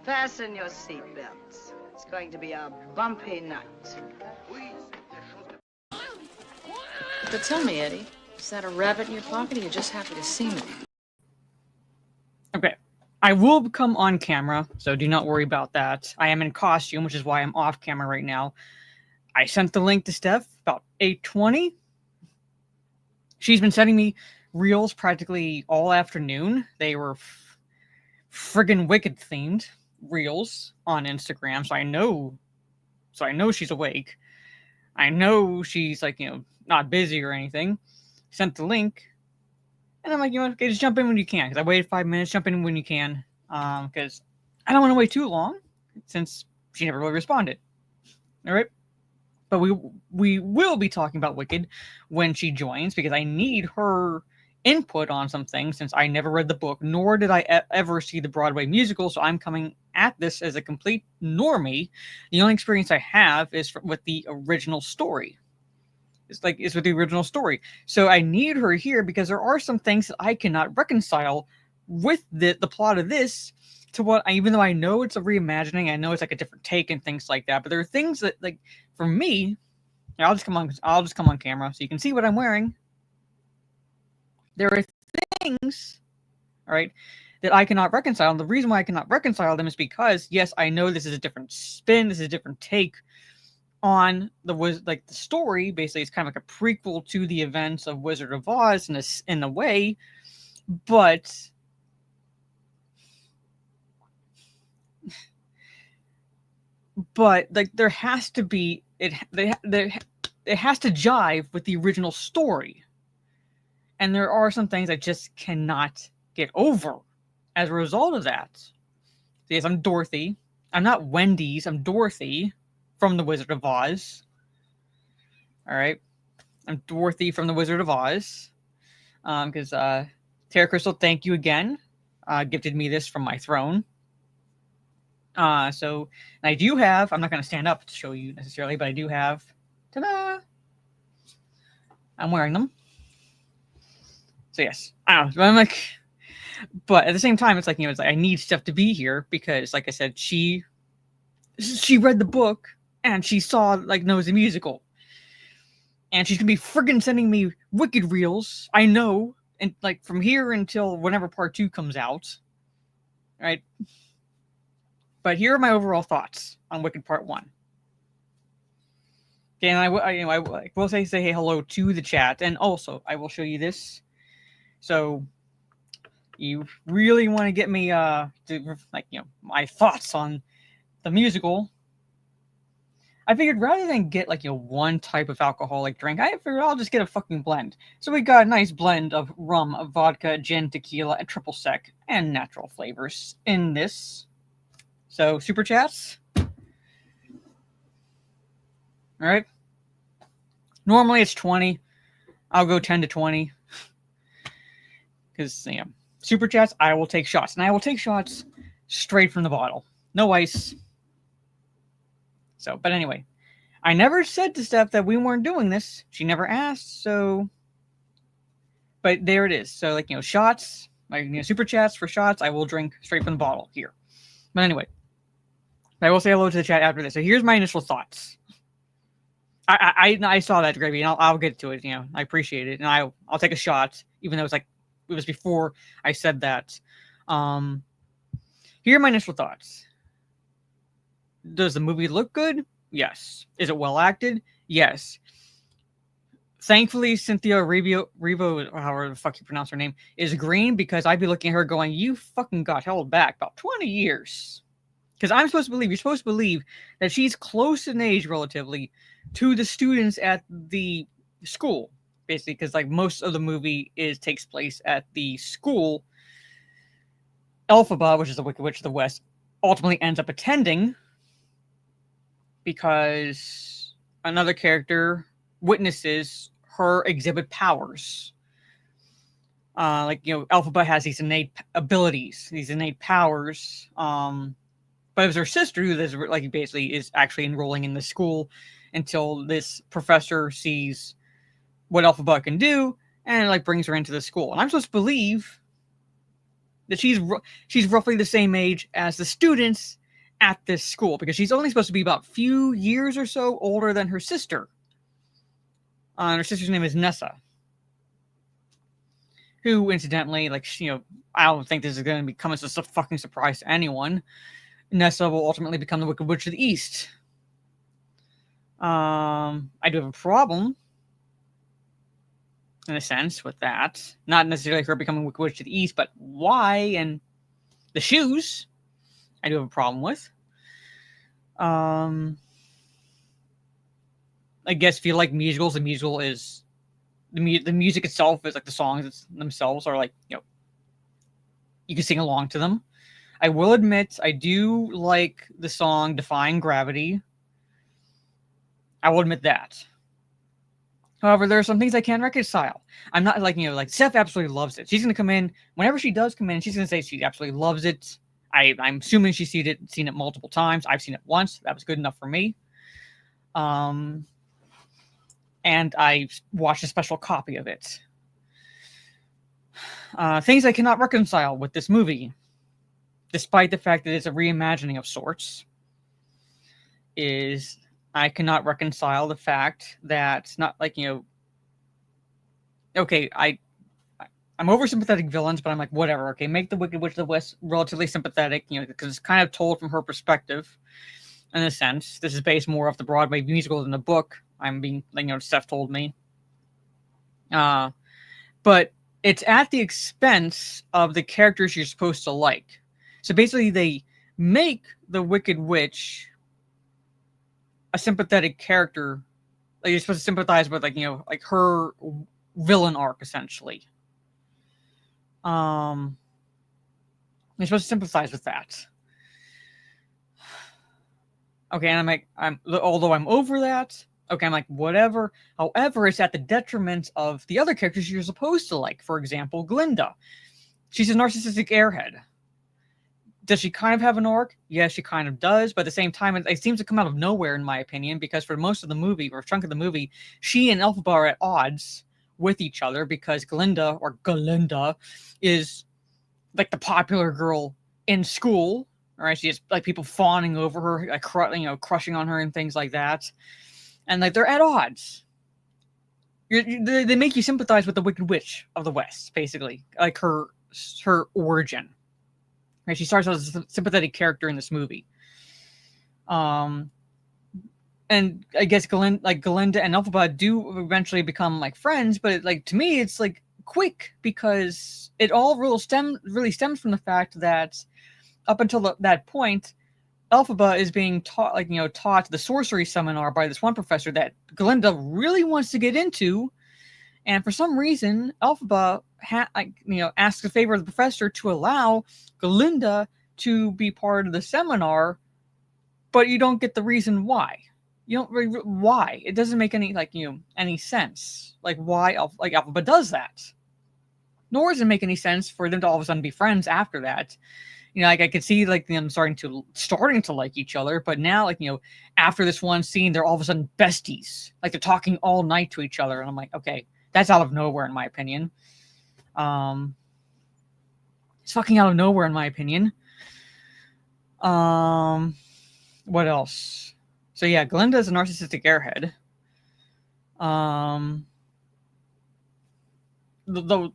Fasten your seatbelts. It's going to be a bumpy night. But tell me, Eddie, is that a rabbit in your pocket or you're just happy to see me? Okay. I will come on camera, so do not worry about that. I am in costume, which is why I'm off camera right now. I sent the link to Steph about 8:20. She's been sending me reels practically all afternoon. They were friggin' Wicked themed reels on Instagram, so I know she's awake. I know she's like, not busy or anything. Sent the link, and I'm like, okay, just jump in when you can. Because I waited 5 minutes, jump in when you can. Because I don't want to wait too long, since she never really responded. All right, but we will be talking about Wicked when she joins, because I need her input on some things, since I never read the book, nor did I ever see the Broadway musical, so I'm coming at this as a complete normie. The only experience I have is with the original story. It's with the original story. So I need her here because there are some things that I cannot reconcile with the plot of this to what, even though I know it's a reimagining, I know it's like a different take and things like that, but there are things that, like, for me, I'll just come on camera so you can see what I'm wearing. There are things, all right, that I cannot reconcile. And the reason why I cannot reconcile them is because, yes, I know this is a different spin, this is a different take on the story. Basically, it's kind of like a prequel to the events of Wizard of Oz in a way, but like there has to be it has to jive with the original story. And there are some things I just cannot get over as a result of that. Yes, I'm Dorothy. I'm not Wendy's. I'm Dorothy from The Wizard of Oz. All right. I'm Dorothy from The Wizard of Oz. Because Tara Crystal, thank you again. Gifted me this from my throne. So I do have, I'm not going to stand up to show you necessarily, but I do have, ta-da! I'm wearing them. So yes, I don't know. I'm like, but at the same time, it's like, it's like I need Steph to be here because, like I said, she read the book and she knows the musical, and she's gonna be friggin' sending me Wicked reels. I know, and like from here until whenever part 2 comes out, right? But here are my overall thoughts on Wicked Part 1. Okay, and I will say hey hello to the chat, and also I will show you this. So, you really want to get me, my thoughts on the musical. I figured rather than get, one type of alcoholic drink, I figured I'll just get a fucking blend. So we got a nice blend of rum, vodka, gin, tequila, and triple sec, and natural flavors in this. So, super chats. Alright. Normally it's 20. I'll go 10 to 20. Because, super chats, I will take shots. And I will take shots straight from the bottle. No ice. So, but anyway. I never said to Steph that we weren't doing this. She never asked, so. But there it is. So, shots. Super chats for shots, I will drink straight from the bottle here. But anyway. I will say hello to the chat after this. So here's my initial thoughts. I saw that, Gravy, and I'll get to it. I appreciate it. And I'll take a shot, even though it was before I said that. Here are my initial thoughts. Does the movie look good? Yes. Is it well acted? Yes. Thankfully, Cynthia Revo, however the fuck you pronounce her name, is green, because I'd be looking at her going, you fucking got held back about 20 years. Because you're supposed to believe that she's close in age relatively to the students at the school. Basically, because most of the movie takes place at the school. Elphaba, which is the Wicked Witch of the West, ultimately ends up attending because another character witnesses her exhibit powers. Elphaba has these innate abilities, these innate powers. But it was her sister who basically is actually enrolling in the school until this professor sees what Elphaba can do and brings her into the school. And I'm supposed to believe that she's roughly the same age as the students at this school because she's only supposed to be about a few years or so older than her sister. Her sister's name is Nessa, who, incidentally, like, I don't think this is going to become a fucking surprise to anyone. Nessa will ultimately become the Wicked Witch of the East. I do have a problem, in a sense, with that. Not necessarily her becoming Wicked Witch of the East, but why and the shoes, I do have a problem with. I guess if you like musicals, the musical is the music itself is like the songs themselves are like, you can sing along to them. I will admit I do like the song Defying Gravity. I will admit that. However, there are some things I can't reconcile. I'm not like, like Steph absolutely loves it. She's going to come in, whenever she does come in, she's going to say she absolutely loves it. I'm assuming she's seen it multiple times. I've seen it once. That was good enough for me. And I watched a special copy of it. Things I cannot reconcile with this movie, despite the fact that it's a reimagining of sorts, is I cannot reconcile the fact that not like, okay, I'm oversympathetic villains, but I'm like, whatever, okay, make the Wicked Witch of the West relatively sympathetic, because it's kind of told from her perspective, in a sense. This is based more off the Broadway musical than the book. I'm being, Steph told me. But it's at the expense of the characters you're supposed to like. So basically, they make the Wicked Witch a sympathetic character. Like, you're supposed to sympathize with, like her villain arc, essentially. You're supposed to sympathize with that. Okay, and although I'm over that, okay, I'm like, whatever. However, it's at the detriment of the other characters you're supposed to like. For example, Glinda. She's a narcissistic airhead. Does she kind of have an arc? Yes, she kind of does. But at the same time, it seems to come out of nowhere, in my opinion, because for most of the movie, or a chunk of the movie, she and Elphaba are at odds with each other because Glinda is like the popular girl in school. Right? She has like people fawning over her, like, crushing on her and things like that. And like they're at odds. They make you sympathize with the Wicked Witch of the West, basically, like her origin. Right? She starts as a sympathetic character in this movie. And I guess Glinda and Elphaba do eventually become like friends, but like to me, it's like quick because it all really stems from the fact that up until that point, Elphaba is being taught the sorcery seminar by this one professor that Glinda really wants to get into, and for some reason, Elphaba asks a favor of the professor to allow Glinda to be part of the seminar, but you don't get the reason why. You don't really why. It doesn't make any any sense. Like why Elphaba does that. Nor does it make any sense for them to all of a sudden be friends after that. Like I could see them starting to like each other, but now after this one scene, they're all of a sudden besties. Like they're talking all night to each other, and I'm like, okay, that's out of nowhere in my opinion. It's fucking out of nowhere in my opinion. What else? So yeah, Glinda is a narcissistic airhead. The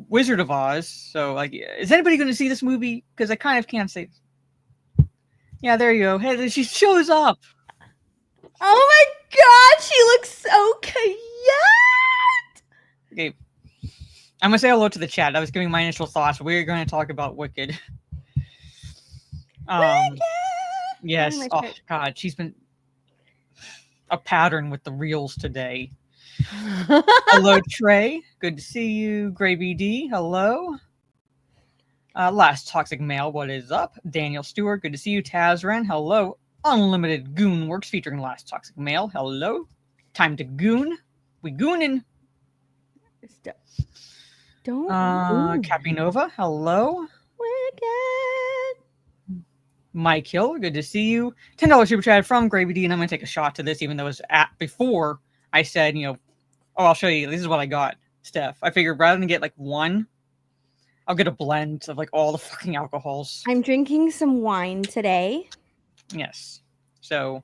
Wizard of Oz. So is anybody going to see this movie? Because I kind of can't say. Yeah, there you go. Hey, she shows up. Oh my god, she looks so cute. Okay, I'm gonna say hello to the chat. I was giving my initial thoughts. We're going to talk about Wicked. Wicked! Yes. Oh god, she's been a pattern with the reels today. Hello, Trey. Good to see you. Gravy D. Hello. Last Toxic Male. What is up? Daniel Stewart. Good to see you. Tazran. Hello. Unlimited Goon Works featuring Last Toxic Male. Hello. Time to goon. We goonin'. Don't. Capinova. Hello. Wicked. Mike Hill. Good to see you. $10 super chat from Gravy D, and I'm gonna take a shot to this, even though it was before I said, I'll show you. This is what I got, Steph. I figured rather than get one, I'll get a blend of all the fucking alcohols. I'm drinking some wine today. Yes. So.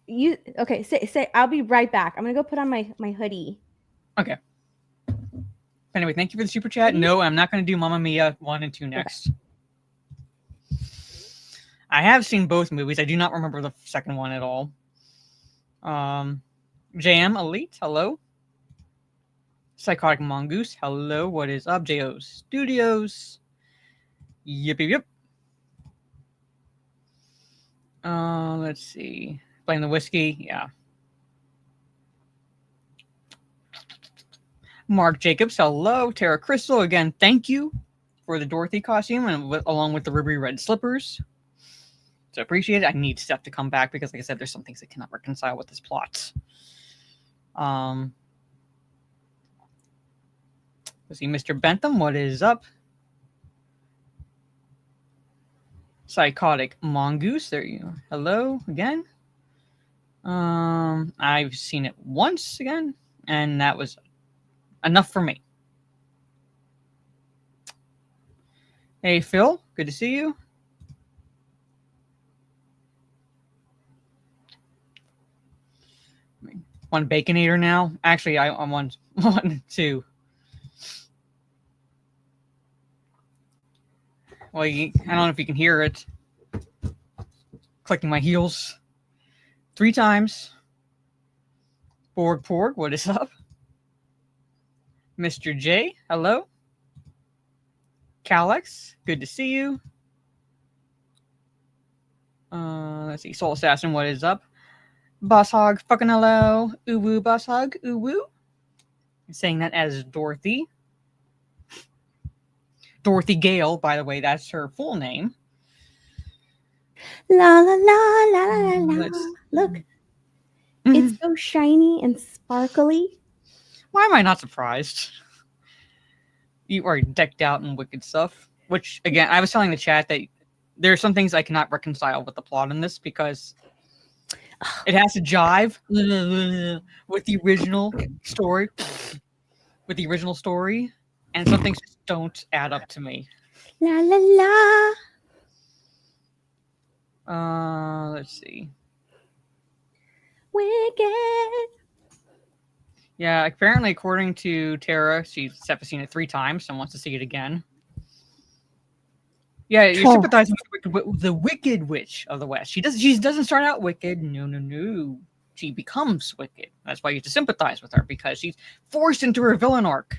You okay? Say. I'll be right back. I'm gonna go put on my hoodie. Okay. Anyway, thank you for the super chat. No, I'm not going to do Mamma Mia 1 and 2 next. Okay. I have seen both movies. I do not remember the second one at all. JM Elite, hello. Psychotic Mongoose, hello. What is up? JO Studios. Yep. Let's see. Playing the whiskey, yeah. Mark Jacobs, hello. Tara Crystal, again, thank you for the Dorothy costume and along with the ruby red slippers. So appreciate it. I need Steph to come back because, like I said, there's some things I cannot reconcile with this plot. Let's see, Mr. Bentham, what is up? Psychotic Mongoose, there you go. Hello again. I've seen it once again, and that was enough for me. Hey, Phil, good to see you. One Baconator now. Actually, I'm on 2. Well, I don't know if you can hear it. Clicking my heels 3 times. Porg, what is up? Mr. J, hello. Calex, good to see you. Let's see, Soul Assassin, what is up? Boss Hog, fucking hello. Ooh woo, Boss Hog, ooh woo. I'm saying that as Dorothy. Dorothy Gale, by the way, that's her full name. La la la la la la. Look, it's so shiny and sparkly. Why am I not surprised? You are decked out in wicked stuff. Which, again, I was telling the chat that there are some things I cannot reconcile with the plot in this because it has to jive with the original story. And some things just don't add up to me. La la la. Let's see. Wicked. Yeah, apparently, according to Tara, she's seen it 3 times and wants to see it again. Yeah, you're sympathizing with the Wicked Witch of the West. She doesn't start out wicked. No. She becomes wicked. That's why you have to sympathize with her, because she's forced into her villain arc.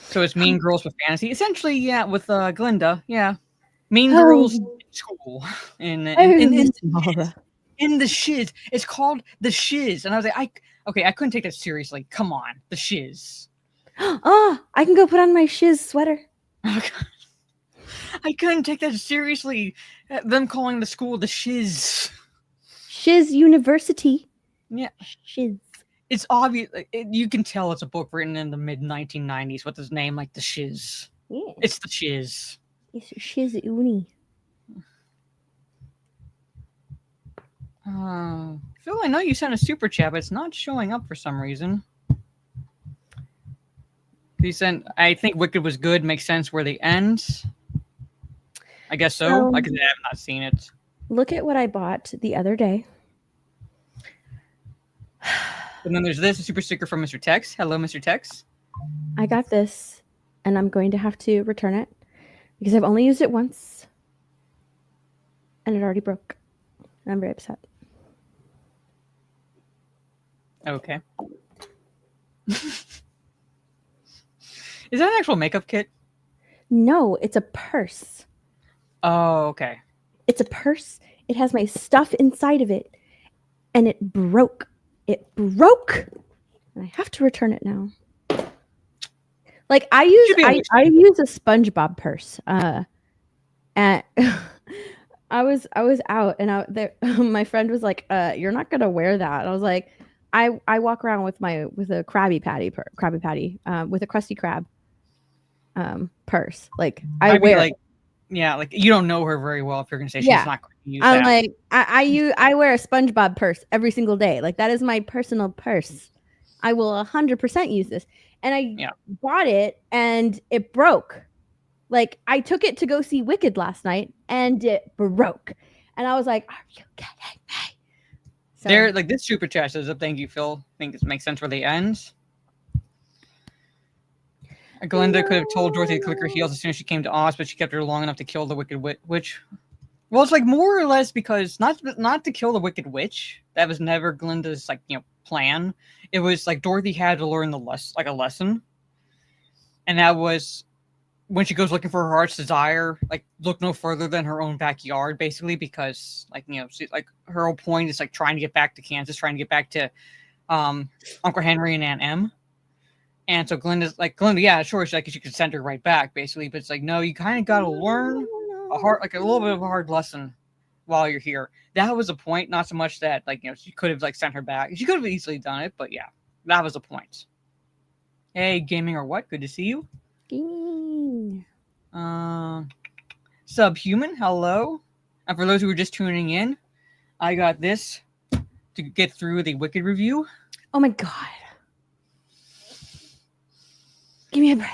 So it's Mean Girls with fantasy. Essentially, yeah, with Glinda, yeah. Mean Girls in school. In the shiz. It's called the shiz. And I was like, I couldn't take that seriously. Come on, the shiz. Oh, I can go put on my shiz sweater. I couldn't take that seriously. Them calling the school the shiz. Shiz University. Yeah. Shiz. It's obvious. You can tell it's a book written in the mid-1990s with his name like the shiz. Yeah. It's the shiz. It's shiz uni. Phil, I know you sent a super chat, but it's not showing up for some reason. I think Wicked was good. Makes sense where they end. I guess so. Like I said, I have not seen it. Look at what I bought the other day. And then there's this, a super sticker from Mr. Tex. Hello, Mr. Tex. I got this, and I'm going to have to return it because I've only used it once, and it already broke. And I'm very upset. Okay. Is that an actual makeup kit? No, it's a purse. Oh, okay. It's a purse. It has my stuff inside of it, and it broke. It broke, and I have to return it now. Like I use a SpongeBob purse. And I was out, and my friend was like, "You're not gonna wear that." And I was like, "I walk around with a Krabby Patty with a Krusty Krab purse. Like I wear like, yeah, like you don't know her very well if you're gonna say she's not going to use that. I'm like I wear a SpongeBob purse every single day. Like that is my personal purse. I will 100% use this. And I bought it and it broke. Like, I took it to go see Wicked last night, and it broke. And I was like, "Are you kidding me?" So, There, like this super chat says, "Thank you, Phil. I think it makes sense where they end." Glinda could have told Dorothy to click her heels as soon as she came to Oz, but she kept her long enough to kill the Wicked Witch. Well, it's like more or less because not to kill the Wicked Witch. That was never Glinda's plan. It was like Dorothy had to learn a lesson, and that was when she goes looking for her heart's desire. Like, look no further than her own backyard, basically, because she, like, her whole point is like trying to get back to Kansas, trying to get back to Uncle Henry and Aunt Em. And so Glinda, yeah, sure, she could send her right back, basically, but it's like, no, you kind of got to learn a little bit of a hard lesson while you're here. That was a point, not so much that she could have sent her back. She could have easily done it, but yeah, that was a point. Hey, gaming or what? Good to see you. gaming. Subhuman, hello. And for those who are just tuning in, I got this to get through the Wicked review. Oh my god. Give me a break.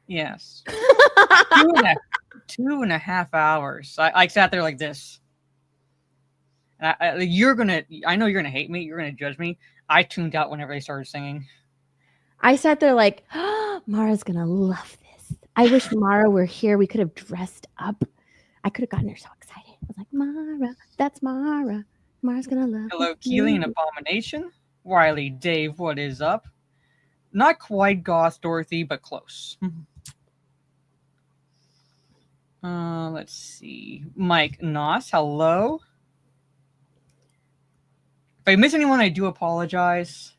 Yes. 2.5 hours. I sat there like this. And I know you're gonna hate me. You're gonna judge me. I tuned out whenever they started singing. I sat there like, oh, Mara's gonna love this. I wish Mara were here. We could have dressed up. I could have gotten her so excited. I was like, Mara, that's Mara. Mara's gonna love. Hello, Keely and Abomination. Riley, Dave, what is up? Not quite Goth Dorothy, but close. Let's see. Mike Noss, hello. If I miss anyone, I do apologize.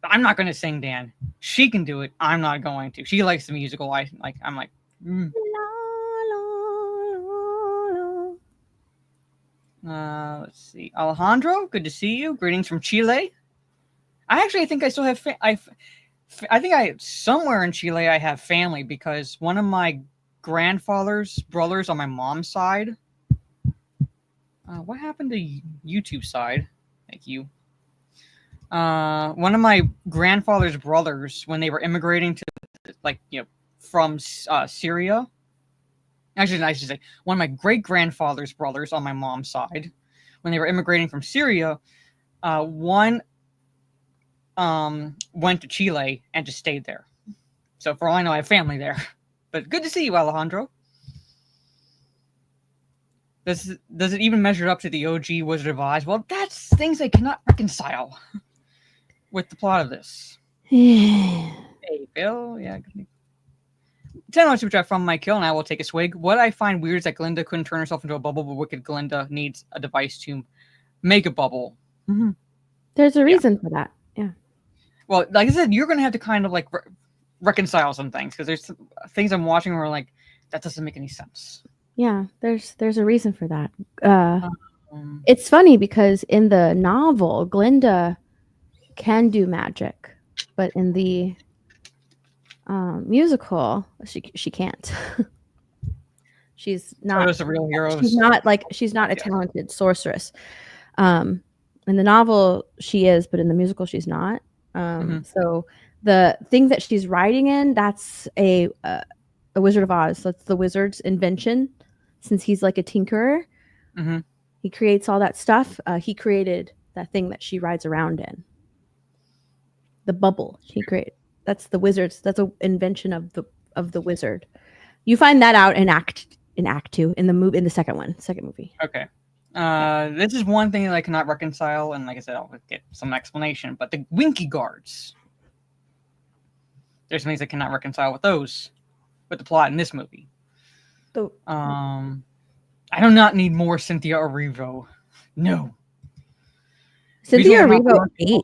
I'm not going to sing, Dan. She can do it. I'm not going to. She likes the musical. I'm like. Let's see. Alejandro, good to see you. Greetings from Chile. I think I still have. I think somewhere in Chile I have family because one of my grandfather's brothers on my mom's side. What happened to YouTube side? Thank you. One of my grandfather's brothers, when they were immigrating to, from Syria. Actually, I should say one of my great grandfather's brothers on my mom's side, when they were immigrating from Syria, one went to Chile and just stayed there. So for all I know, I have family there. But good to see you, Alejandro. Does it even measure up to the OG Wizard of Oz? Well, that's things I cannot reconcile with the plot of this. Hey, Bill. Yeah. 10 on Super Chat from Mike Hill, and I will take a swig. What I find weird is that Glinda couldn't turn herself into a bubble, but Wicked Glinda needs a device to make a bubble. Mm-hmm. There's a reason for that. Yeah. Well, like I said, you're going to have to kind of reconcile some things because there's things I'm watching where that doesn't make any sense. Yeah, there's a reason for that. It's funny because in the novel, Glinda can do magic, but in the musical, she can't. She's not. So a real hero. She's not a talented sorceress. In the novel, she is, but in the musical, she's not. So the thing that she's writing in, that's a Wizard of Oz. That's the wizard's invention. Since he's like a tinkerer, he creates all that stuff. He created that thing that she rides around in. The bubble he created. That's the wizard's. That's an invention of the wizard. You find that out in Act 2 in the second movie. Okay. This is one thing that I cannot reconcile, and like I said, I'll get some explanation. But the Winky guards. There's things I cannot reconcile with those, with the plot in this movie. I do not need more Cynthia Erivo. No. Cynthia Erivo 8.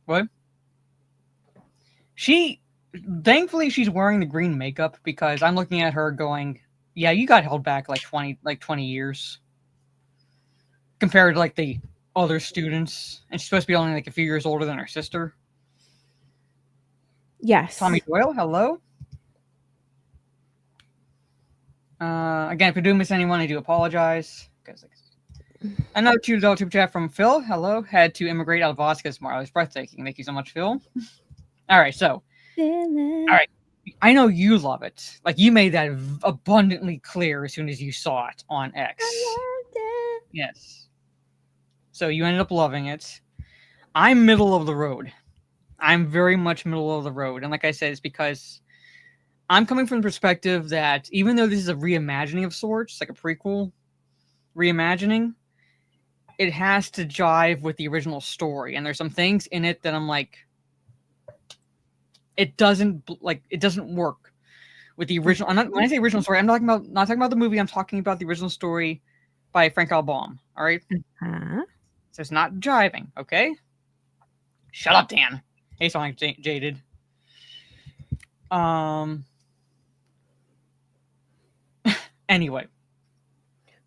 What? Thankfully she's wearing the green makeup because I'm looking at her going, yeah, you got held back like 20 years compared to the other students, and she's supposed to be only a few years older than her sister. Yes. Tommy Doyle, hello. Again, if I do miss anyone, I do apologize. Another $2 super chat from Phil. Hello. Had to immigrate out of Oscar tomorrow. It's breathtaking. Thank you so much, Phil. All right, so. All right. I know you love it. Like, you made that abundantly clear as soon as you saw it on X. I loved it. Yes. So you ended up loving it. I'm middle of the road. I'm very much middle of the road. And like I said, it's because I'm coming from the perspective that even though this is a reimagining of sorts, like a prequel reimagining, it has to jive with the original story. And there's some things in it that I'm like, it doesn't work with the original. When I say original story, I'm not talking about the movie. I'm talking about the original story by Frank L. Baum. All right. Uh-huh. So it's not jiving. Okay. Shut up, Dan. Hey, sound like jaded. Anyway.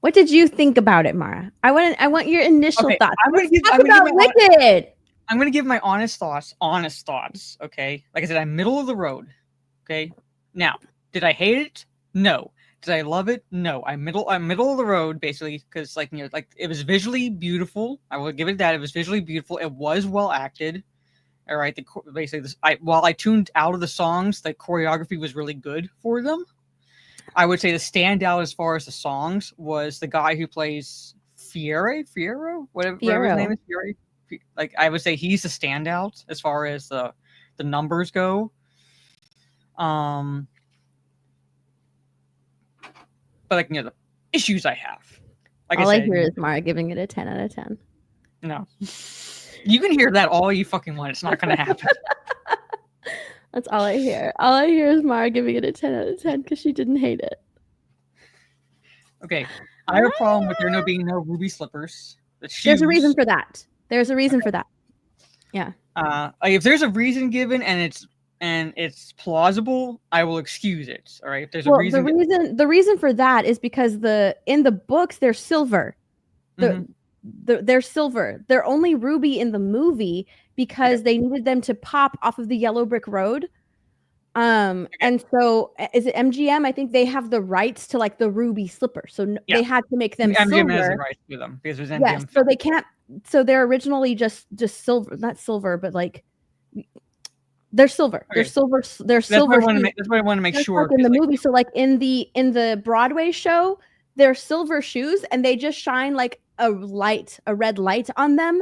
What did you think about it, Mara? I want your initial thoughts. I'm going to give my honest thoughts. Okay. Like I said, I'm middle of the road. Okay. Now, did I hate it? No. Did I love it? No. I'm middle of the road, basically, because like it was visually beautiful. I will give it that. It was visually beautiful. It was well acted. All right. While I tuned out of the songs, the choreography was really good for them. I would say the standout as far as the songs was the guy who plays Fierro, whatever his name is. Like, I would say he's the standout as far as the numbers go. But like, the issues I have. Like all I hear is Mara giving it a 10 out of 10. No. You can hear that all you fucking want. It's not going to happen. That's all I hear. All I hear is Mara giving it a 10 out of 10 because she didn't hate it. Okay. I have a problem with there being no ruby slippers. There's a reason for that. There's a reason for that. Yeah. If there's a reason given and it's plausible, I will excuse it. All right. If there's a reason. The reason for that is because in the books they're silver. They're silver. They're only ruby in the movie because they needed them to pop off of the yellow brick road. And so is it MGM? I think they have the rights to like the ruby slipper. So they had to make them MGM silver. has the rights to them because there's MGM. Yes, so they can't. So they're originally just silver, not silver, but like they're silver. Okay. They're silver. They're silver. That's what I want to make sure. Like in the movie, so like in the Broadway show, they're silver shoes, and they just shine like a red light on them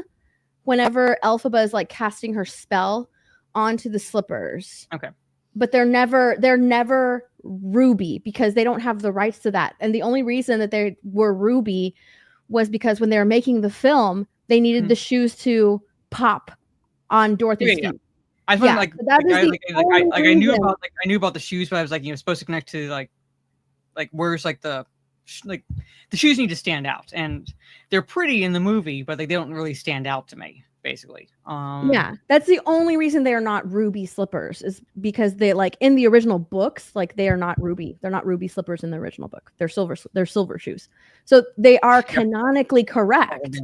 whenever Elphaba is like casting her spell onto the slippers. Okay. But they're never ruby because they don't have the rights to that. And the only reason that they were ruby was because when they were making the film, they needed the shoes to pop on Dorothy's feet. I felt I knew about the shoes, but I was like, supposed to connect to like where's like the shoes need to stand out, and they're pretty in the movie, but they don't really stand out to me. Basically, that's the only reason they are not ruby slippers is because they like in the original books, like they are not ruby. They're not ruby slippers in the original book. They're silver. They're silver shoes. So they are canonically correct.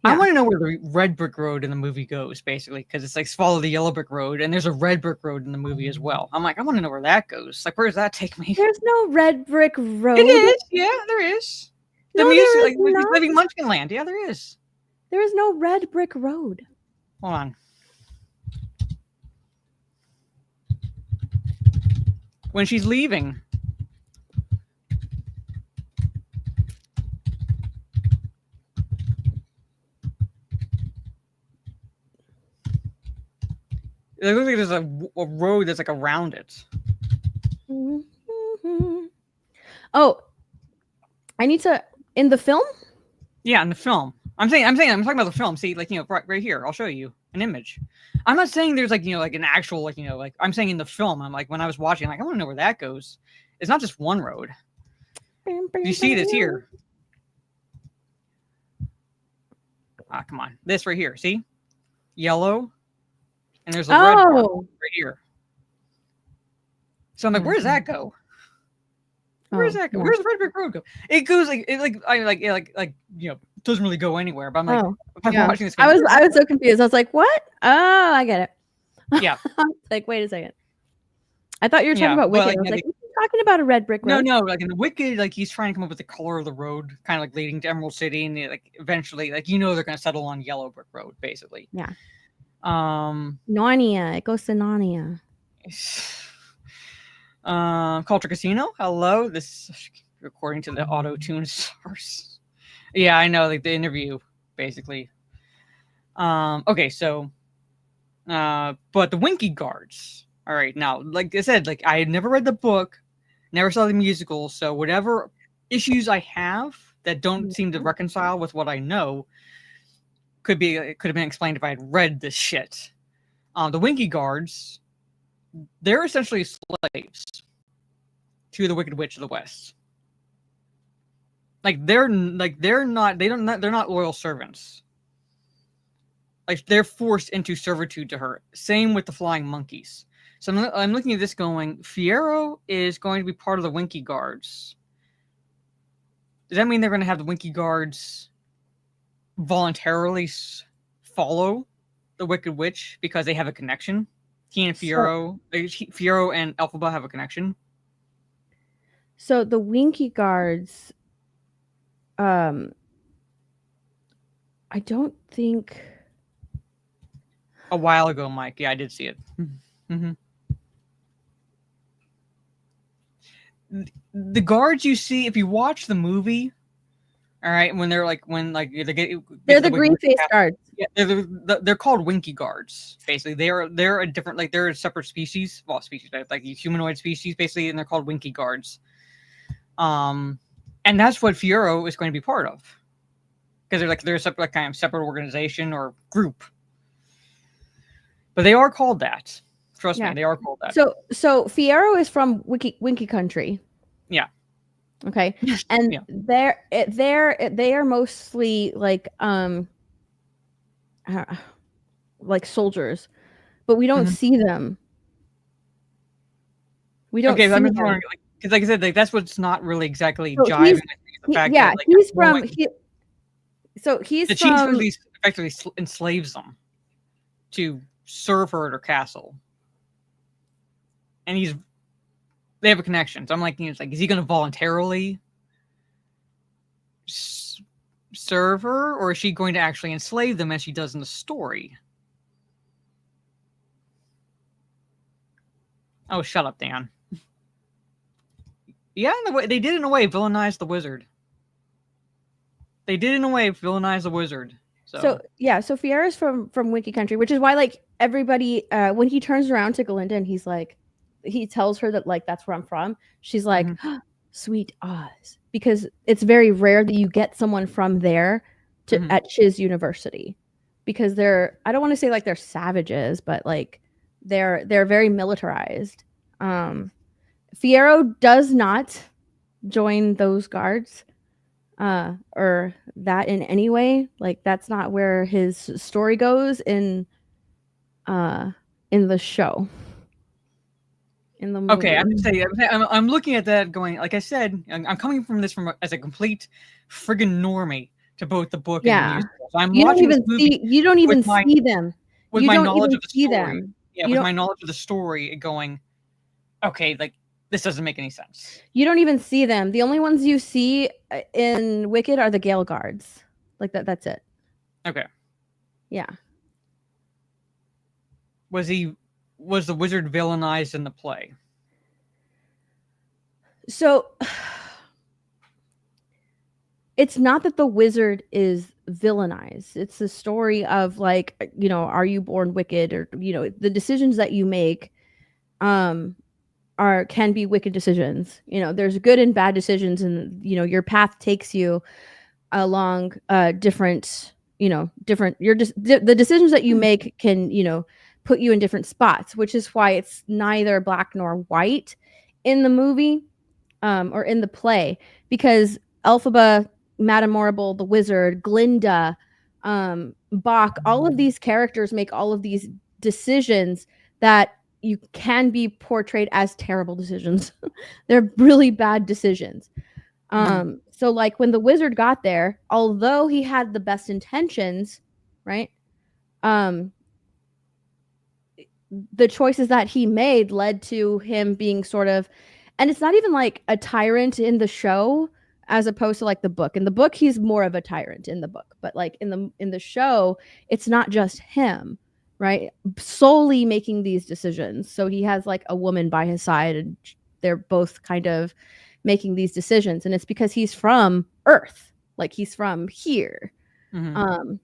I want to know where the red brick road in the movie goes, basically, because it's like follow the yellow brick road, and there's a red brick road in the movie as well. I'm like, I want to know where that goes. Like, where does that take me? There's no red brick road. It is. Yeah, there is. The music, like Living Munchkin Land. Yeah, there is. There is no red brick road. Hold on. When she's leaving. It looks like there's a road that's like around it. Mm-hmm. Oh, I need to in the film? Yeah, in the film. I'm talking about the film. See, like, right here, I'll show you an image. I'm not saying there's like, like an actual, like, like I'm saying in the film, I'm like, when I was watching, like, I want to know where that goes. It's not just one road. You see this here. Come on. This right here. See? Yellow. And there's a red part right here. So I'm like, where does that go? Where does that go? Where's the red brick road go? It goes doesn't really go anywhere. But I'm like, I'm watching this. I was so confused. I was like, what? Oh, I get it. Yeah. Like, wait a second. I thought you were talking about Wicked. I was like, you're talking about a red brick road. No. Like in the Wicked, like he's trying to come up with the color of the road, kind of like leading to Emerald City, and like eventually, like they're gonna settle on yellow brick road, basically. Yeah. Narnia. It goes to Narnia. Culture Casino. Hello. This according to the auto tune source. Yeah, I know. Like the interview, basically. Okay, so, but the Winky Guards. All right, now, like I said, like I had never read the book, never saw the musical, so whatever issues I have that don't seem to reconcile with what I know could have been explained if I had read this shit. The Winky Guards, they're essentially slaves to the Wicked Witch of the West. They're not loyal servants. Like they're forced into servitude to her. Same with the Flying Monkeys. So I'm looking at this going, Fiyero is going to be part of the Winky Guards. Does that mean they're going to have the Winky Guards voluntarily follow the Wicked Witch because they have a connection? He and Fiyero and Elphaba have a connection. So the Winky Guards, I don't think. A while ago, Mike. Yeah, I did see it. Mm-hmm. The guards you see, if you watch the movie, all right, they're the green face guards. Yeah, they're called Winky Guards. Basically, they're a different, they're a separate species, like humanoid species, basically, and they're called Winky Guards. And that's what Fiyero is going to be part of, because they're a separate kind of separate organization or group. But they are called that. Trust me, they are called that. So Fiyero is from Winky Country. Yeah. Okay. And they are mostly like soldiers, but we don't see them. We don't. Okay, see them. Because like I said, that's what's not really exactly jiving. The fact that, he's from. He's the chief effectively enslaves them to serve her at her castle, and they have a connection. So I'm like, is he going to voluntarily serve her, or is she going to actually enslave them as she does in the story? Oh, shut up, Dan. Yeah, they did in a way villainize the wizard. So Fiera's from Winky Country, which is why everybody when he turns around to Galinda and he tells her that that's where I'm from, she's like, sweet Oz, because it's very rare that you get someone from there to at Chiz University, because I don't want to say they're savages, but they're very militarized. Fiyero does not join those guards or that in any way. That's not where his story goes in the show. In the movie. Okay, I'm looking at that going, like I said, I'm coming from this as a complete friggin' normie to both the book and the musical. So I'm watching this movie. You don't even see them. With my knowledge of the story. Yeah, with my knowledge of the story going, okay, this doesn't make any sense. You don't even see them. The only ones you see in Wicked are the Gale Guards. That's it. Okay. Yeah. Was the wizard villainized in the play? So it's not that the wizard is villainized. It's the story of are you born wicked, or the decisions that you make can be wicked decisions. There's good and bad decisions, and your path takes you along different the decisions that you make can put you in different spots, which is why it's neither black nor white in the movie or in the play, because Elphaba, Madame Morrible, the wizard, Glinda, Bach, all of these characters make all of these decisions that you can be portrayed as terrible decisions. They're really bad decisions. So when the wizard got there, although he had the best intentions, right? The choices that he made led to him being sort of, and it's not even a tyrant in the show as opposed to the book. In the book, he's more of a tyrant in the book, but in the show, it's not just him, right? Solely making these decisions. So he has a woman by his side, and they're both kind of making these decisions, and it's because he's from Earth, like he's from here. Mhm.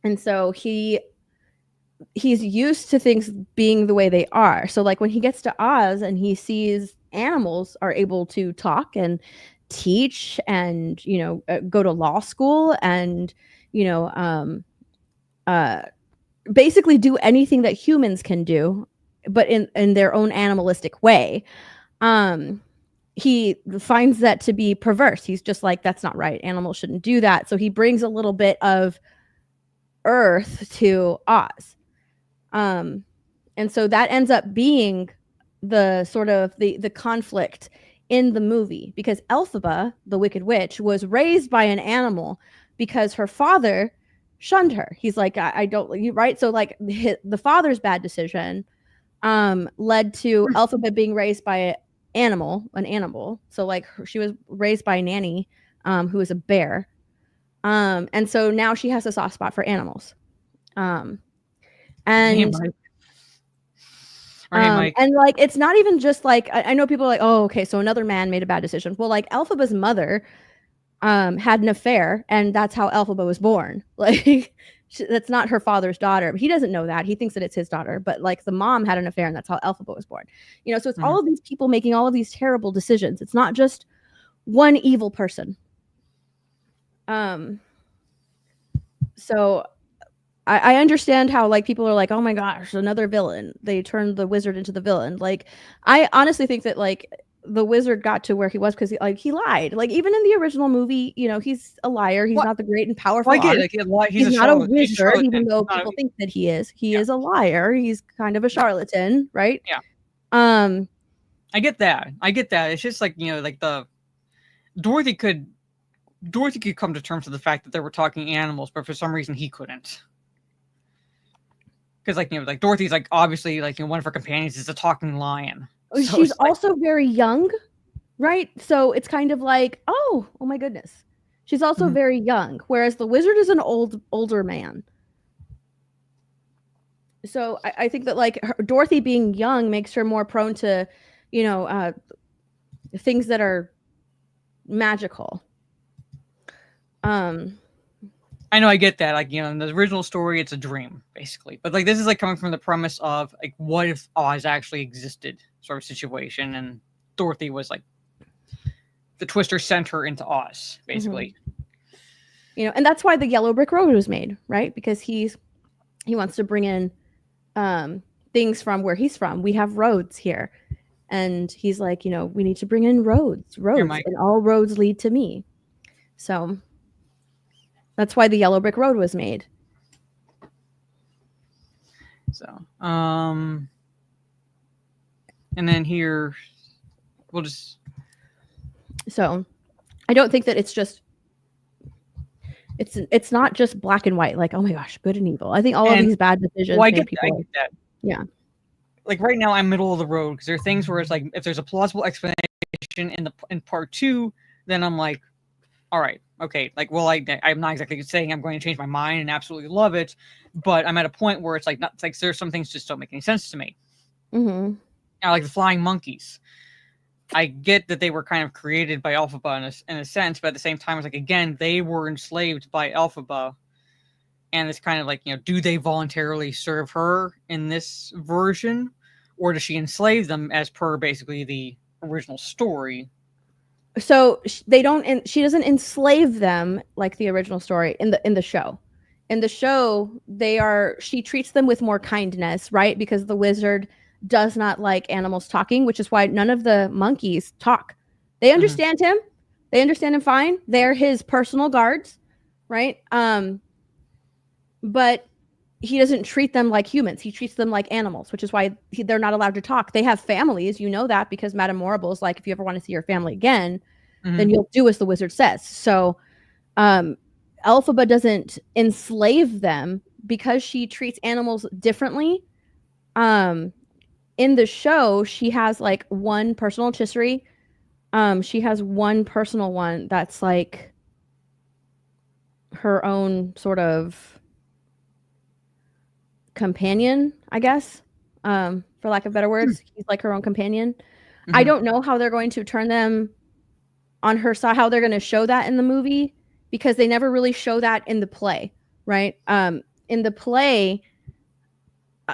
And so he's used to things being the way they are. So like when he gets to Oz and he sees animals are able to talk and teach and, you know, go to law school and, you know, basically do anything that humans can do, but in their own animalistic way. He finds that to be perverse. He's just like, that's not right. Animals shouldn't do that. So he brings a little bit of Earth to Oz. And so that ends up being the sort of the conflict in the movie, because Elphaba, the Wicked Witch, was raised by an animal because her father shunned her. He's like, I don't, you right? So like the father's bad decision led to Elphaba being raised by an animal. So like she was raised by a nanny who was a bear. And so now she has a soft spot for animals. And and like it's not even just like I know people are like, oh, okay, so another man made a bad decision. Well, like Elphaba's mother had an affair, and that's how Elphaba was born. Like that's not her father's daughter. He doesn't know that. He thinks that it's his daughter, but like the mom had an affair, and that's how Elphaba was born. You know, so it's all of these people making all of these terrible decisions. It's not just one evil person. So I understand how like people are like, oh my gosh, another villain. They turned the wizard into the villain. Like, I honestly think that like the wizard got to where he was because he lied. Like even in the original movie, you know, he's a liar. He's not the great and powerful. He's not a wizard, even though people think that he is. He is a liar. He's kind of a charlatan, right? Yeah. I get that. It's just like, you know, like Dorothy could come to terms with the fact that they were talking animals, but for some reason he couldn't. Because, like, you know, like Dorothy's like obviously like, you know, one of her companions is a talking lion. So she's also very young, right? So it's kind of like, oh my goodness, she's also very young, whereas the wizard is an older man. So I think that like Dorothy being young makes her more prone to, you know, things that are magical. I know, I get that. Like, you know, in the original story, it's a dream, basically. But, like, this is, like, coming from the premise of, like, what if Oz actually existed sort of situation, and Dorothy was, like, the Twister sent her into Oz, basically. You know, and that's why the Yellow Brick Road was made, right? Because he wants to bring in things from where he's from. We have roads here. And he's like, you know, we need to bring in roads, and all roads lead to me. So that's why the Yellow Brick Road was made. So, and then here, we'll just. So, I don't think that it's just. It's not just black and white. Like, oh my gosh, good and evil. I think all of these bad decisions. Well, I get that. Yeah. Like right now, I'm middle of the road because there are things where it's like if there's a plausible explanation in part 2, then I'm like, all right, okay. Like, well, I'm not exactly saying I'm going to change my mind and absolutely love it, but I'm at a point where it's like not like there's some things just don't make any sense to me. Mm-hmm. Like the flying monkeys. I get that they were kind of created by Elphaba in a sense, but at the same time, it's like again they were enslaved by Elphaba, and it's kind of like, you know, do they voluntarily serve her in this version, or does she enslave them as per basically the original story? So they don't. She doesn't enslave them like the original story in the show. In the show, she treats them with more kindness, right? Because the wizard does not like animals talking, which is why none of the monkeys talk. They understand him. They understand him fine. They're his personal guards, right? But he doesn't treat them like humans. He treats them like animals, which is why they're not allowed to talk. They have families, you know that, because Madame Morrible is like, if you ever want to see your family again, then you'll do as the wizard says. So Elphaba doesn't enslave them because she treats animals differently. In the show, she has like one personal rotisserie. She has one personal one that's like her own sort of companion, I guess, for lack of better words. He's like her own companion. I don't know how they're going to turn them on her side, how they're going to show that in the movie, because they never really show that in the play, right? In the play,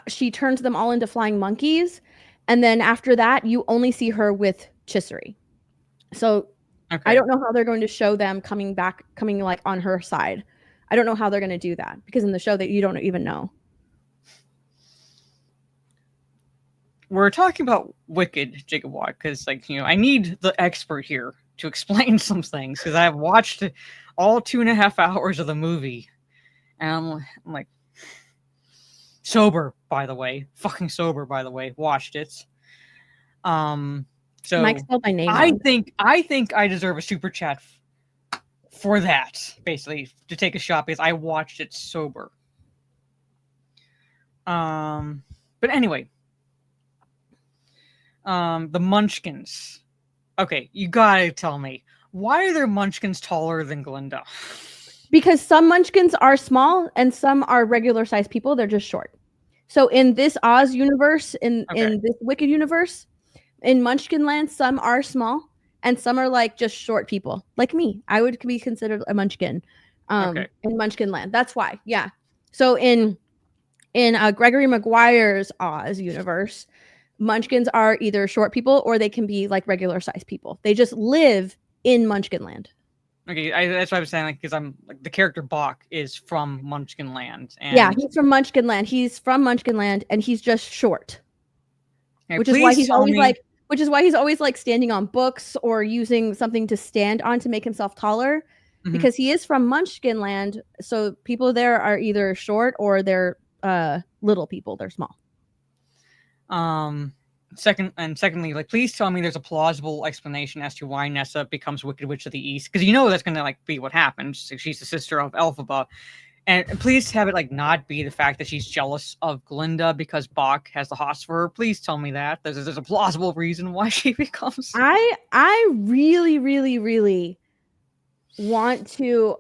she turns them all into flying monkeys, and then after that, you only see her with Chisari. So I don't know how they're going to show them coming like on her side. I don't know how they're going to do that, because in the show that you don't even know. We're talking about Wicked, Jacob Watt, because I need the expert here to explain some things, because I've watched all 2.5 hours of the movie, and I'm like, sober, by the way, fucking sober, by the way, watched it. So Mike spelled my name. I think I deserve a super chat for that, basically, to take a shot, because I watched it sober. But anyway. The Munchkins. Okay, you gotta tell me, why are their Munchkins taller than Glinda? Because some Munchkins are small and some are regular sized people. They're just short. So in this Oz universe, in this Wicked universe, in Munchkin Land, some are small and some are like just short people, like me. I would be considered a Munchkin in Munchkin Land. That's why, yeah. So in Gregory Maguire's Oz universe, Munchkins are either short people or they can be like regular sized people. They just live in Munchkin Land. Okay, that's what I was saying. Because I'm like, the character Bach is from Munchkin Land. And yeah, he's from Munchkin Land. He's from Munchkin Land, and he's just short. Okay, which is why he's always like standing on books or using something to stand on to make himself taller, because he is from Munchkin Land. So people there are either short or they're little people. They're small. Secondly, like, please tell me there's a plausible explanation as to why Nessa becomes Wicked Witch of the East, because that's gonna be what happens. She's the sister of Elphaba, and please have it not be the fact that she's jealous of Glinda because Bach has the hots for her. Please tell me that there's a plausible reason why she becomes. I really, really, really want to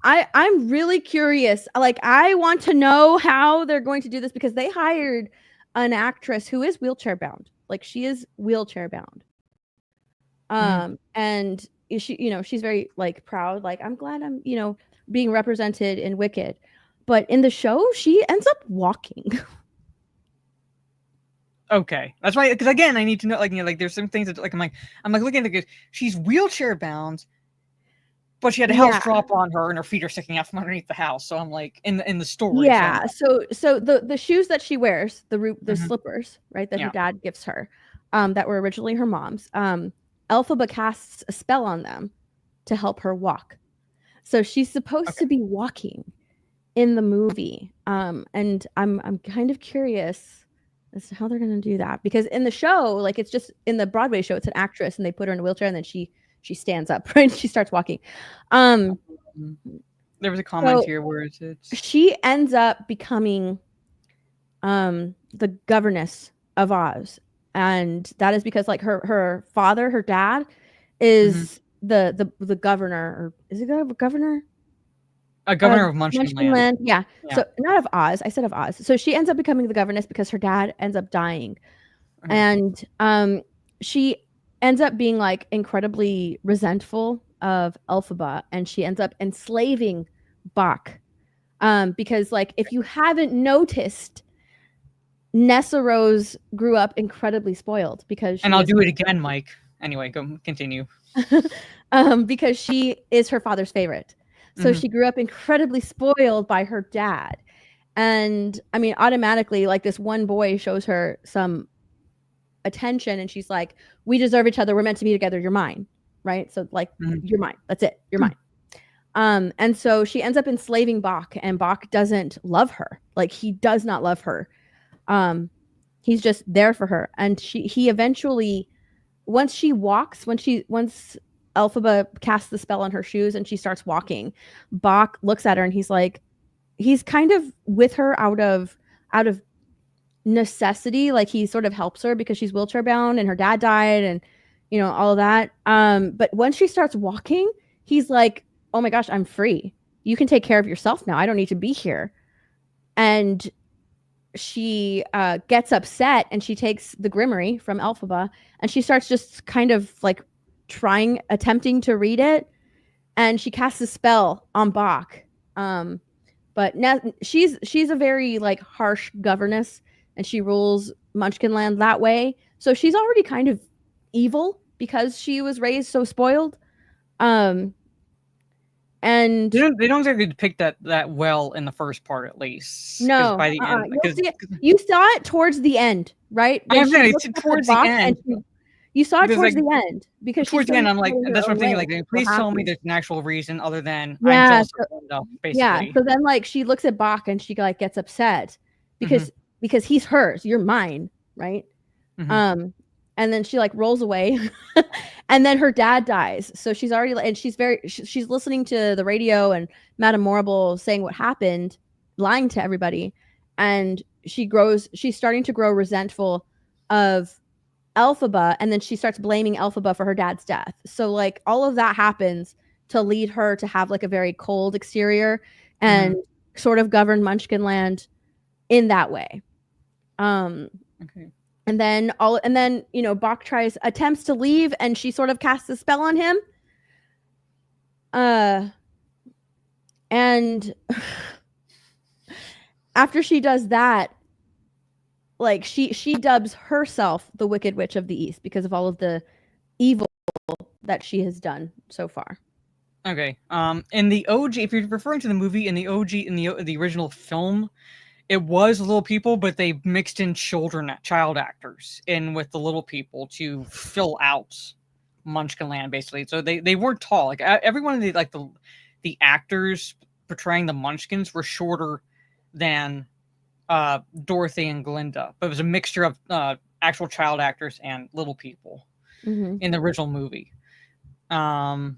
I'm really curious. Like, I want to know how they're going to do this, because they hired an actress who is wheelchair bound. Like, she is wheelchair bound. And she, she's very proud. Like, I'm glad I'm, being represented in Wicked. But in the show, she ends up walking. Okay, that's why. Because again, I need to know. There's some things that I'm looking at she's wheelchair bound. But she had a house drop on her, and her feet are sticking out from underneath the house. So I'm like, in the story. Yeah. So the shoes that she wears, the slippers, right, that her dad gives her, that were originally her mom's. Elphaba casts a spell on them to help her walk. So she's supposed to be walking in the movie. And I'm kind of curious as to how they're going to do that, because in the show, it's just in the Broadway show, it's an actress and they put her in a wheelchair and then she stands up, right? She starts walking. There was a comment here where she ends up becoming the governess of Oz, and that is because her father, her dad, is the governor, or is it a governor? A governor of Munchkin Land. Yeah. So not of Oz. I said of Oz. So she ends up becoming the governess because her dad ends up dying, and she ends up being incredibly resentful of Elphaba, and she ends up enslaving Bach. Because if you haven't noticed, Nessa Rose grew up incredibly spoiled because I'll do it again, Mike. Anyway, go continue. Because she is her father's favorite. So she grew up incredibly spoiled by her dad. And I mean, automatically, this one boy shows her some attention and she's like, we deserve each other, we're meant to be together, you're mine, right? So you're mine, that's it, you're mine. And so she ends up enslaving Bach, and Bach doesn't love her. He does not love her. He's just there for her, and he eventually, once Elphaba casts the spell on her shoes and she starts walking, Bach looks at her and he's kind of with her out of necessity. He sort of helps her because she's wheelchair bound and her dad died and all of that. But once she starts walking, he's like, oh my gosh, I'm free. You can take care of yourself now. I don't need to be here. And she gets upset and she takes the grimoire from Elphaba and she starts just kind of like attempting to read it, and she casts a spell on Bach. But she's a very like harsh governess, and she rules Munchkinland that way. So she's already kind of evil because she was raised so spoiled. And they don't exactly depict that well in the first part, at least. No, by the end, you saw it towards the end, right? Towards the end. You saw it towards the end because towards the end, I'm like, that's what I'm thinking. Like, please tell me there's an actual reason other than I'm jealous of Linda, basically. Yeah. So then, like, she looks at Bach and she like gets upset because he's hers, you're mine, right? And then she like rolls away, and then her dad dies. So she's already and she's listening to the radio and Madame Morrible saying what happened, lying to everybody, and she's starting to grow resentful of Elphaba, and then she starts blaming Elphaba for her dad's death. So like all of that happens to lead her to have like a very cold exterior and sort of govern Munchkinland in that way. Okay. And then Bach attempts to leave, and she sort of casts a spell on him. And after she does that, like she dubs herself the Wicked Witch of the East because of all of the evil that she has done so far. Okay. In the OG, if you're referring to the movie, in the OG, in the original film, it was little people, but they mixed in child actors in with the little people to fill out Munchkinland, basically. So they weren't tall. Like every one of the actors portraying the Munchkins were shorter than Dorothy and Glinda, but it was a mixture of actual child actors and little people in the original movie. Where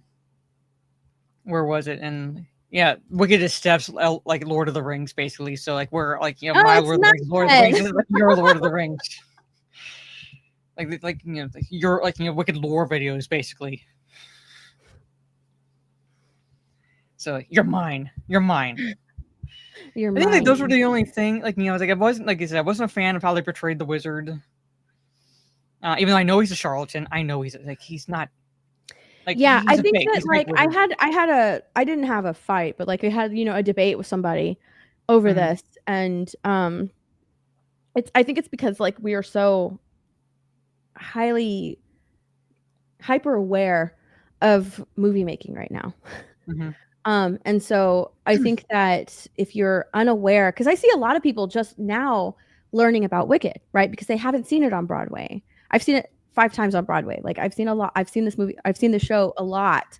was it? And yeah, Wickedest Steps, like Lord of the Rings, basically. So like we're like my Lord of the Rings, Lord of the Rings is like your Lord of the Rings. Your Wicked lore videos, basically. So you're mine. I think like those were the only thing. Like I wasn't I wasn't a fan of how they portrayed the wizard. Even though I know he's a charlatan, I know he's not. Like, yeah, I think that like I didn't have a fight, but like I had a debate with somebody over this, and I think it's because like we are so highly hyper aware of movie making right now. And so I think that if you're unaware, because I see a lot of people just now learning about Wicked, right? Because they haven't seen it on Broadway. I've seen it 5 times on Broadway. Like I've seen this movie, I've seen the show a lot.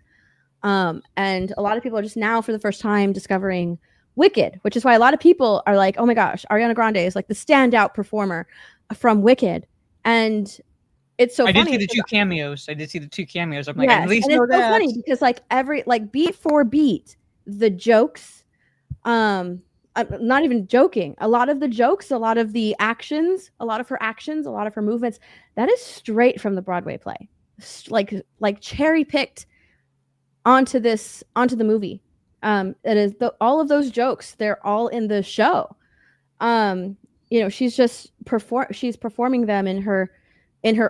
And a lot of people are just now for the first time discovering Wicked, which is why a lot of people are like, oh my gosh, Ariana Grande is like the standout performer from Wicked. And it's so funny. I did see the 2 cameos. I'm like, at least and know it's that. So funny because like every beat for beat, the jokes, I'm not even joking. A lot of the jokes, a lot of the actions, a lot of her movements, that is straight from the Broadway play, like cherry picked onto the movie. It is all of those jokes. They're all in the show. She's just she's performing them in her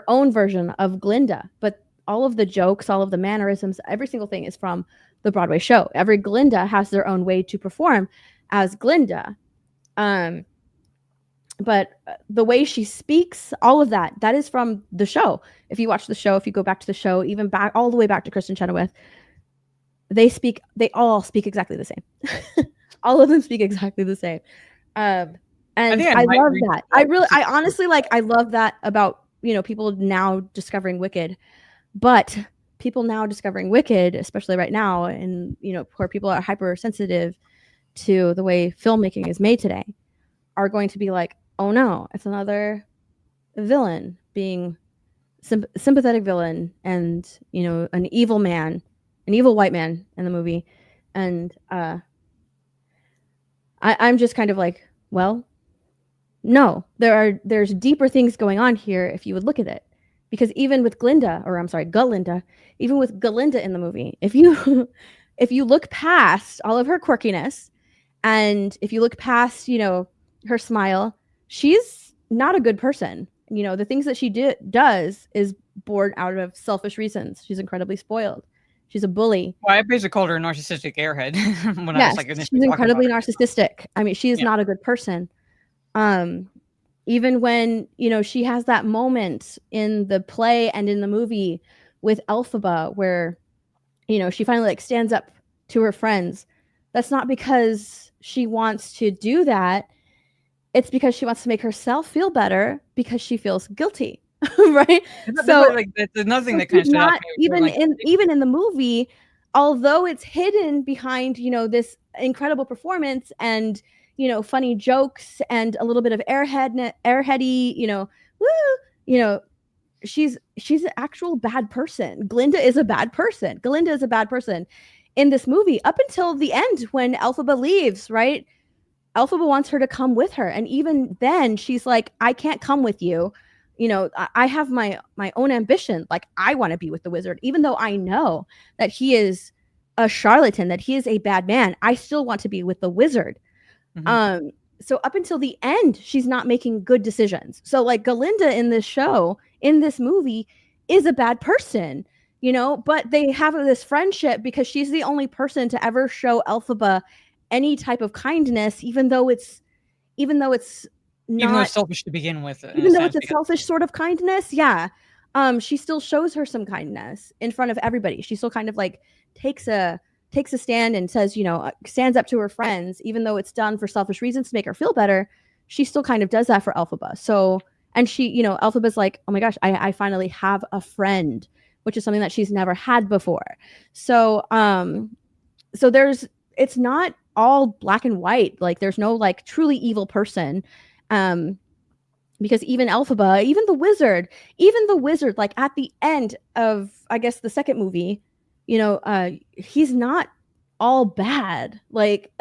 own version of Glinda, but all of the jokes, all of the mannerisms, every single thing is from the Broadway show. Every Glinda has their own way to perform as Glinda. But the way she speaks, all of that is from the show. If you watch the show, if you go back to the show, even back all the way back to Kristen Chenoweth, they all speak exactly the same. All of them speak exactly the same. And I love that. I honestly I love that about people now discovering Wicked, but people now discovering Wicked, especially right now, and where people are hypersensitive to the way filmmaking is made today, are going to be like, oh no, it's another villain being sympathetic villain, and an evil white man in the movie, and I'm just kind of like, well, no, there's deeper things going on here if you would look at it. Because even with Galinda in the movie, if you look past all of her quirkiness, and if you look past, her smile, she's not a good person. You know, the things that she does is born out of selfish reasons. She's incredibly spoiled. She's a bully. Well, I basically called her a narcissistic airhead when I was like initially she's talking incredibly about narcissistic. I mean, she is not a good person. Even when, you know, she has that moment in the play and in the movie with Elphaba where, you know, she finally like stands up to her friends. That's not because she wants to do that. It's because she wants to make herself feel better because she feels guilty. Right? So like there's nothing that kind of not even in the movie, although it's hidden behind, you know, this incredible performance and, you know, funny jokes and a little bit of airheady, you know, woo, you know, she's an actual bad person. Glinda is a bad person. Galinda is a bad person in this movie up until the end when Elphaba leaves, right? Elphaba wants her to come with her. And even then she's like, I can't come with you. You know, I have my own ambition. Like, I want to be with the wizard, even though I know that he is a charlatan, that he is a bad man. I still want to be with the wizard. Mm-hmm. So up until the end, she's not making good decisions. So like Galinda in this show, in this movie, is a bad person, you know, but they have this friendship because she's the only person to ever show Elphaba any type of kindness, even though it's selfish to begin with. Even though it's a selfish sort of kindness, yeah. She still shows her some kindness in front of everybody. She still kind of like takes a stand and says, you know, stands up to her friends, even though it's done for selfish reasons to make her feel better. She still kind of does that for Elphaba. So, and she, you know, Elphaba's like, oh my gosh, I finally have a friend, which is something that she's never had before. So, it's not all black and white. Like there's no like truly evil person. Because even Elphaba, even the wizard, like at the end of, I guess, the second movie, you know, he's not all bad. Like,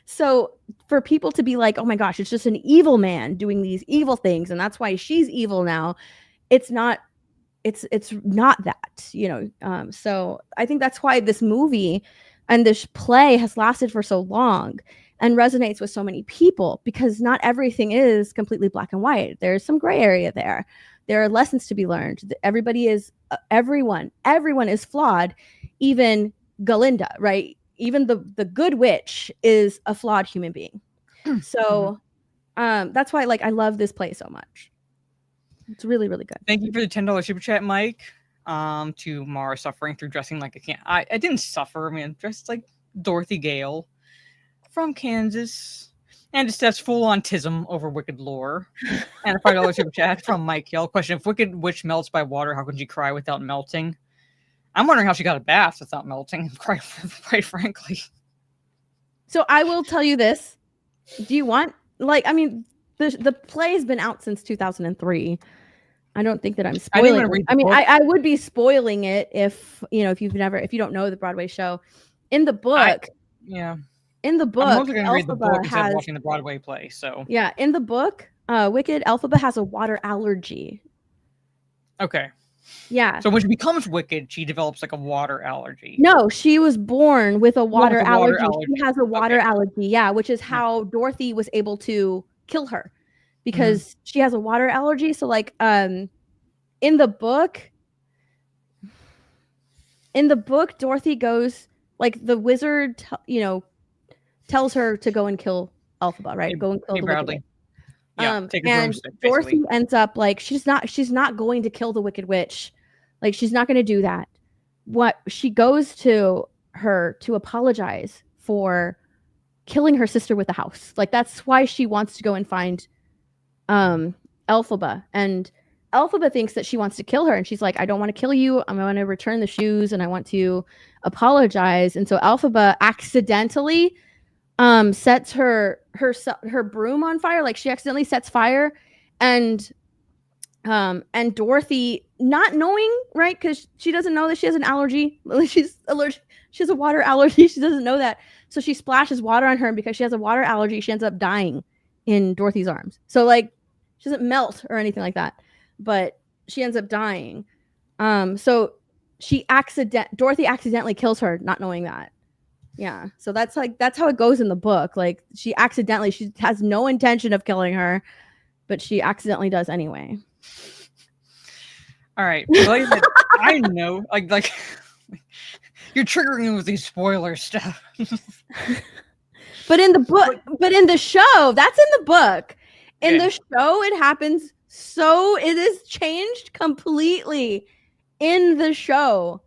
so for people to be like, oh my gosh, it's just an evil man doing these evil things, and that's why she's evil now. It's not that, you know. So I think that's why this movie and this play has lasted for so long and resonates with so many people, because not everything is completely black and white. There's some gray area there. There are lessons to be learned. Everyone is flawed. Even Galinda, right? Even the good witch is a flawed human being. So that's why like I love this play so much. It's really, really good. Thank you for the $10 super chat, Mike. To Mara suffering through dressing like a can. I didn't suffer. I mean, I'm dressed like Dorothy Gale from Kansas. And it's that's full on tism over Wicked lore. And a $5 super chat from Mike Yell. Question: if Wicked Witch melts by water, how could she cry without melting? I'm wondering how she got a bath without melting. Quite frankly. So I will tell you this. Do you want, like, I mean, the play's been out since 2003. I don't think that I'm spoiling it. I mean, I would be spoiling it if, you know, if you don't know the Broadway show. In the book, in the book, I'm mostly going to read the book instead of has, watching the Broadway play. So yeah, in the book, Wicked, Elphaba has a water allergy. Okay. Yeah. So when she becomes Wicked, she develops like a water allergy. No, she was born with a water allergy. She has a water allergy. Yeah, which is how Dorothy was able to kill her, because she has a water allergy. So like in the book, Dorothy goes, like, the wizard, you know, tells her to go and kill Elphaba, right? Go and kill the Wicked. Yeah, and Dorothy ends up like, she's not going to kill the Wicked Witch. Like, she's not going to do that. What she goes to her to apologize for killing her sister with the house. Like, that's why she wants to go and find Elphaba. And Elphaba thinks that she wants to kill her, and she's like, I don't want to kill you. I'm going to return the shoes, and I want to apologize. And so Elphaba accidentally sets her broom on fire. Like, she accidentally sets fire, and Dorothy, not knowing, right, because she doesn't know that she has an allergy. She's allergic. She has a water allergy. She doesn't know that. So she splashes water on her, and because she has a water allergy, she ends up dying in Dorothy's arms. So like, she doesn't melt or anything like that, but she ends up dying. So Dorothy accidentally kills her, not knowing that. Yeah. So that's how it goes in the book. Like, she has no intention of killing her. but she accidentally does anyway. All right. Well, like I said, I know, like you're triggering me with these spoiler stuff. But in the book, but in the show, that's in the book. In Okay. the show, it happens. So it is changed completely in the show.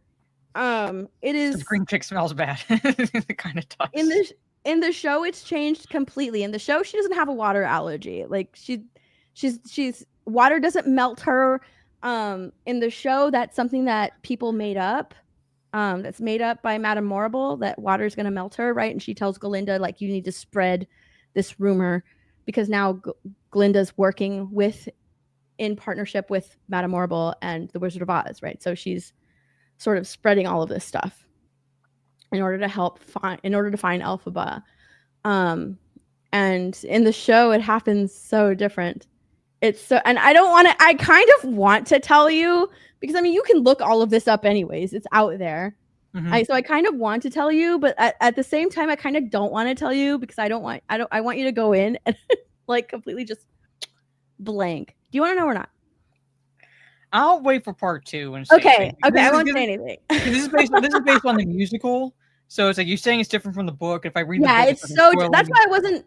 It is The green chick smells bad. It kind of does. In the show, it's changed completely. In the show, she doesn't have a water allergy. Like she's water doesn't melt her. In the show, that's something that people made up. That's made up by Madame Morrible, that water is going to melt her, right? And she tells Glinda, like, you need to spread this rumor because now Glinda's working in partnership with Madame Morrible and the Wizard of Oz, right? So she's sort of spreading all of this stuff in order to find Elphaba. And in the show, it happens so different. It's so, and I kind of want to tell you, because I mean, you can look all of this up anyways. It's out there. Mm-hmm. So I kind of want to tell you, but at the same time, I kind of don't want to tell you because I want you to go in and like completely just blank. Do you want to know or not? I'll wait for part 2 and see. Okay. I won't say anything. This is based on the musical, so it's like you're saying it's different from the book. If I read the book, it's so.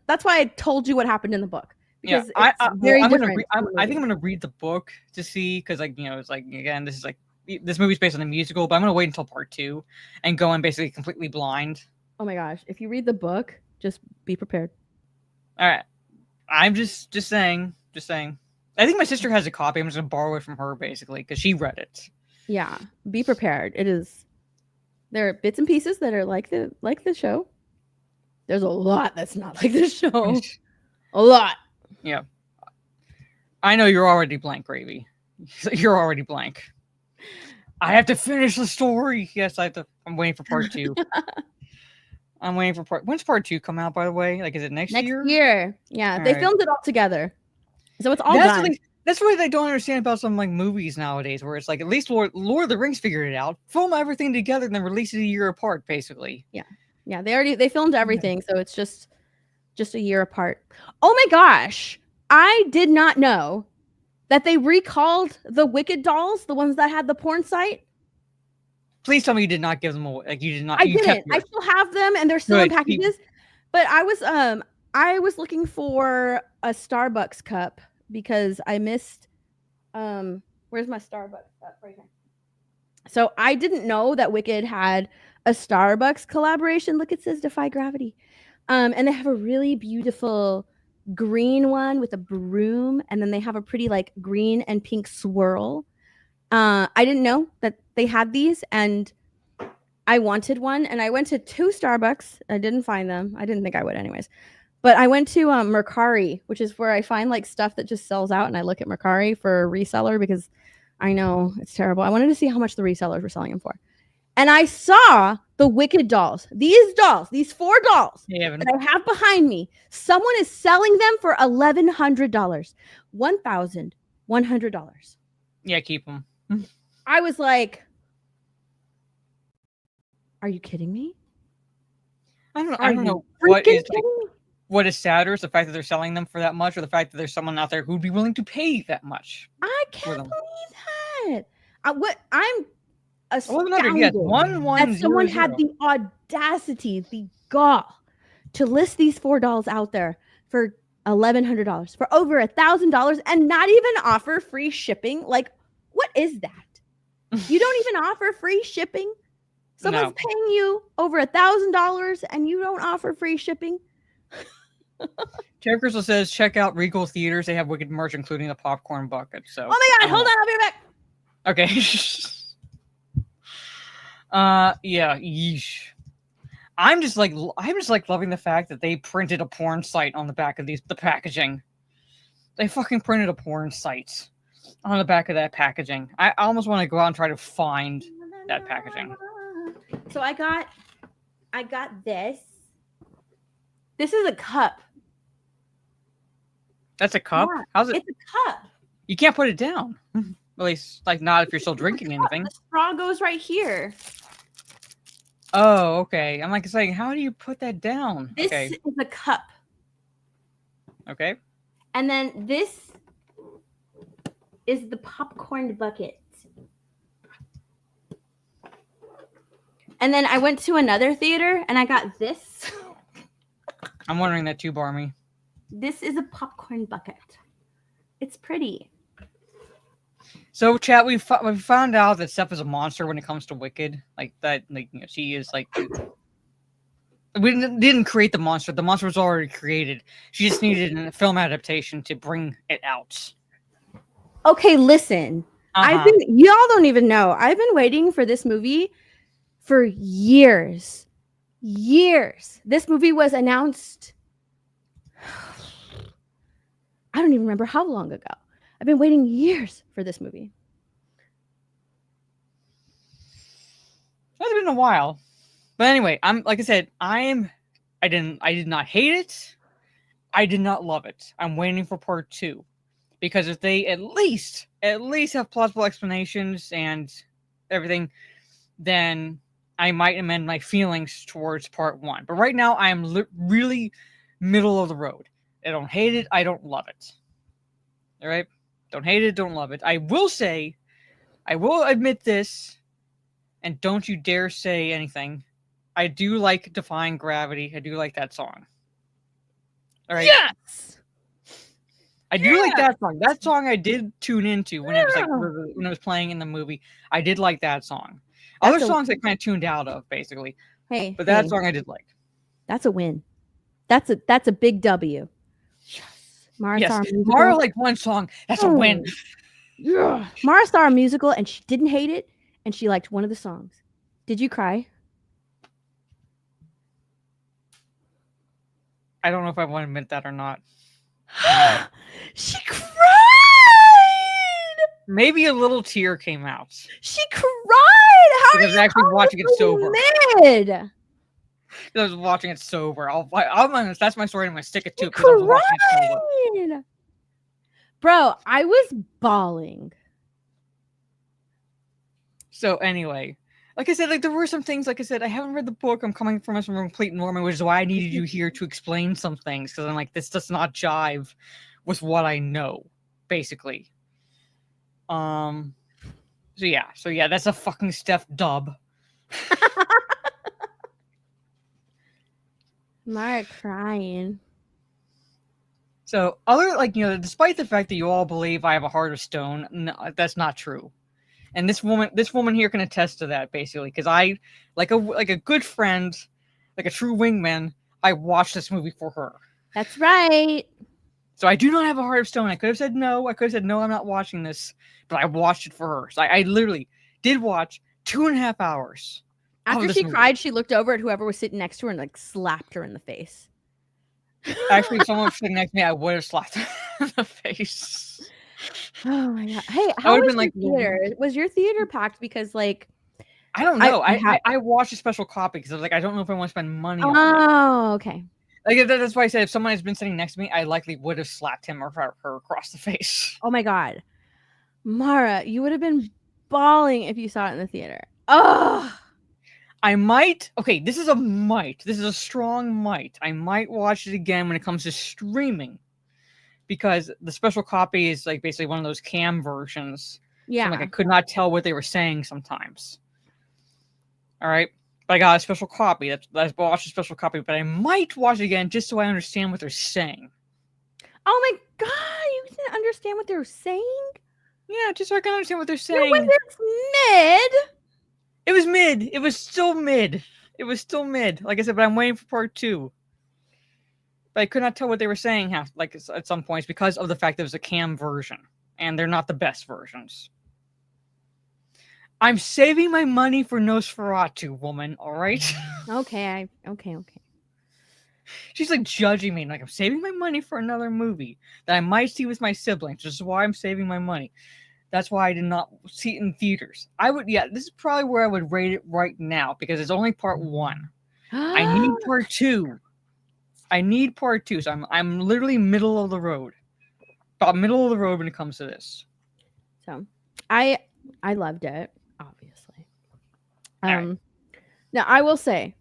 That's why I told you what happened in the book. Because yeah, very I'm different. I think I'm gonna read the book to see, because like it's like, again, this is like, this movie's based on the musical, but I'm gonna wait until part 2 and go in basically completely blind. Oh my gosh! If you read the book, just be prepared. All right, I'm just saying. I think my sister has a copy. I'm just gonna borrow it from her basically because she read it. Yeah, be prepared. There are bits and pieces that are like the show. There's a lot that's not like the show. A lot. Yeah. I know you're already blank, Gravy. You're already blank. I have to finish the story. Yes, I have to. I'm waiting for part 2. I'm waiting for when's part 2 come out, by the way? Like, is it next year? Next year. Yeah. All they right. filmed it all together. So it's all done. That's what I don't understand about some like movies nowadays, where it's like, at least Lord of the Rings figured it out. Film everything together and then release it a year apart, basically. Yeah. Yeah. They filmed everything, so it's just a year apart. Oh my gosh. I did not know that they recalled the Wicked dolls, the ones that had the porn site. Please tell me you did not give them away. Like, you did not. I didn't. I still have them, and they're still in packages. But I was looking for a Starbucks cup because I missed. Where's my Starbucks cup? Right here. So I didn't know that Wicked had a Starbucks collaboration. Look, it says Defy Gravity. And they have a really beautiful green one with a broom, and then they have a pretty like green and pink swirl. I didn't know that they had these, and I wanted one, and I went to 2 Starbucks. I didn't find them. I didn't think I would anyways. But I went to Mercari, which is where I find like stuff that just sells out, and I look at Mercari for a reseller because I know it's terrible. I wanted to see how much the resellers were selling them for. And I saw the Wicked dolls. These 4 dolls that I have behind me. Someone is selling them for $1,100. $1,100. Yeah, keep them. I was like, are you kidding me? I don't Are know you freaking kidding me? What is sadder is the fact that they're selling them for that much, or the fact that there's someone out there who'd be willing to pay that much. I can't believe that. I'm astounded that someone had the audacity, the gall, to list these 4 dolls out there for $1,100, for over $1,000, and not even offer free shipping. Like, what is that? You don't even offer free shipping? Someone's paying you over $1,000 and you don't offer free shipping? Terry Crystal says, check out Regal Theaters. They have Wicked merch, including the popcorn bucket. So, oh my God, hold on, I'll be right back. Okay. Yeah, yeesh. I'm just like loving the fact that they printed a porn site on the back of the packaging. They fucking printed a porn site on the back of that packaging. I almost want to go out and try to find that packaging. So I got this. This is a cup. That's a cup? Yeah, How's it? It's a cup. You can't put it down. At least, like, not if you're still drinking anything. The straw goes right here. Oh, okay. I'm like saying, how do you put that down? This okay. is a cup. Okay. And then this is the popcorn bucket. And then I went to another theater and I got this. I'm wondering that too, Barmy. This is a popcorn bucket. It's pretty. So, chat, we found out that Steph is a monster when it comes to Wicked. Like that, like she is like. We didn't create the monster. The monster was already created. She just needed a film adaptation to bring it out. Okay, listen. Y'all don't even know. I've been waiting for this movie for years. Years. This movie was announced. I don't even remember how long ago. I've been waiting years for this movie. It's been a while. But anyway, like I said, I did not hate it. I did not love it. I'm waiting for part 2. Because if they at least have plausible explanations and everything, then I might amend my feelings towards part 1. But right now, I am really middle of the road. I don't hate it. I don't love it. All right? Don't hate it. Don't love it. I will admit this, and don't you dare say anything. I do like Defying Gravity. I do like that song. All right? Yes! I do like that song. That song I did tune into when it was playing in the movie. I did like that song. Other songs I kind of tuned out of, basically. But that song I did like. That's a win. That's a big W. Yes. Mara liked one song. That's a win. Yeah. Mara saw a musical and she didn't hate it, and she liked one of the songs. Did you cry? I don't know if I want to admit that or not. She cried. Maybe a little tear came out. She cried. How because I was actually watching it sober. Mid. I was watching it sober. I'm honest, that's my story. I'm gonna stick it to it. Cried. Bro, I was bawling. So anyway, like I said, like there were some things. Like I said, I haven't read the book. I'm coming from a complete Norman, which is why I needed you here to explain some things, because I'm like, this does not jive with what I know, basically. So yeah, that's a fucking Steph dub. Mara crying. So despite the fact that you all believe I have a heart of stone, no, that's not true. And this woman here can attest to that, basically, because I, like a good friend, like a true wingman, I watched this movie for her. That's right. So I do not have a heart of stone. I could have said no. I'm not watching this, but I watched it for her. So I literally did watch 2.5 hours. After she cried, she looked over at whoever was sitting next to her and like slapped her in the face. Actually, if someone was sitting next to me, I would have slapped her in the face. Oh my god! Hey, how was your theater? Was your theater packed? Because like, I don't know. I watched a special copy because I was like, I don't know if I want to spend money on it. Oh, okay. Like that's why I said if someone has been sitting next to me, I likely would have slapped him or her across the face. Oh my god, Mara, you would have been bawling if you saw it in the theater. Oh. I might. Okay, this is a might. This is a strong might. I might watch it again when it comes to streaming, because the special copy is like basically one of those cam versions. Yeah. So, like I could not tell what they were saying sometimes. All right, but I got a special copy. I watched a special copy, but I might watch it again just so I understand what they're saying. Oh my god, you didn't understand what they were saying? Yeah, just so I can understand what they're saying. When it's mid. It was mid. It was still mid. Like I said, but I'm waiting for part 2. But I could not tell what they were saying at some points because of the fact that it was a cam version. And they're not the best versions. I'm saving my money for Nosferatu, woman, alright? Okay. She's like judging me. Like, I'm saving my money for another movie that I might see with my siblings. This is why I'm saving my money. That's why I did not see it in theaters. This is probably where I would rate it right now because it's only part 1. I need part 2. So I'm literally middle of the road. About middle of the road when it comes to this. So I loved it, obviously. Right. Now I will say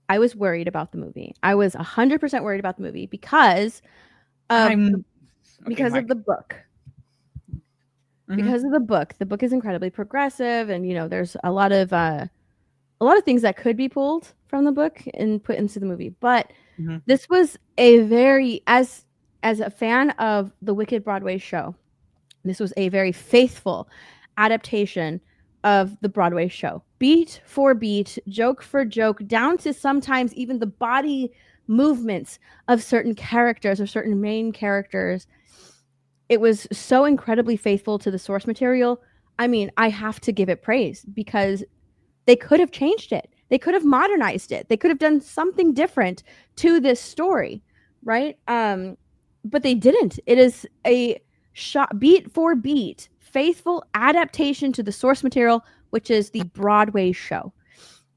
I was worried about the movie. I was 100% worried about the movie because of of the book. Mhm. Because of the book. The book is incredibly progressive, and there's a lot of things that could be pulled from the book and put into the movie. But Mhm. this was a very, as a fan of the Wicked Broadway show, this was a very faithful adaptation of the Broadway show. Beat for beat, joke for joke, down to sometimes even the body movements of certain characters or certain main characters. It was so incredibly faithful to the source material. I mean, I have to give it praise because they could have changed it. They could have modernized it. They could have done something different to this story, right? But they didn't. It is a shot beat for beat, faithful adaptation to the source material, which is the Broadway show.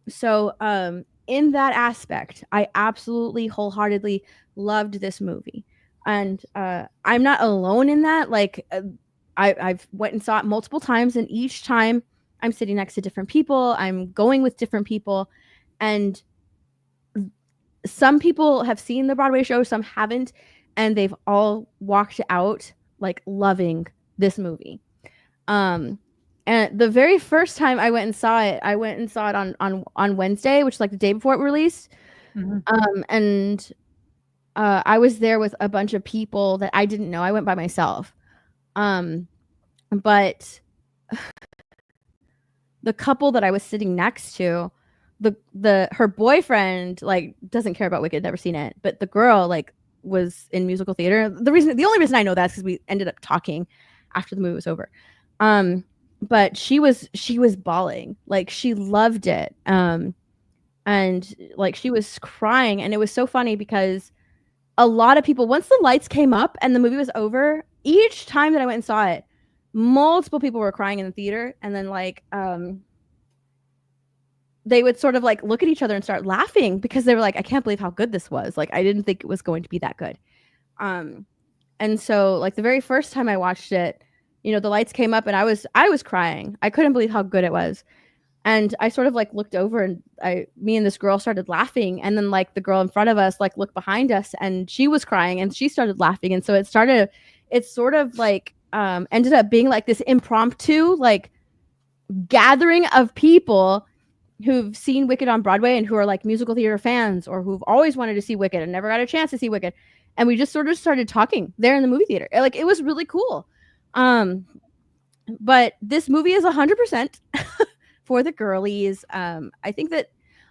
So, in that aspect, I absolutely wholeheartedly loved this movie, and I'm not alone in that. Like, I've went and saw it multiple times, and each time I'm sitting next to different people. I'm going with different people, and some people have seen the Broadway show, some haven't, and they've all walked out like loving this movie. And the very first time I went and saw it, on Wednesday, which is like the day before it released. Mhm. And I was there with a bunch of people that I didn't know. I went by myself. But the couple that I was sitting next to, her boyfriend like doesn't care about Wicked, never seen it, but the girl like was in musical theater. The only reason I know that is because we ended up talking after the movie was over. But she was bawling, like she loved it, and like she was crying, and it was so funny because a lot of people, once the lights came up and the movie was over, each time that I went and saw it, multiple people were crying in the theater, and then like they would sort of like look at each other and start laughing because they were like, I can't believe how good this was. Like I didn't think it was going to be that good. And so like the very first time I watched it, the lights came up and I was crying. I couldn't believe how good it was. And I sort of like looked over and me and this girl started laughing. And then like the girl in front of us like looked behind us and she was crying and she started laughing. And so it sort of like ended up being like this impromptu like gathering of people who've seen Wicked on Broadway and who are like musical theater fans or who've always wanted to see Wicked and never got a chance to see Wicked. And we just sort of started talking there in the movie theater. Like it was really cool. But this movie is 100% for the girlies. I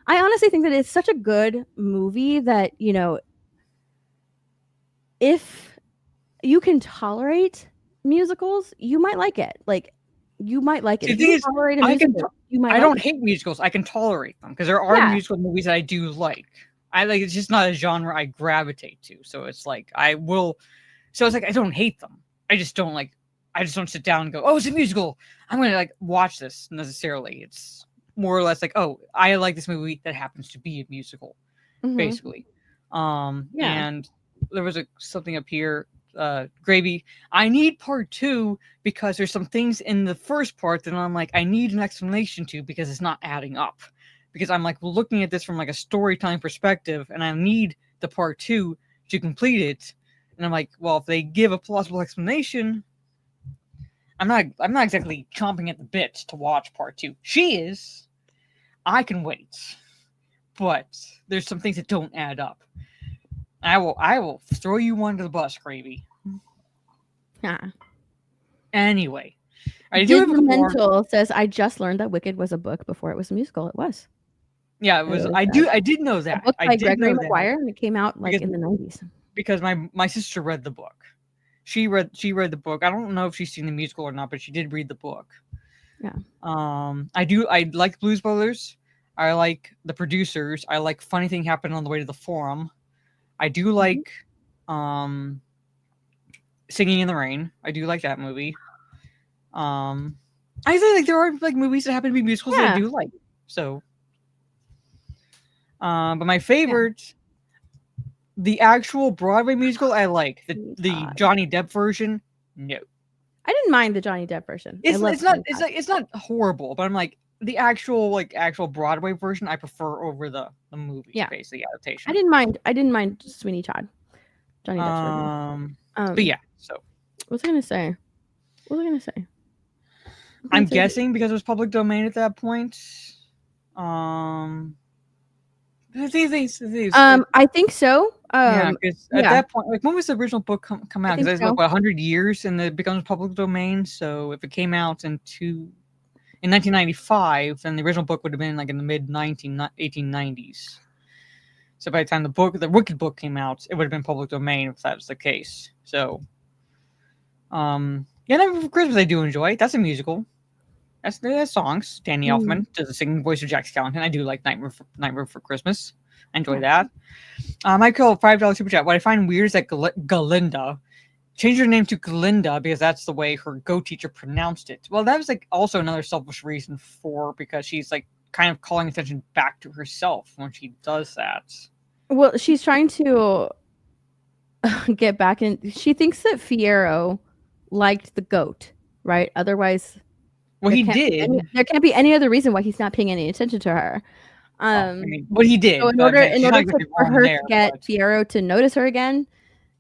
honestly think that it's such a good movie that, if you can tolerate musicals, you might like it. Like you might like it. The thing is, I don't hate musicals. I can tolerate them because there are musical movies that I do like. It's just not a genre I gravitate to. So it's like I don't hate them. I just don't sit down and go, oh, it's a musical, I'm gonna like watch this necessarily. It's more or less like, oh, I like this movie that happens to be a musical, basically. And there was something up here, Gravy. I need part 2 because there's some things in the first part that I'm like, I need an explanation to because it's not adding up. Because I'm like looking at this from like a storytelling perspective, and I need the part 2 to complete it. And I'm like, well, if they give a plausible explanation, I'm not exactly chomping at the bit to watch part 2. She is. I can wait, but there's some things that don't add up. I will throw you under the bus, Gravy. Anyway, I do have Mental says I just learned that Wicked was a book before it was a musical. It was. Yeah, it was. I did know that. A book by Gregory Maguire, and it came out like in the 90s. Because my sister read the book. She read the book. I don't know if she's seen the musical or not, but she did read the book. Yeah. I like Blues Brothers. I like the producers. I like Funny Thing Happened on the Way to the Forum. I do like Singing in the Rain. I do like that movie. I feel like there are like movies that happen to be musicals that I do like. So but my favorite, the actual Broadway musical, I like the Johnny Depp version. No, I didn't mind the Johnny Depp version. It's not horrible, but I'm like, the actual Broadway version I prefer over the movie, Yeah. basically adaptation. I didn't mind Sweeney Todd. Johnny Depp's version. But yeah, so what was I gonna say? I'm guessing because it was public domain at that point. These. I think so. Yeah, because at yeah. that point, like, when was the original book come out? Because it's so. like 100 years, and it becomes public domain. So if it came out in 1995, then the original book would have been like in the mid 1890s. So by the time the Wicked book came out, it would have been public domain if that was the case. So, Nightmare Before Christmas I do enjoy. That's a musical. That's songs. Danny Elfman does the singing voice of Jack Skellington. I do like Nightmare Before Christmas. I enjoy that. Michael, $5 super chat. What I find weird is that Galinda changed her name to Glinda because that's the way her Go teacher pronounced it. Well, that was like also another selfish reason because she's like kind of calling attention back to herself when she does that. Well, she's trying to get back in. She thinks that Fiyero liked the goat, right? Otherwise, well, he did. There can't be any other reason why he's not paying any attention to her. But he did. So in order for her to get Fiyero to notice her again,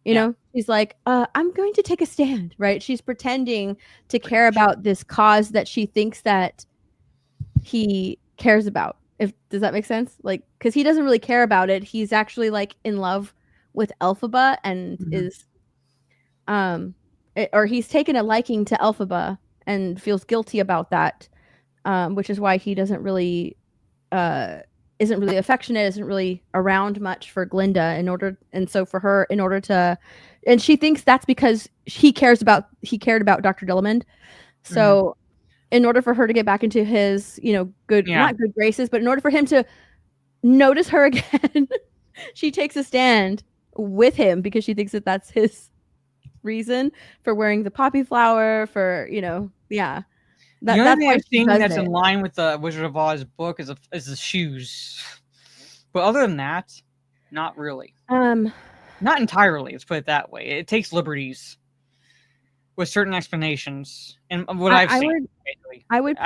you know, she's like, I'm going to take a stand, right? She's pretending to care about this cause that she thinks that he cares about. Does that make sense? Like, because he doesn't really care about it. He's actually like in love with Elphaba and is, or he's taken a liking to Elphaba and feels guilty about that, which is why he doesn't really, isn't really affectionate, isn't really around much for Glinda and she thinks that's because he cared about Dr. Dillamond. So in order for her to get back into his, not good graces, but in order for him to notice her again, she takes a stand with him because she thinks that that's his reason for wearing the poppy flower for, The only thing I've seen that's in line with the Wizard of Oz book is the shoes. But other than that, not really. Not entirely, let's put it that way. It takes liberties with certain explanations. And what I've seen, I would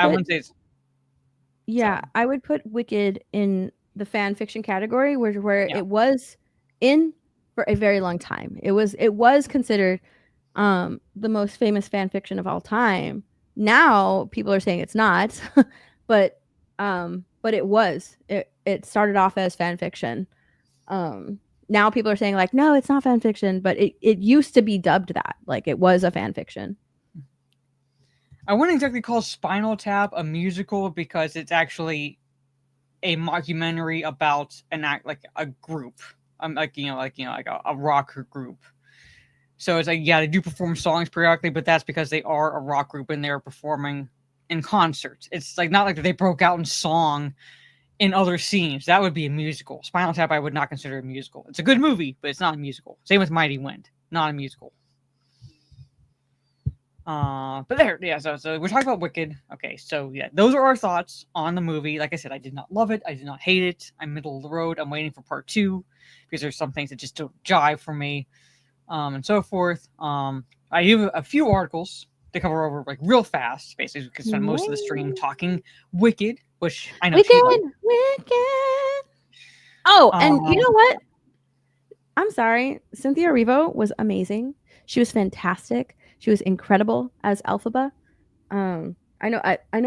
put Wicked in the fan fiction category where it was in for a very long time. It was considered the most famous fan fiction of all time. Now people are saying it's not, but it was. It started off as fan fiction. Now people are saying like, no, it's not fan fiction, but it used to be dubbed that. Like it was a fan fiction. I wouldn't exactly call Spinal Tap a musical because it's actually a mockumentary about a group. Like a rock group. So it's like, they do perform songs periodically, but that's because they are a rock group and they're performing in concert. It's like not like they broke out in song in other scenes. That would be a musical. Spinal Tap I would not consider a musical. It's a good movie, but it's not a musical. Same with Mighty Wind. Not a musical. But there, so we're talking about Wicked. Okay, so those are our thoughts on the movie. Like I said, I did not love it. I did not hate it. I'm middle of the road. I'm waiting for part 2 because there's some things that just don't jive for me. And so forth. I have a few articles to cover over like real fast. Basically, we could spend most of the stream talking Wicked, which I know. Wicked. Oh, and you know what? I'm sorry. Cynthia Erivo was amazing. She was fantastic. She was incredible as Elphaba. I know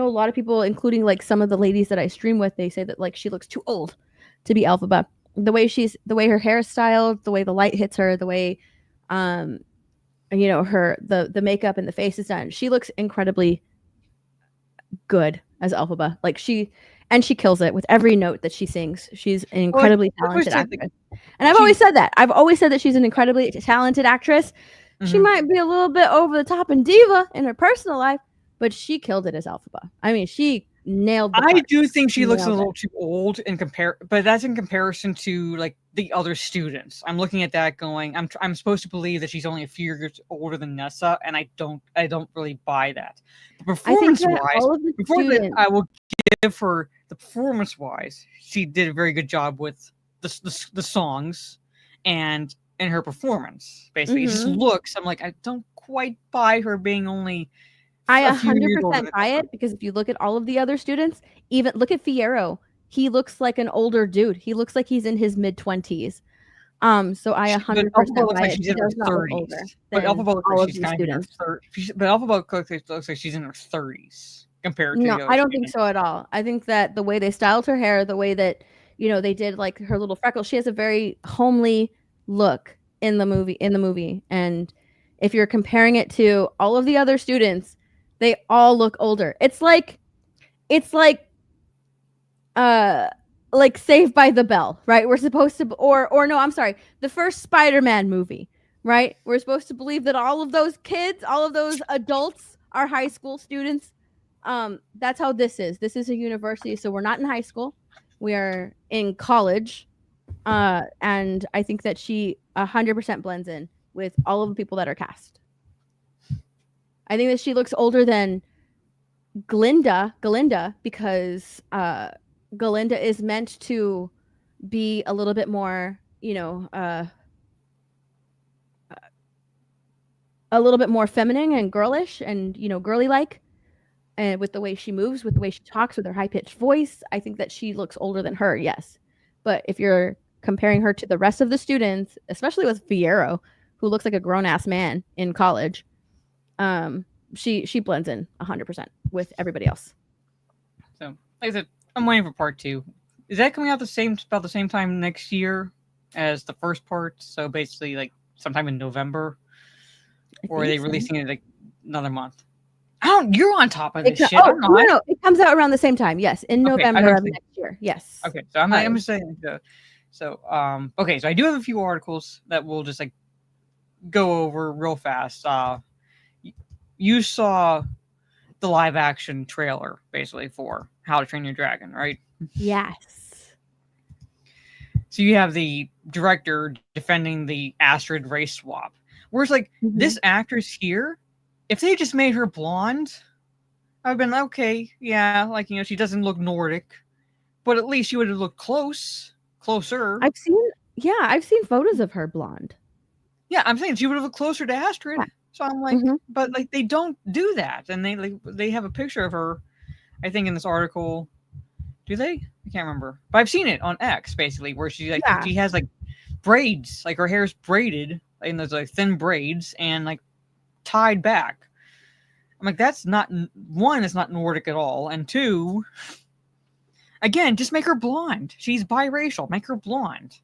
a lot of people, including like some of the ladies that I stream with, they say that like she looks too old to be Elphaba. The way her hair is styled, the way the light hits her, the way the makeup and the face is done. She looks incredibly good as Elphaba. Like she kills it with every note that she sings. She's an incredibly talented actress. And I've always said that. I've always said that she's an incredibly talented actress. Mm-hmm. She might be a little bit over the top and diva in her personal life, but she killed it as Elphaba. I mean, she nailed the part. I do think she looks a little too old but that's in comparison to like the other students. I'm looking at that going, I'm supposed to believe that she's only a few years older than Nessa, and I don't really buy that. Performance-wise, I will give her the performance-wise. She did a very good job with the songs and in her performance. Basically, It just looks. I'm like, I don't quite buy her being only I a few years older 100% than buy her. it because if you look at all of the other students, even look at Fierro. He looks like an older dude. He looks like he's in his mid-20s. So I But 100% Alphabet looks buy like it. she's He in her does not look older 30s. But than Alphabet looks like all of she's these kind of in her students. 30s. But Alphabet looks like she's in her 30s compared to No, the other I don't think students. so at all. I think that the way they styled her hair, the way that, they did like her little freckles, she has a very homely look in the movie. And if you're comparing it to all of the other students, they all look older. It's like like Saved by the Bell, right? We're supposed to, or no, I'm sorry, the first Spider-Man movie, right? We're supposed to believe that all of those kids, all of those adults are high school students. That's how this is. This is a university, so we're not in high school. We are in college. And I think that she 100% blends in with all of the people that are cast. I think that she looks older than Galinda, because Galinda is meant to be a little bit more, a little bit more feminine and girlish and, girly like. And with the way she moves, with the way she talks, with her high pitched voice, I think that she looks older than her, yes. But if you're comparing her to the rest of the students, especially with Fierro, who looks like a grown ass man in college, she blends in 100% with everybody else. So, like I said, I'm waiting for part 2. Is that coming out about the same time next year as the first part? So basically, like sometime in November, or are they releasing it like another month? You're on top of this shit. I'm not. No, it comes out around the same time. Yes, in November of next year. Yes. Okay, so I'm just saying. So okay, so I do have a few articles that we'll just like go over real fast. You saw the live action trailer basically for How to Train Your Dragon, right? Yes. So you have the director defending the Astrid race swap. Whereas like this actress here, if they just made her blonde, I've been okay, yeah, like she doesn't look Nordic, but at least she would have looked closer. I've seen photos of her blonde. Yeah, I'm saying she would have looked closer to Astrid. Yeah. So I'm like, but like they don't do that, and they have a picture of her, I think in this article. Do they? I can't remember, but I've seen it on X basically, where she she has like braids, like her hair's braided, and there's like thin braids and like tied back. I'm like, that's not, one, it's not Nordic at all, and two, again, just make her blonde. She's biracial. Make her blonde.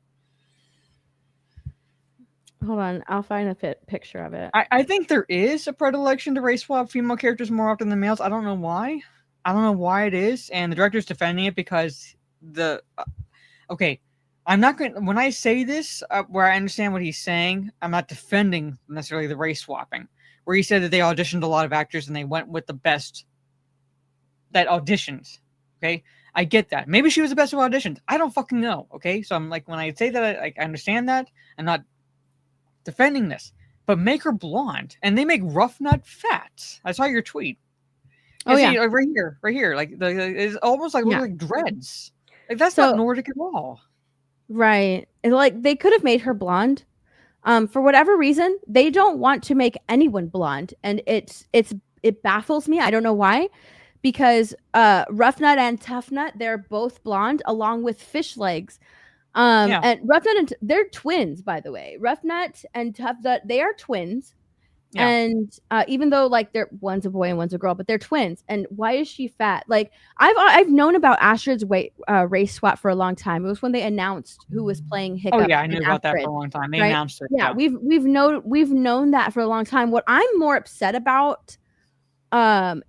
Hold on, I'll find a picture of it. I think there is a predilection to race swap female characters more often than males. I don't know why. I don't know why it is, and the director's defending it because okay, I'm not going to, when I say this, where I understand what he's saying, I'm not defending necessarily the race swapping. Where he said that they auditioned a lot of actors and they went with the best that auditioned. Okay, I get that. Maybe she was the best who auditioned. I don't fucking know. Okay, so I'm like, when I say that, I understand that. I'm not defending this, but make her blonde, and they make Rough Nut fat. I saw your tweet. Oh yeah, like right here. Like it's almost like looks like dreads. Like that's not Nordic at all. Right. Like they could have made her blonde. For whatever reason, they don't want to make anyone blonde, and it baffles me. I don't know why, because Rough Nut and Tough Nut, they're both blonde, along with Fish Legs. And Rough Nut, and they're twins, by the way. Rough Nut and Tough Nut, they are twins. Yeah. And even though like one's a boy and one's a girl, but they're twins. And why is she fat? Like I've known about Astrid's race swap for a long time. It was when they announced who was playing Hiccup. Oh yeah, I knew about that for a long time. They announced it. Yeah, we've known that for a long time. What I'm more upset about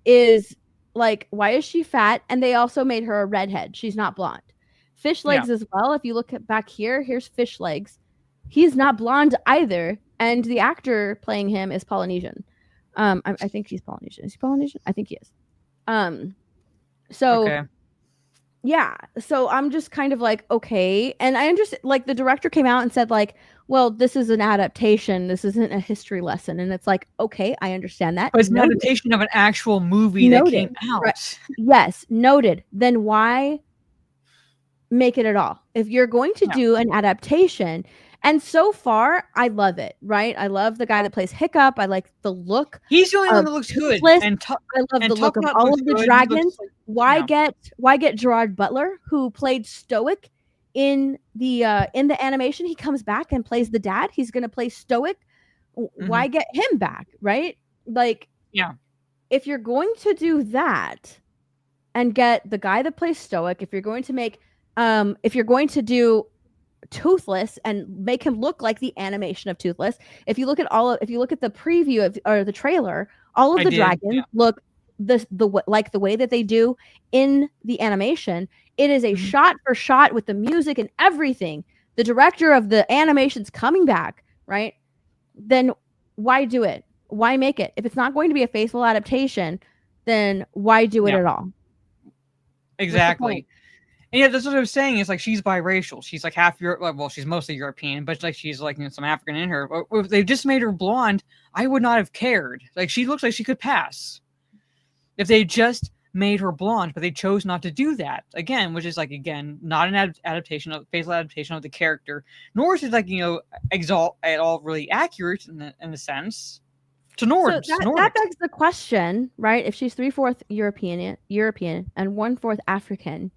is like, why is she fat? And they also made her a redhead. She's not blonde. Fish Legs as well. If you look at back here's Fish Legs. He's not blonde either. And the actor playing him is Polynesian. I think he's Polynesian. Is he Polynesian? I think he is. Yeah. So I'm just kind of like, okay. And I understand, like, the director came out and said, like, well, this is an adaptation. This isn't a history lesson. And it's like, okay, I understand that. But it's an adaptation of an actual movie that came out. Right. Yes, noted. Then why make it at all? If you're going to do an adaptation And so far, I love it, right? I love the guy that plays Hiccup. I like the look. He's the only one that looks good. Toothless. And I love the look of Nut all looks of the good. He dragons. looks Why get Gerard Butler, who played Stoic in the animation? He comes back and plays the dad. He's gonna play Stoic. Why get him back, right? Like, yeah. If you're going to do that and get the guy that plays Stoic, if you're going to do Toothless and make him look like the animation of Toothless, if you look at the preview or the trailer, all of the dragons look like the way that they do in the animation. It is a shot for shot with the music and everything. The director of the animation's coming back, right? Then why do it? Why make it? If it's not going to be a faithful adaptation, then why do it at all? Exactly. And yeah, that's what I was saying. Is like she's biracial. She's like half Europe. Well, she's mostly European, but like she's like some African in her. If they just made her blonde, I would not have cared. Like she looks like she could pass. If they just made her blonde, but they chose not to do that again, which is like not an adaptation of faithful adaptation of the character, nor is it like exalt at all really accurate in the sense. To Nords. So that begs the question, right? If she's 3/4 European and 1/4 African,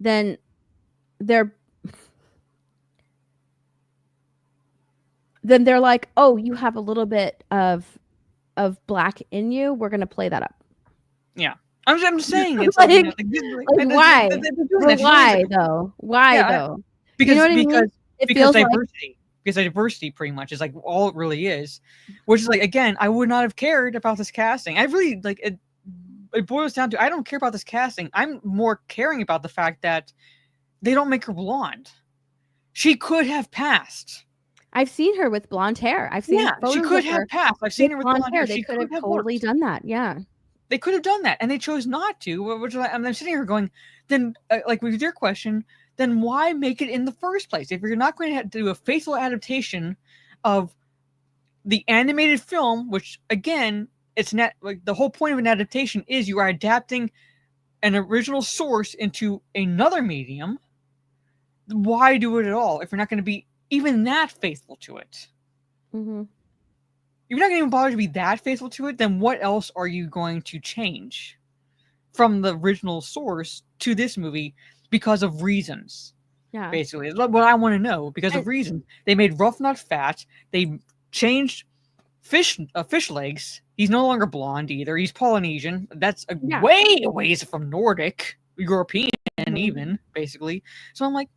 then they're like, oh, you have a little bit of black in you. We're gonna play that up. Yeah, I'm just saying it's why? Why though? Because you know what I mean? Because diversity. Because diversity pretty much is like all it really is, which is like, again, I would not have cared about this casting. I really like it. It boils down to I don't care about this casting. I'm more caring about the fact that they don't make her blonde. She could have passed. I've seen her with blonde hair. I've seen she could have passed. I've seen her with blonde hair. They could have totally done that. Yeah, they could have done that, and they chose not to. Which I'm sitting here going, then like with your question, then why make it in the first place? If you're not going to have to do a faithful adaptation of the animated film, which again, it's not like the whole point of an adaptation is you are adapting an original source into another medium. Why do it at all if you're not going to be even that faithful to it? Mm-hmm. If you're not going to even bother to be that faithful to it, then what else are you going to change from the original source to this movie because of reasons? Yeah, basically, what I want to know because of reasons. They made Rough Nut fat. They changed fish legs. He's no longer blonde either. He's Polynesian. That's way away from Nordic, European, even basically. So I'm like,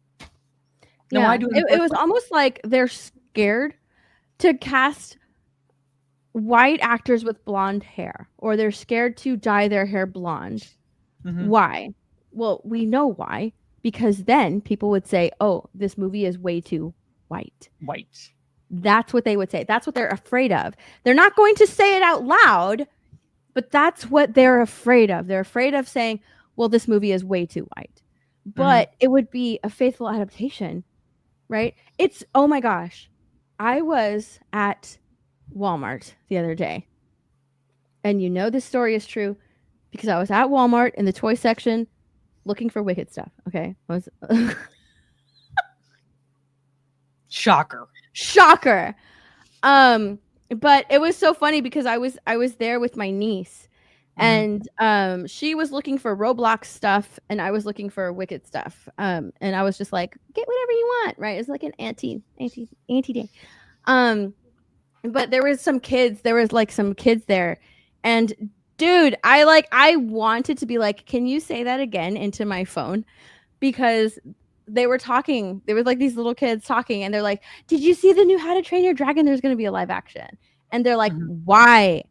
no, I do. It was almost like they're scared to cast white actors with blonde hair, or they're scared to dye their hair blonde. Mm-hmm. Why? Well, we know why. Because then people would say, oh, this movie is way too white. That's what they would say. That's what they're afraid of. They're not going to say it out loud, but that's what they're afraid of. They're afraid of saying, well, this movie is way too white. But it would be a faithful adaptation, right? It's, oh my gosh. I was at Walmart the other day. And you know this story is true because I was at Walmart in the toy section looking for Wicked stuff. Okay. Shocker. But it was so funny because I was there with my niece and she was looking for Roblox stuff and I was looking for Wicked stuff. And I was just like, get whatever you want, right? It's like an anti day. But there was some kids there and dude, I wanted to be like, can you say that again into my phone? Because they were talking. There was like these little kids talking, and they're like, did you see the new How to Train Your Dragon? There's going to be a live action. And they're like, why?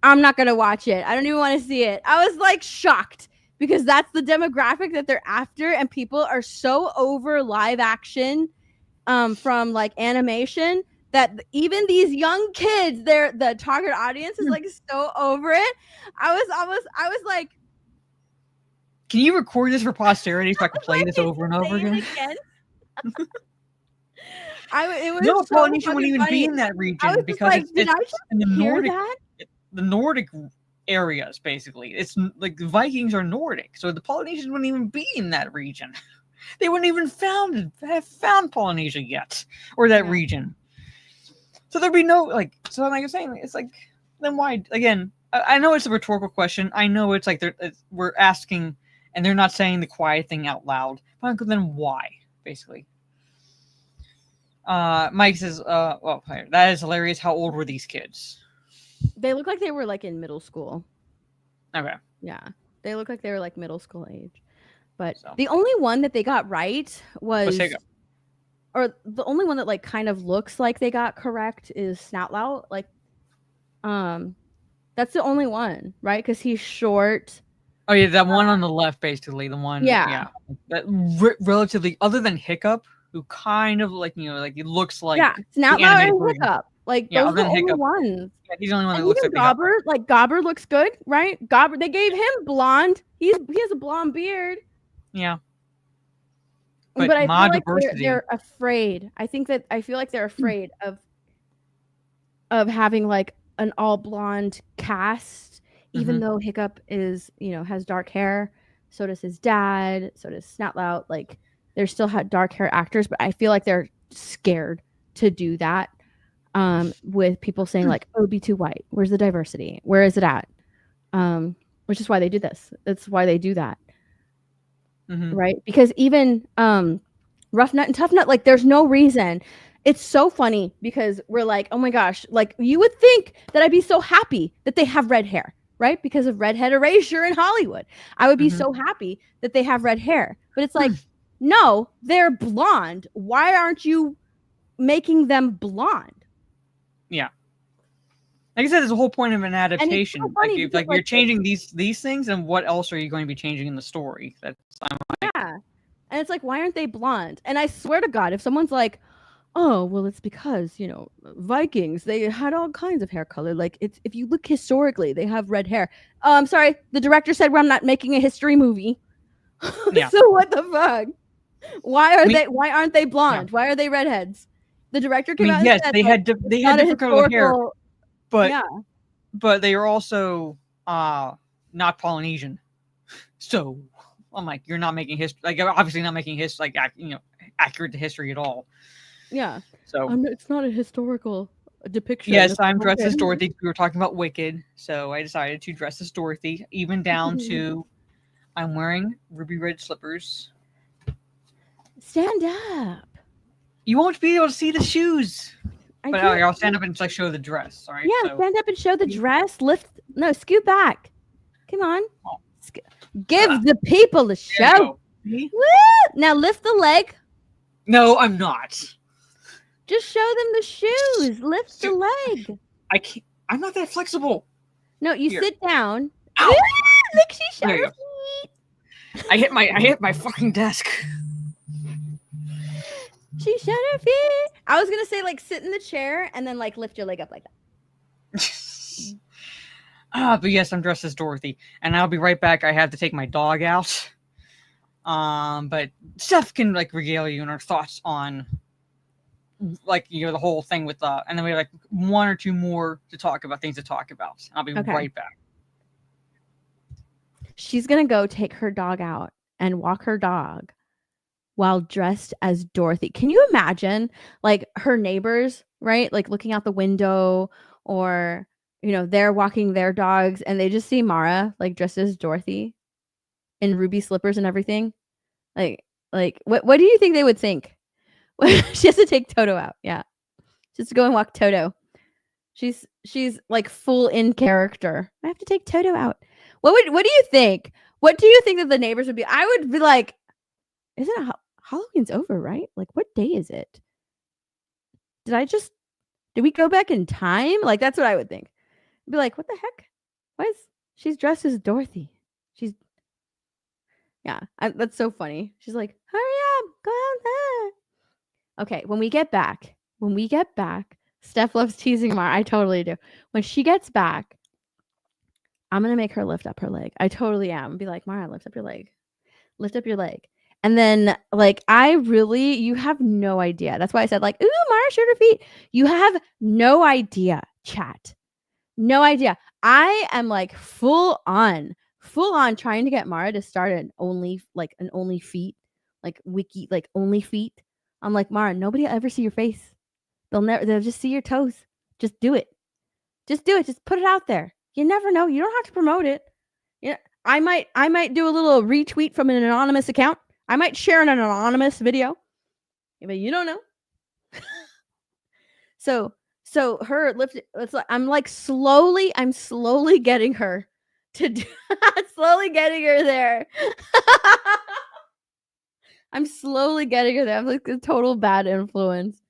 I'm not going to watch it. I don't even want to see it. I was like shocked because that's the demographic that they're after. And people are so over live action from like animation that even these young kids, the target audience is like so over it. I was like, can you record this for posterity so I can play this over and over again? It was no, so Polynesian wouldn't even be in that region because like, it's in the Nordic areas. Basically, it's like the Vikings are Nordic, so the Polynesians wouldn't even be in that region. They wouldn't even have found Polynesia yet, or that region. So there'd be no like. So like I'm saying, it's like, then why? Again, I know it's a rhetorical question. I know it's like we're asking, and they're not saying the quiet thing out loud. But then why? Basically. Mike says, well, that is hilarious. How old were these kids? They look like they were like in middle school. Okay. Yeah. They look like they were like middle school age. But the only one that they got right was, or the only one that like kind of looks like they got correct is Snoutlout. Like, that's the only one, right? Because he's short. Oh yeah, that one on the left, basically the one. Yeah. That relatively, other than Hiccup, who kind of like like it looks like Snoutlout and Hiccup. Like those are the only ones. Yeah, he's the only one that and looks even like Gobber. Like Gobber looks good, right? Gobber, they gave him blonde. He has a blonde beard. Yeah. But I feel like they're afraid. I feel like they're afraid of having like an all blonde cast, even though Hiccup is, has dark hair. So does his dad. So does Snoutlout. Like they're still dark hair actors, but I feel like they're scared to do that. With people saying like, "Oh, be too white. Where's the diversity? Where is it at?" Which is why they do this. That's why they do that, right? Because even Rough Nut and Tough Nut, like, there's no reason. It's so funny because we're like, oh my gosh, like you would think that I'd be so happy that they have red hair, right? Because of redhead erasure in Hollywood, I would be so happy that they have red hair. But it's like, no, they're blonde. Why aren't you making them blonde? Yeah. Like I said, there's a whole point of an adaptation. So like you're changing these things, and what else are you going to be changing in the story? And it's like, why aren't they blonde? And I swear to God, if someone's like, oh, well, it's because, Vikings, they had all kinds of hair color. Like, it's, if you look historically, they have red hair. I'm sorry, the director said I'm not making a history movie. Yeah. So what the fuck? Why aren't they blonde? Yeah. Why are they redheads? The director came out and said, they had different color hair, but they are also not Polynesian. So I'm like, you're not making history, like obviously not making history, like accurate to history at all. Yeah. So it's not a historical depiction. Yes, I'm dressed as Dorothy. We were talking about Wicked, so I decided to dress as Dorothy, even down to I'm wearing ruby red slippers. Stand up. You won't be able to see the shoes. But I'll stand up and like show the dress. All right. Yeah, stand up and show the dress. Scoot back. Come on. Give the people a show. Woo! Now lift the leg. No, I'm not. Just show them the shoes. Lift the leg. I can't. I'm not that flexible. No, you sit down. Ow! Look, she showed her feet. I hit my fucking desk. She showed her feet. I was gonna say like sit in the chair and then like lift your leg up like that. But yes, I'm dressed as Dorothy, and I'll be right back. I have to take my dog out. But Steph can like regale you on her thoughts on like the whole thing with and then we have like one or two more things to talk about. I'll be right back. She's gonna go take her dog out and walk her dog while dressed as Dorothy. Can you imagine like her neighbors, right? Like looking out the window, or they're walking their dogs and they just see Mara like dressed as Dorothy in ruby slippers and everything. Like what do you think they would think? She has to take Toto out. Yeah. Just to go and walk Toto. She's like full in character. I have to take Toto out. What do you think? What do you think that the neighbors would be? I would be like, isn't Halloween's over, right? Like, what day is it? Did we go back in time? Like, that's what I would think. I'd be like, what the heck? She's dressed as Dorothy? That's so funny. She's like, hurry up, go out there. Okay, when we get back, Steph loves teasing Mara. I totally do. When she gets back, I'm going to make her lift up her leg. I totally am. Be like, Mara, lift up your leg. Lift up your leg. And then, like, you have no idea. That's why I said, like, ooh, Mara showed her feet. You have no idea, chat. No idea. I am, like, full on trying to get Mara to start an only feet like wiki, like only feet. I'm like, Mara, nobody will ever see your face. They'll just see your toes. Just do it. Just do it. Just put it out there. You never know. You don't have to promote it. Yeah, I might do a little retweet from an anonymous account. I might share an anonymous video. But you don't know. So her lift. It's like I'm slowly getting her to do, slowly getting her there. I'm slowly getting her there. I'm like a total bad influence.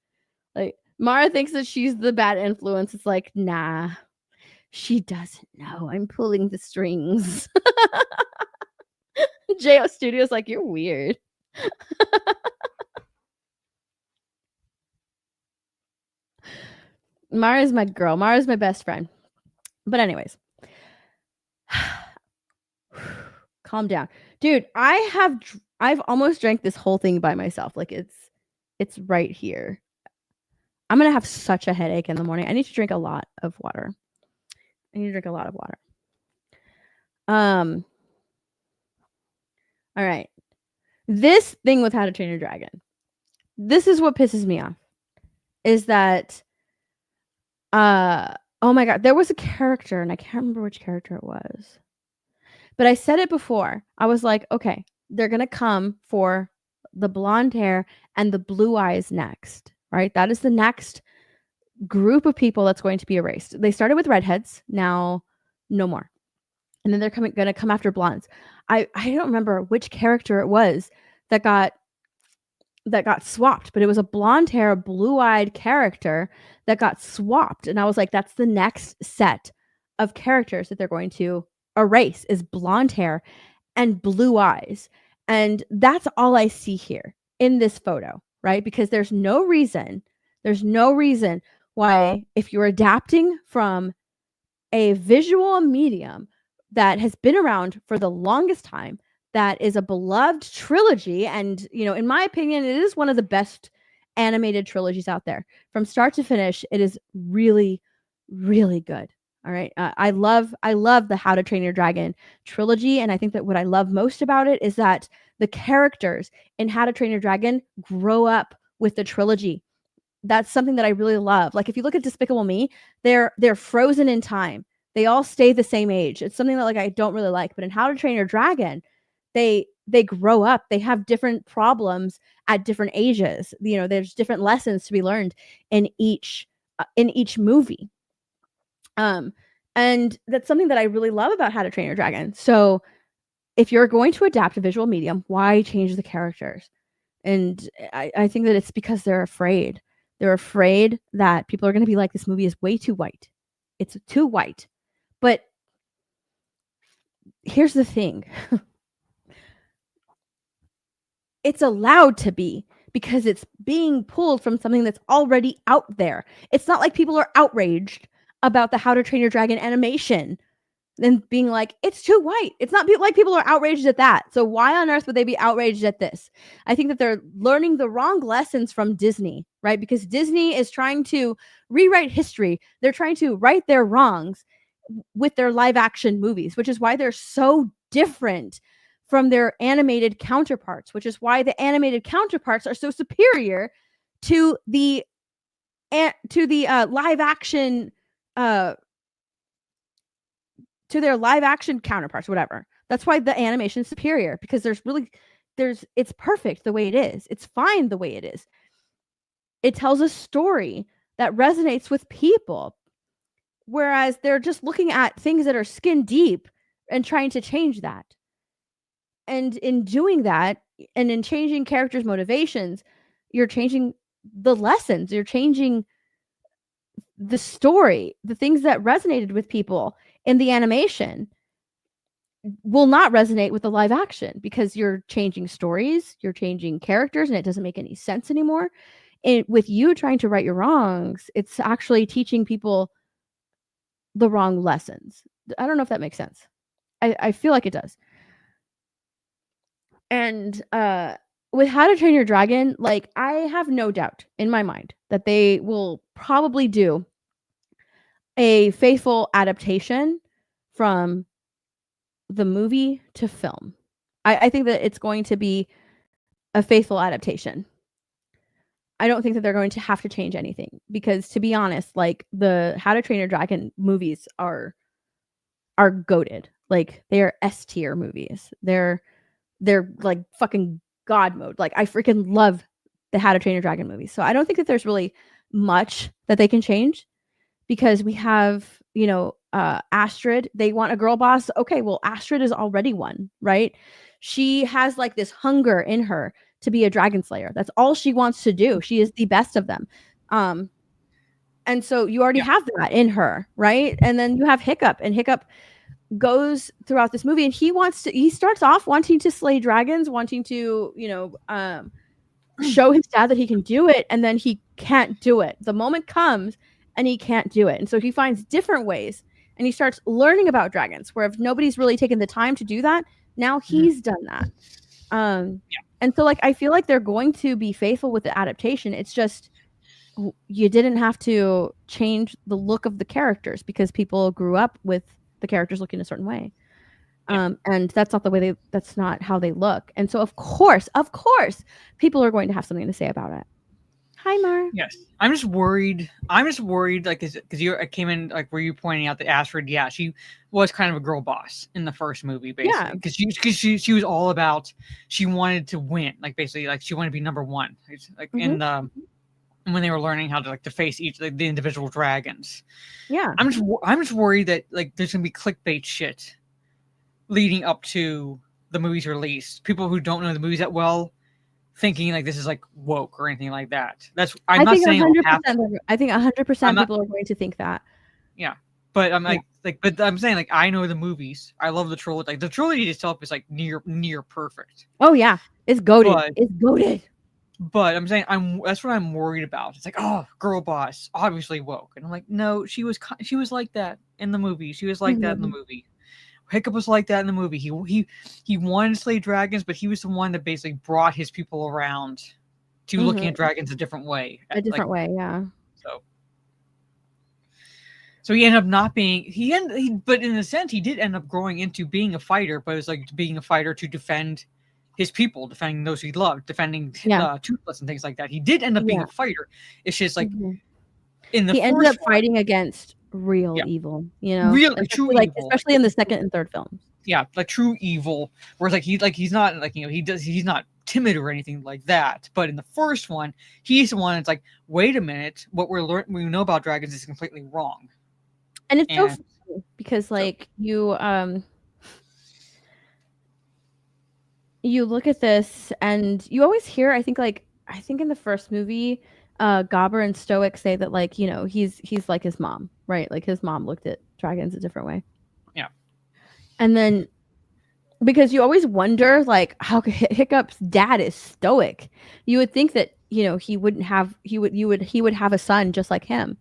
Like Mara thinks that she's the bad influence. It's like, nah, she doesn't know. I'm pulling the strings. JO Studios like, you're weird. Mara's my girl. Mara's my best friend. But anyways, calm down, dude. I've almost drank this whole thing by myself. Like it's right here. I'm gonna have such a headache in the morning. I need to drink a lot of water. All right. This thing with How to Train Your Dragon. This is what pisses me off. Is that oh my god, there was a character and I can't remember which character it was. But I said it before. I was like, okay, they're going to come for the blonde hair and the blue eyes next, right? That is the next group of people that's going to be erased. They started with redheads, now no more. And then they're going to come after blondes. I don't remember which character it was that got swapped, but it was a blonde hair, blue-eyed character that got swapped. And I was like, that's the next set of characters that they're going to erase, is blonde hair and blue eyes. And that's all I see here in this photo, right? Because there's no reason why, if you're adapting from a visual medium that has been around for the longest time, that is a beloved trilogy, and in my opinion, it is one of the best animated trilogies out there. From start to finish, it is really, really good. All right. I love the How to Train Your Dragon trilogy. And I think that what I love most about it is that the characters in How to Train Your Dragon grow up with the trilogy. That's something that I really love. Like if you look at Despicable Me, they're frozen in time. They all stay the same age. It's something that I don't really like. But in How to Train Your Dragon, they grow up. They have different problems at different ages. There's different lessons to be learned in each movie. And that's something that I really love about How to Train Your Dragon. So if you're going to adapt a visual medium, why change the characters? And I think that it's because they're afraid. They're afraid that people are going to be like, this movie is way too white. It's too white. But here's the thing. It's allowed to be, because it's being pulled from something that's already out there. It's not like people are outraged about the How to Train Your Dragon animation and being like, it's too white. It's not like people are outraged at that. So why on earth would they be outraged at this? I think that they're learning the wrong lessons from Disney, right? Because Disney is trying to rewrite history. They're trying to right their wrongs with their live action movies, which is why they're so different from their animated counterparts, which is why the animated counterparts are so superior to the live action to their live action counterparts, whatever. That's why the animation is superior, because it's perfect the way it is. It's fine the way it is. It tells a story that resonates with people, whereas they're just looking at things that are skin deep and trying to change that. And in doing that, and in changing characters' motivations, you're changing the lessons. You're changing the story. The things that resonated with people in the animation will not resonate with the live action, because you're changing stories, you're changing characters, and it doesn't make any sense anymore. And with you trying to right your wrongs, it's actually teaching people the wrong lessons. I don't know if that makes sense. I feel like it does. And with How to Train Your Dragon, I have no doubt in my mind that they will probably do a faithful adaptation from the movie to film. I think that it's going to be a faithful adaptation. I don't think that they're going to have to change anything because, to be honest, like the How to Train Your Dragon movies are goated. Like they are S tier movies. They're like fucking god mode. Like I freaking love the How to Train Your Dragon movies. So I don't think that there's really much that they can change because we have, Astrid. They want a girl boss. Okay, well, Astrid is already one, right? She has like this hunger in her to be a dragon slayer. That's all she wants to do. She is the best of them. And so you already have that in her, right? And then you have Hiccup, and Hiccup goes throughout this movie and he starts off wanting to slay dragons, wanting to, show his dad that he can do it, and then he can't do it. The moment comes and he can't do it. And so he finds different ways and he starts learning about dragons, where if nobody's really taken the time to do that, now he's done that. And so like I feel like they're going to be faithful with the adaptation. It's just you didn't have to change the look of the characters because people grew up with the characters looking a certain way. And that's not the way that's not how they look. And so of course, people are going to have something to say about it. Hi, Mar. Yes. I'm just worried, like, because I came in, like, were you pointing out that Astrid, she was kind of a girl boss in the first movie, basically. Because she was all about, she wanted to win. Like, basically, like, she wanted to be number one. Like, in the, when they were learning how to, like, to face each, like, the individual dragons. Yeah. I'm just worried that, like, there's going to be clickbait shit leading up to the movie's release. People who don't know the movies that well, thinking like this is like woke or anything like that. I'm not saying 100%. I think 100% people are going to think that. Yeah, but I'm but I'm saying like I know the movies. I love the trilogy. Like the trilogy itself is like near perfect. Oh yeah, it's goated. It's goated. But I'm saying that's what I'm worried about. It's like, oh, girl boss, obviously woke, and I'm like, no, she was like that in the movie. She was like that in the movie. Hiccup was like that in the movie. He wanted to slay dragons, but he was the one that basically brought his people around to looking at dragons a different way. Way, yeah. So he ended up not being but in a sense he did end up growing into being a fighter, but it was like being a fighter to defend his people, defending those he loved, defending Toothless and things like that. He did end up being a fighter. It's just like he ended up fighting against real evil, true evil, especially in the second and third films. Yeah, like true evil. Whereas he's not like he's not timid or anything like that. But in the first one, he's the one that's like, wait a minute, what we know about dragons is completely wrong. And it's so funny because like you look at this and you always hear, I think in the first movie, Gobber and Stoic say that like, he's like his mom, right? Like his mom looked at dragons a different way. Yeah. And then because you always wonder like how Hiccup's dad is stoic. You would think that, he would have a son just like him.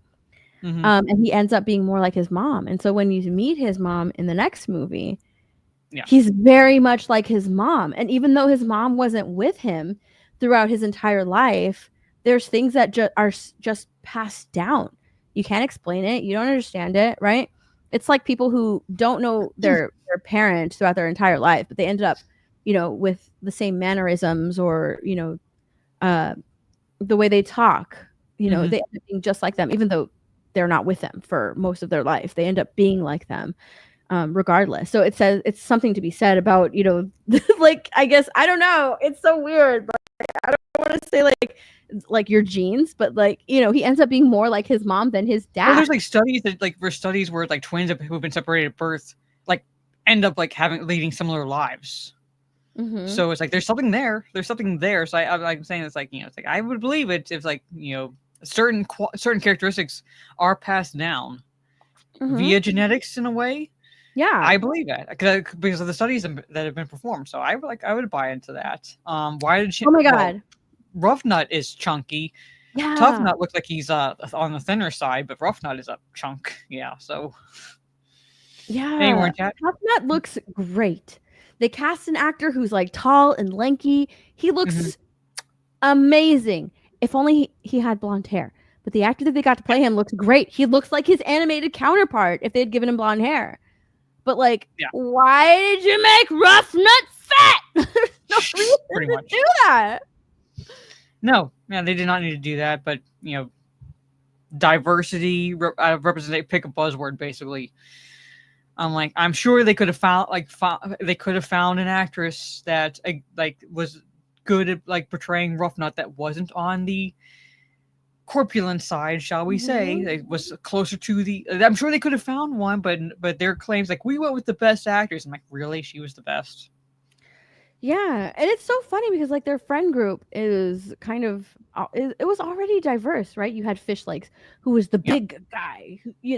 And he ends up being more like his mom. And so when you meet his mom in the next movie, he's very much like his mom. And even though his mom wasn't with him throughout his entire life, there's things that are just passed down. You can't explain it. You don't understand it, right? It's like people who don't know their parent throughout their entire life, but they ended up, with the same mannerisms or, the way they talk, they end up being just like them, even though they're not with them for most of their life. They end up being like them, regardless. So it says it's something to be said about, like, I guess, I don't know. It's so weird, but I don't want to say like your genes, but like, he ends up being more like his mom than his dad. Well, there's like studies where like twins who've been separated at birth, like end up like leading similar lives. So it's like, there's something there. So I'm saying it's like, it's like, I would believe it if like, certain characteristics are passed down via genetics in a way. Yeah, I believe that because of the studies that have been performed. So I would buy into that. Why did she? Oh my god, Rough Nut is chunky. Yeah, Tough Nut looks like he's on the thinner side, but Rough Nut is a chunk. Yeah, so yeah, Tough Nut looks great. They cast an actor who's like tall and lanky. He looks amazing. If only he had blonde hair. But the actor that they got to play him looks great. He looks like his animated counterpart if they'd given him blonde hair. But like, why did you make Rough Nut fat? no reason Pretty to much. do that. No, yeah, they did not need to do that. But diversity, represent. Pick a buzzword, basically. I'm like, I'm sure they could have found an actress that was good at portraying Rough Nut that wasn't on the corpulent side, shall we say. It was closer to the. I'm sure they could have found one, but their claims we went with the best actors. I'm like, really? She was the best? Yeah, and it's so funny because their friend group is kind of it was already diverse, right? You had Fish Legs, who was the big guy. He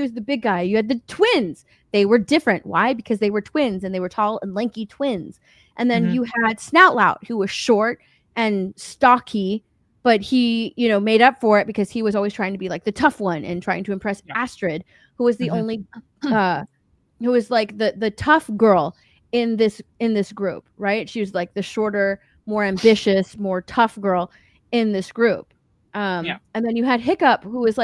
was the big guy. You had the twins. They were different. Why? Because they were twins and they were tall and lanky twins. And then you had Snoutlout, who was short and stocky, but he made up for it because he was always trying to be the tough one and trying to impress Astrid, who was the only who was the tough girl in this group, right? She was the shorter, more ambitious, more tough girl in this group. And then you had Hiccup, who was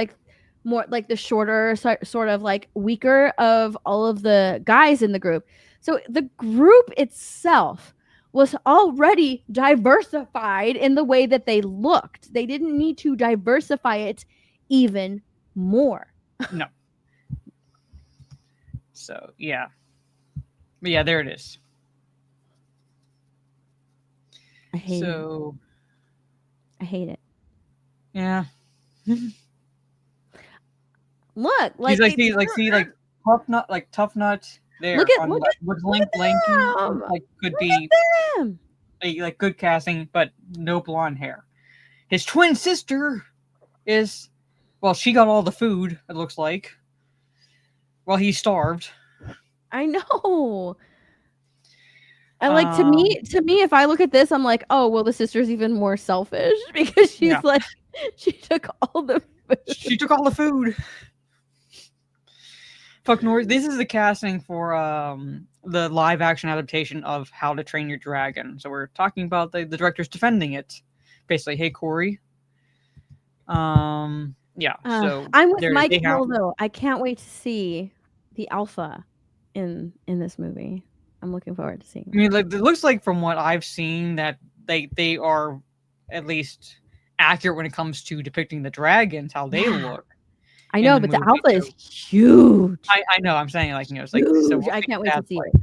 more the shorter, sort of weaker of all of the guys in the group. So the group itself was already diversified in the way that they looked. They didn't need to diversify it even more. No. So yeah. But yeah, there it is. I hate it. Yeah. Look, tough nut, tough nut. There, look at lanky, could be good casting, but no blonde hair. His twin sister is, she got all the food. It looks like. Well, he starved. I know. And to me, if I look at this, I'm like, oh, well, the sister's even more selfish because she's she took all the food. She took all the food. Fuck Norris. This is the casting for the live action adaptation of How to Train Your Dragon. So we're talking about the directors defending it. Basically, hey Corey. So I'm with Mike Hill though. I can't wait to see the alpha in this movie. I'm looking forward to seeing it. I mean, it looks like from what I've seen that they are at least accurate when it comes to depicting the dragons, how they look. I know, but the alpha is huge. I know. I'm saying it's huge. So I can't wait to see it.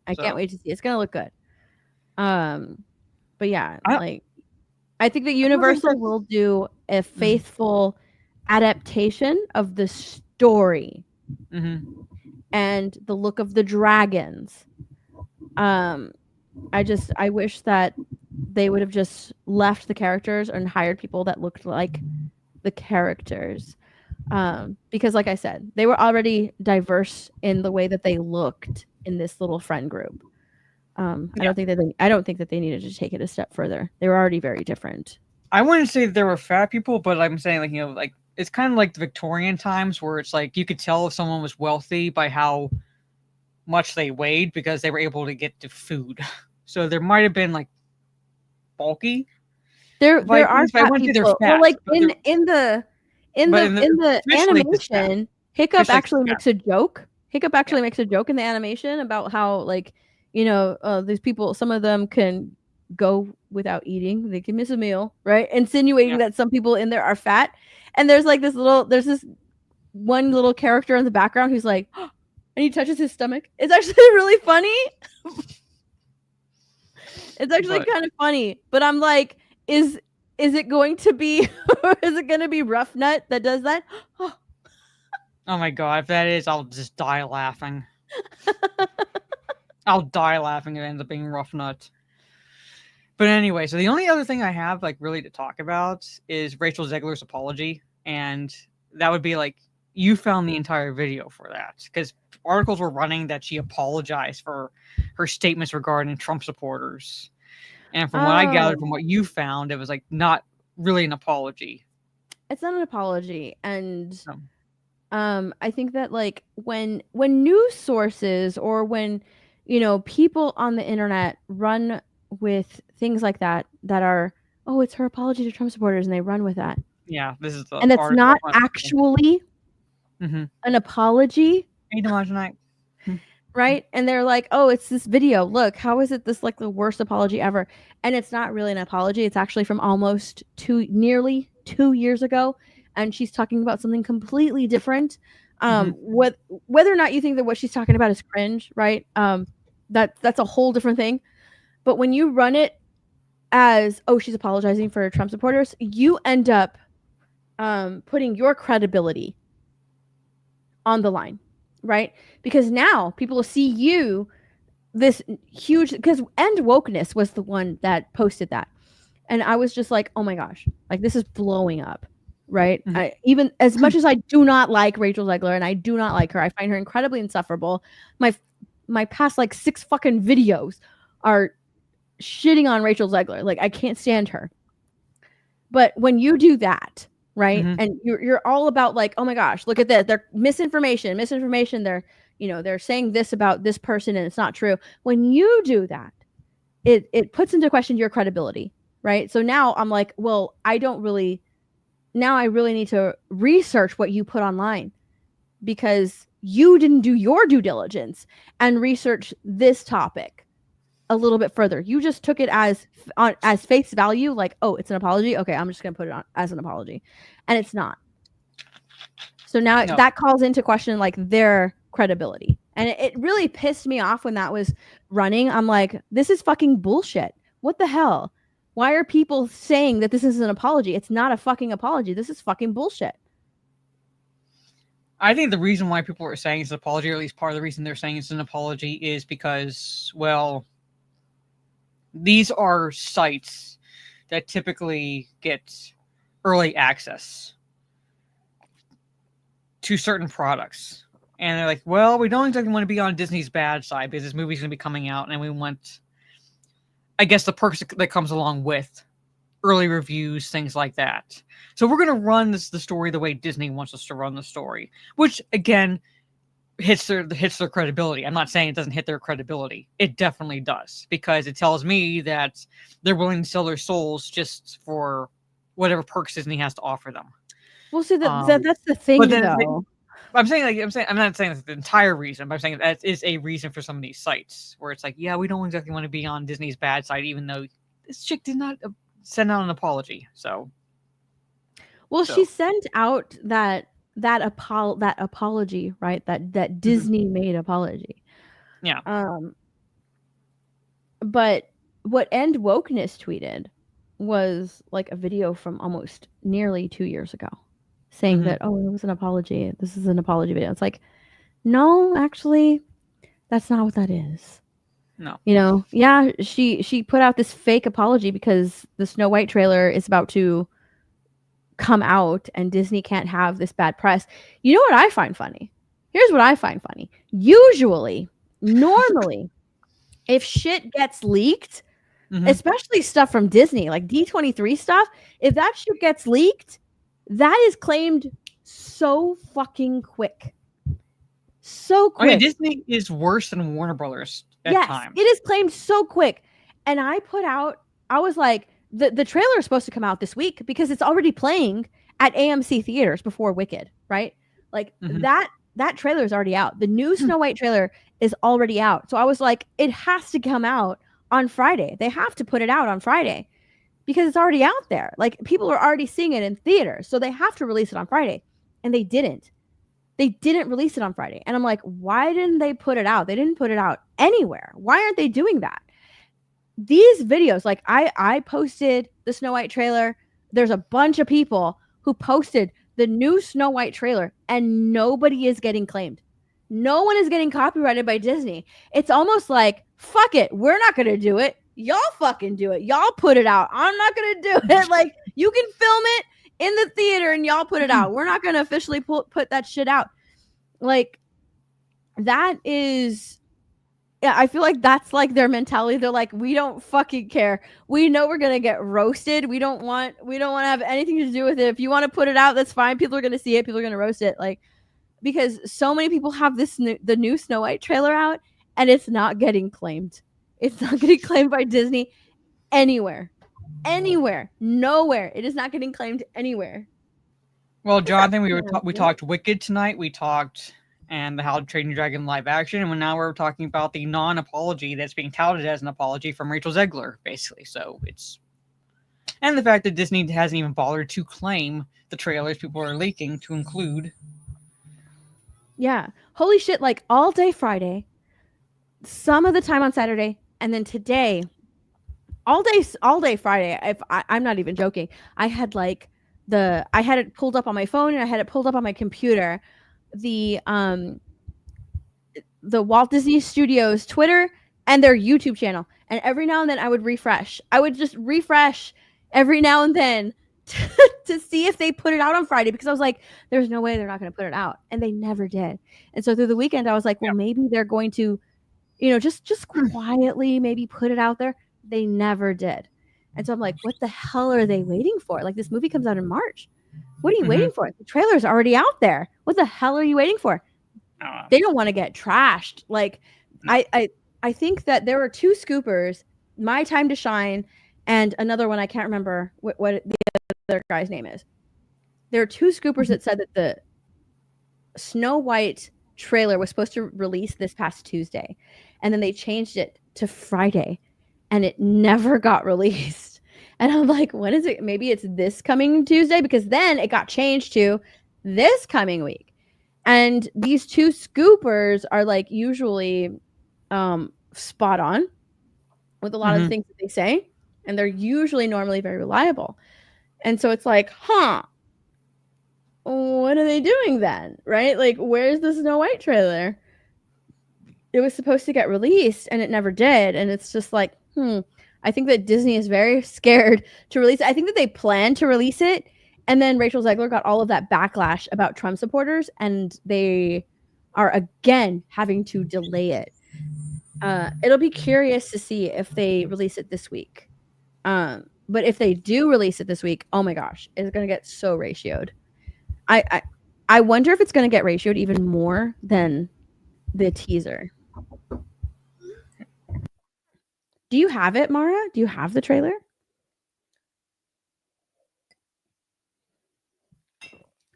I can't wait to see it. It's gonna look good. But yeah, I think that Universal will do a faithful adaptation of the story and the look of the dragons. I wish that they would have just left the characters and hired people that looked like the characters. Because like I said, they were already diverse in the way that they looked in this little friend group. I don't think that they needed to take it a step further. They were already very different. I wouldn't say that there were fat people, but I'm saying it's kind of like the Victorian times where it's you could tell if someone was wealthy by how much they weighed because they were able to get to food. So there might have been bulky. There are fat people. In the animation, Hiccup actually makes a joke. Hiccup actually makes a joke in the animation about how these people, some of them can go without eating. They can miss a meal, right? Insinuating that some people in there are fat. And there's this one little character in the background who's and he touches his stomach. It's actually really funny. It's actually kind of funny, but I'm like, is it going to be is it going to be Rough Nut that does that? Oh my god, if that is, I'll just die laughing. I'll die laughing if it ends up being Rough Nut. But anyway, so the only other thing I have really to talk about is Rachel Zegler's apology, and that would be you found the entire video for that because articles were running that she apologized for her statements regarding Trump supporters. And from what I gathered from what you found, it was not really an apology. It's not an apology. And I think that when news sources or when, people on the internet run with things like that are, oh, it's her apology to Trump supporters, and they run with that. Yeah, this is the and it's not actually an apology. right? And they're like, oh, it's this video. Look, how is it this like the worst apology ever? And it's not really an apology. It's actually from almost nearly 2 years ago. And she's talking about something completely different. Whether or not you think that what she's talking about is cringe, right? That's a whole different thing. But when you run it as, oh, she's apologizing for Trump supporters, you end up putting your credibility on the line, right? Because now people will see you, this huge, because End Wokeness was the one that posted that. And I was just like, oh my gosh, like this is blowing up, right? Even as much as I do not like Rachel Zegler and I do not like her, I find her incredibly insufferable. My past like 6 fucking videos are shitting on Rachel Zegler. Like I can't stand her. But when you do that, right? And you're all about like, oh my gosh, look at this. They're misinformation. They're saying this about this person and it's not true. When you do that, it puts into question your credibility, right? So now I'm like, well, I really need to research what you put online because you didn't do your due diligence and research this topic a little bit further. You just took it as face value, like, oh, it's an apology. Okay, I'm just going to put it on as an apology. And it's not. So now that calls into question like their credibility. And it really pissed me off when that was running. I'm like, this is fucking bullshit. What the hell? Why are people saying that this is an apology? It's not a fucking apology. This is fucking bullshit. I think the reason why people are saying it's an apology, or at least part of the reason they're saying it's an apology, is because, well, these are sites that typically get early access to certain products. And they're like, well, we don't exactly want to be on Disney's bad side because this movie's going to be coming out and we want, I guess, the perks that comes along with early reviews, things like that. So we're going to run the story the way Disney wants us to run the story, which, again, hits their credibility. I'm not saying it doesn't hit their credibility. It definitely does, because it tells me that they're willing to sell their souls just for whatever perks Disney has to offer them. Well, see, that's the thing, though. I'm not saying that's the entire reason, but I'm saying that is a reason for some of these sites where it's like, yeah, we don't exactly want to be on Disney's bad side, even though this chick did not send out an apology. She sent out that apology, right? That Disney made apology. Yeah. But what End Wokeness tweeted was like a video from almost nearly 2 years ago, saying that, oh, it was an apology. This is an apology video. It's like, no, actually, that's not what that is. No. Yeah, she put out this fake apology because the Snow White trailer is about to come out and Disney can't have this bad press. You know what I find funny? Here's what I find funny. Normally, if shit gets leaked, especially stuff from Disney, like D23 stuff, if that shit gets leaked, that is claimed so fucking quick. So quick. Okay, Disney is worse than Warner Brothers at times. It is claimed so quick. And I was like, the trailer is supposed to come out this week because it's already playing at AMC theaters before Wicked, right? Like that trailer is already out. The new Snow White trailer is already out. So I was like, it has to come out on Friday. They have to put it out on Friday because it's already out there. Like people are already seeing it in theaters. So they have to release it on Friday. And they didn't. They didn't release it on Friday. And I'm like, why didn't they put it out? They didn't put it out anywhere. Why aren't they doing that? These videos, like I posted the Snow White trailer. There's a bunch of people who posted the new Snow White trailer and nobody is getting claimed. No one is getting copyrighted by Disney. It's almost like, fuck it. We're not going to do it. Y'all fucking do it. Y'all put it out. I'm not going to do it. Like you can film it in the theater and y'all put it out. We're not going to officially put that shit out. Like that is, yeah, I feel like that's like their mentality. They're like, we don't fucking care. We know we're going to get roasted. We don't want to have anything to do with it. If you want to put it out, that's fine. People are going to see it. People are going to roast it. Like, because so many people have the new Snow White trailer out and it's not getting claimed. It's not getting claimed by Disney anywhere. Nowhere. It is not getting claimed anywhere. Well, Jonathan, we talked Wicked tonight. We talked and the How to Train Your Dragon live action, and now we're talking about the non-apology that's being touted as an apology from Rachel Zegler, basically. So it's, and the fact that Disney hasn't even bothered to claim the trailers people are leaking to include. Yeah, holy shit! Like all day Friday, some of the time on Saturday, and then today, all day Friday. I'm not even joking. I had like I had it pulled up on my phone and I had it pulled up on my computer. The Walt Disney Studios Twitter and their YouTube channel. And every now and then I would refresh. I would just refresh every now and then to see if they put it out on Friday, because I was like, there's no way they're not going to put it out. And they never did. And so through the weekend, I was like, well, maybe they're going to, just quietly maybe put it out there. They never did. And so I'm like, what the hell are they waiting for? Like, this movie comes out in March. What are you waiting for? The trailer's already out there. What the hell are you waiting for? They don't want to get trashed. Like, no. I think that there were two scoopers, My Time to Shine and another one. I can't remember what the other guy's name is. There are two scoopers that said that the Snow White trailer was supposed to release this past Tuesday, and then they changed it to Friday, and it never got released. And I'm like, when is it? Maybe it's this coming Tuesday, because then it got changed to this coming week. And these two scoopers are like usually spot on with a lot of the things that they say, and they're usually normally very reliable. And so it's like, what are they doing then? Right? Like, where's the Snow White trailer? It was supposed to get released and it never did. And it's just like, I think that Disney is very scared to release it. I think that they plan to release it. And then Rachel Zegler got all of that backlash about Trump supporters, and they are again having to delay it. It'll be curious to see if they release it this week. But if they do release it this week, oh my gosh, it's going to get so ratioed. I wonder if it's going to get ratioed even more than the teaser. Do you have it, Mara? Do you have the trailer?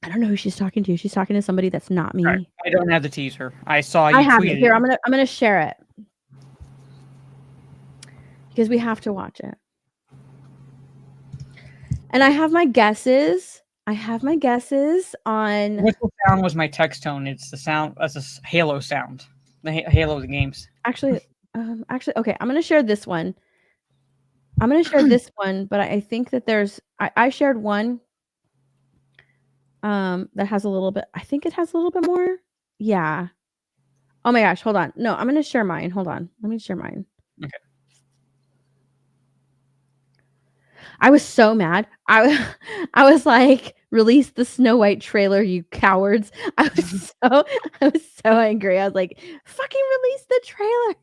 I don't know who she's talking to. She's talking to somebody that's not me. Right. I don't have the teaser. I saw you. I have it here. I'm gonna share it because we have to watch it. And I have my guesses. on. What sound was my text tone? It's the sound. That's a Halo sound. The Halo games. Actually, okay. I'm gonna share this one. But I think that there's. I shared one. That has a little bit. I think it has a little bit more. Yeah. Oh my gosh, hold on. No, I'm gonna share mine. Hold on. Let me share mine. Okay. I was so mad. I was like, release the Snow White trailer, you cowards. I was so angry. I was like, fucking release the trailer.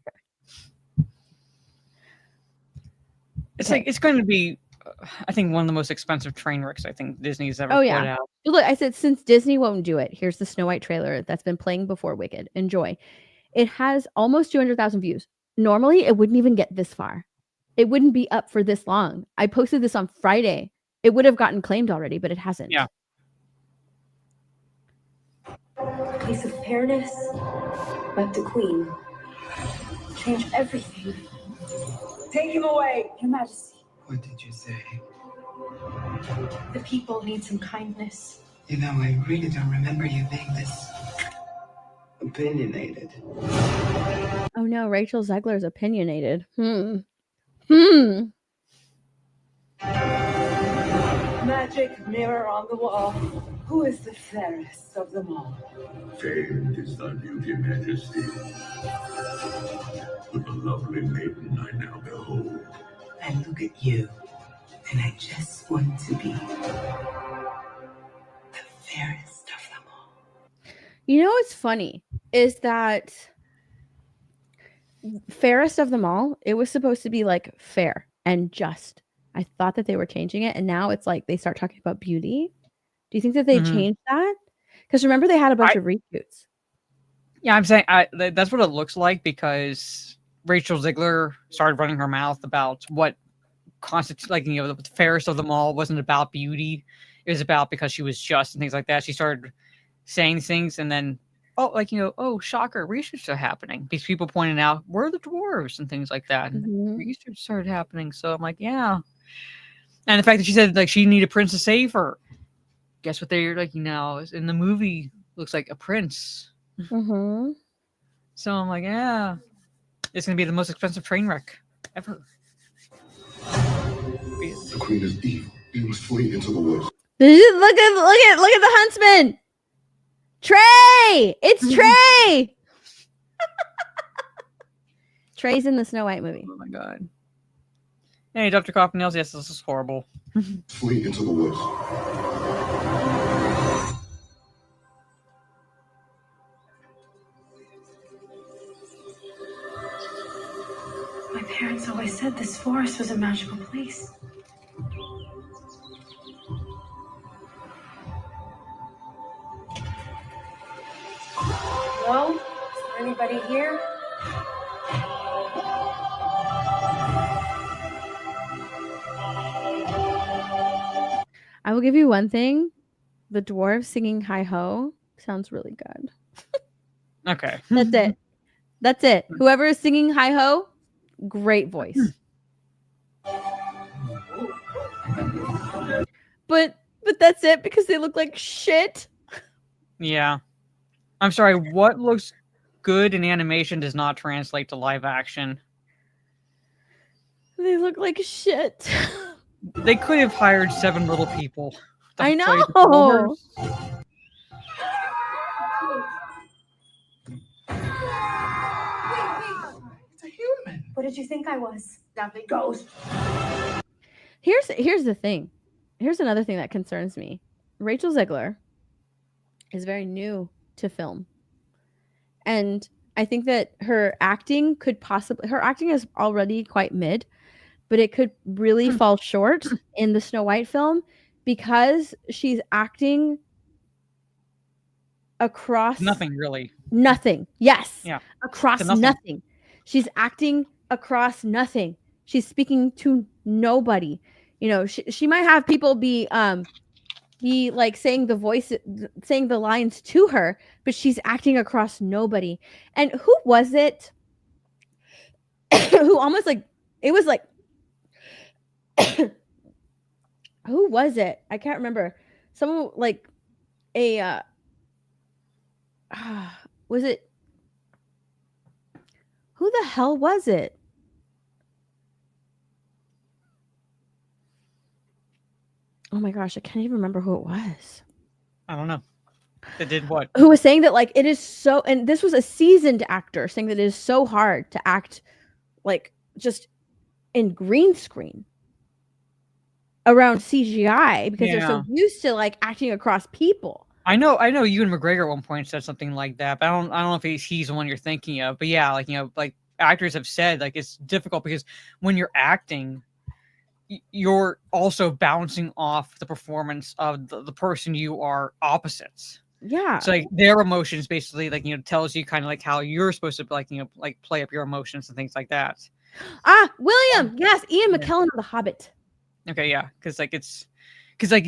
It's like, it's going to be, I think, one of the most expensive train wrecks I think Disney's ever put out. Look, I said, since Disney won't do it, here's the Snow White trailer that's been playing before Wicked. Enjoy. It has almost 200,000 views. Normally, it wouldn't even get this far. It wouldn't be up for this long. I posted this on Friday. It would have gotten claimed already, but it hasn't. Yeah. A place of fairness, but the Queen. Change everything. Take him away, Your Majesty. What did you say? The people need some kindness. You know, I really don't remember you being this opinionated. Oh no, Rachel Zegler's opinionated. Magic mirror on the wall. Who is the fairest of them all? Famed is thy beauty, Majesty. But the lovely maiden I now behold. I look at you, and I just want to be the fairest of them all. You know what's funny is that fairest of them all, it was supposed to be like fair and just. I thought that they were changing it, and now it's like they start talking about beauty. Do you think that they changed that? Because remember, they had a bunch of reshoots. Yeah, I'm saying that's what it looks like, because Rachel Zegler started running her mouth about what constitutes, like, you know, the fairest of them all wasn't about beauty. It was about because she was just and things like that. She started saying things, and then oh, shocker, research are happening. These people pointing out, where are the dwarves and things like that. And research started happening. So I'm like, yeah. And the fact that she said like she needed a prince to save her. Guess what they're like now in the movie looks like a prince. So I'm like, yeah. It's gonna be the most expensive train wreck ever. The queen is evil. You must flee into the woods. Look at the huntsman. Trey! It's Trey! Trey's in the Snow White movie. Oh my god. Hey, Dr. Coffin Nails, yes, this is horrible. Flee into the woods. My parents always said this forest was a magical place. Hello? Is there anybody here? I will give you one thing. The dwarves singing Hi Ho sounds really good. Okay. That's it. That's it. Whoever is singing Hi Ho, great voice. But that's it because they look like shit. Yeah. I'm sorry, what looks good in animation does not translate to live action. They look like shit. They could have hired 7 little people to I play the know. dwarves. It's a human. What did you think I was? Nothing. Ghost. Here's the thing. Here's another thing that concerns me. Rachel Zegler is very new to film. And I think that her acting is already quite mid, but it could really fall short in the Snow White film because she's acting across Nothing really. Nothing. Yes. Yeah. Across nothing. nothing. She's acting across nothing. She's speaking to nobody. You know, she might have people be like saying the lines to her, but she's acting across nobody. And who was it who almost like it was like who was it? I can't remember. Someone like a was it who the hell was it? Oh my gosh, I can't even remember who it was. I don't know. They did what? Who was saying that like it is so, and this was a seasoned actor saying that it is so hard to act like just in green screen around CGI because they're so used to like acting across people. I know Ewan McGregor at one point said something like that, but I don't know if he's the one you're thinking of. But yeah, like, you know, like actors have said, like it's difficult because when you're acting, you're also bouncing off the performance of the person you are opposites. Yeah. So like their emotions basically like, you know, tells you kind of like how you're supposed to like, you know, like play up your emotions and things like that. William. Yes. Ian McKellen of The Hobbit. Okay. Yeah. Cause like it's because like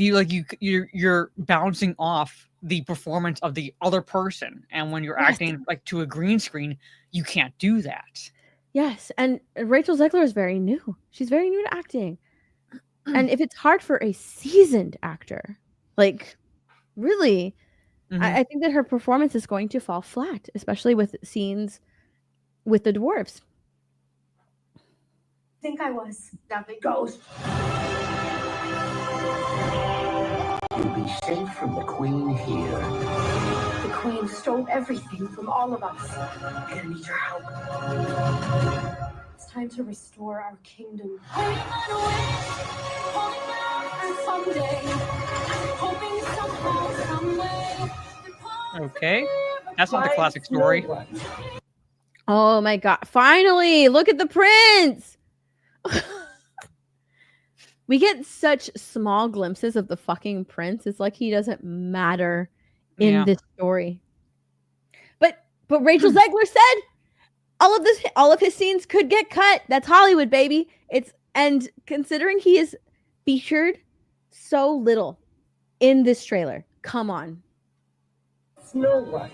you're bouncing off the performance of the other person. And when you're acting like to a green screen, you can't do that. Yes. And Rachel Zegler is very new. She's very new to acting. And if it's hard for a seasoned actor, like really, I think that her performance is going to fall flat, especially with scenes with the dwarves. Think I was. Nothing. Ghost. You'll be safe from the queen here. The queen stole everything from all of us. I'm gonna need your help. It's time to restore our kingdom. Okay. That's not the classic story. Oh my god. Finally, look at the prince. We get such small glimpses of the fucking prince. It's like he doesn't matter in this story. But Rachel Zegler said all of his scenes could get cut. That's Hollywood, baby. And considering he is featured so little in this trailer, come on. Snow White.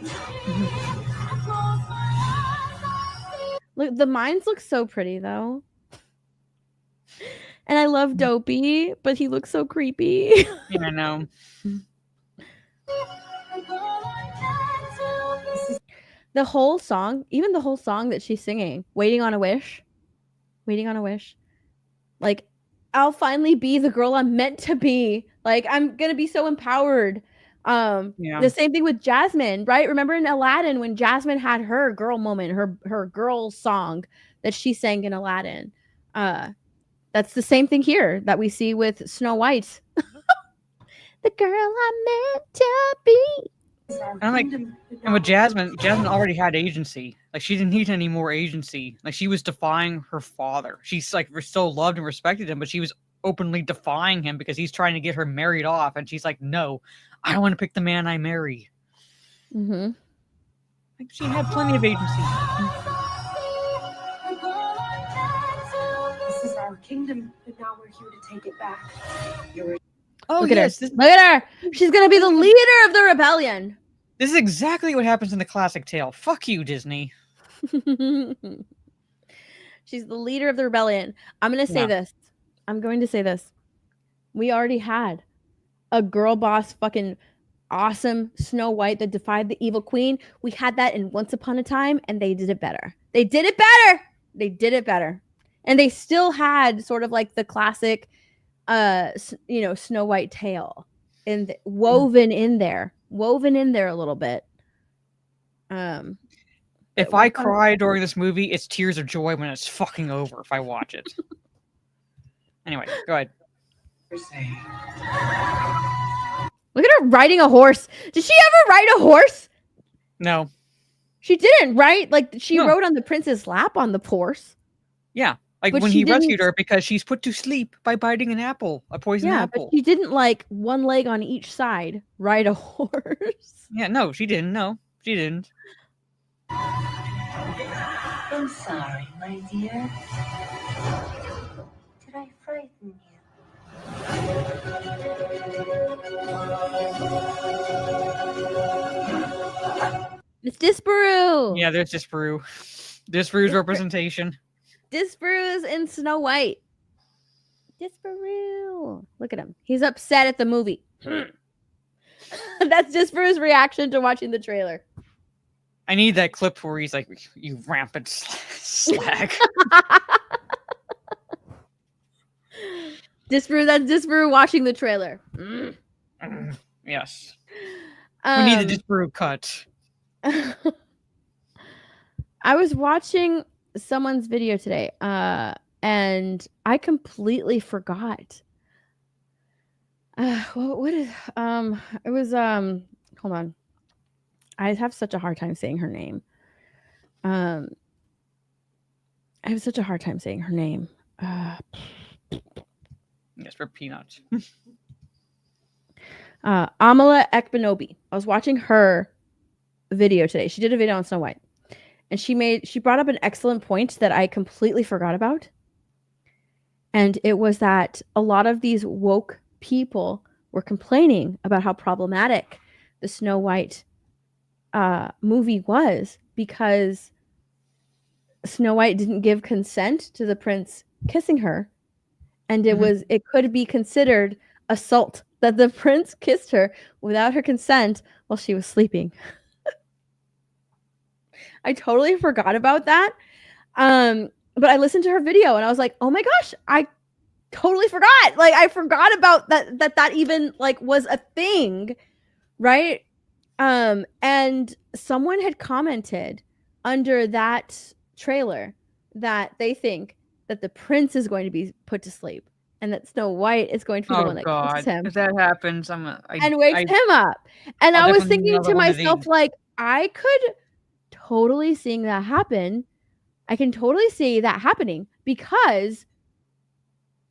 Look, the mines look so pretty though. And I love Dopey, but he looks so creepy. Yeah, I know. The whole song, even the whole song that she's singing, Waiting on a Wish. Like, I'll finally be the girl I'm meant to be. Like, I'm gonna be so empowered. The same thing with Jasmine, right? Remember in Aladdin when Jasmine had her girl moment, her girl song that she sang in Aladdin. That's the same thing here that we see with Snow White. The girl I'm meant to be. And with Jasmine already had agency. Like, she didn't need any more agency. Like, she was defying her father. She's like still loved and respected him, but she was openly defying him because he's trying to get her married off, and she's like, no, I don't want to pick the man I marry. Mm-hmm. Like, she had plenty of agency. This is our kingdom, but now we're here to take it back. Oh, Look at yes, her. Look at her. She's gonna be the leader of the rebellion. This is exactly what happens in the classic tale. Fuck you, Disney. She's the leader of the rebellion. I'm going to say this. I'm going to say this. We already had a girl boss fucking awesome Snow White that defied the evil queen. We had that in Once Upon a Time, and they did it better. They did it better. And they still had sort of like the classic, Snow White tale woven in there a little bit. If I cry during this movie, it's tears of joy when it's fucking over if I watch it. Anyway, go ahead. Look at her riding a horse. Did she ever ride a horse? No. She didn't, right? Like, she rode on the prince's lap on the horse. Yeah. Like, But when she he rescued didn't- her because she's put to sleep by biting an apple, a poison apple. But she didn't, like, one leg on each side ride a horse. Yeah, no, she didn't. No, she didn't. I'm sorry, my dear. Did I frighten you? It's Disparu. Yeah, there's Disparu. Disparu's representation. Disparu's in Snow White. Disparu. Look at him. He's upset at the movie. That's Disparu's reaction to watching the trailer. I need that clip where he's like, you rampant slag. That's Disparu watching the trailer. Yes. We need the Disparu cut. I was watching someone's video today, and I completely forgot. What is it was hold on. I have such a hard time saying her name. Yes, for peanuts. Amala Ekbanobi. I was watching her video today. She did a video on Snow White. And she brought up an excellent point that I completely forgot about. And it was that a lot of these woke people were complaining about how problematic the Snow White movie was because Snow White didn't give consent to the prince kissing her. And it could be considered assault that the prince kissed her without her consent while she was sleeping. I totally forgot about that. But I listened to her video and I was like, oh my gosh, I totally forgot. Like, I forgot about that even like was a thing. Right. And someone had commented under that trailer that they think that the prince is going to be put to sleep and that Snow White is going to be the one that kisses him. If that happens, and wakes him up. And I was thinking to myself, like, I could totally seeing that happen. I can totally see that happening because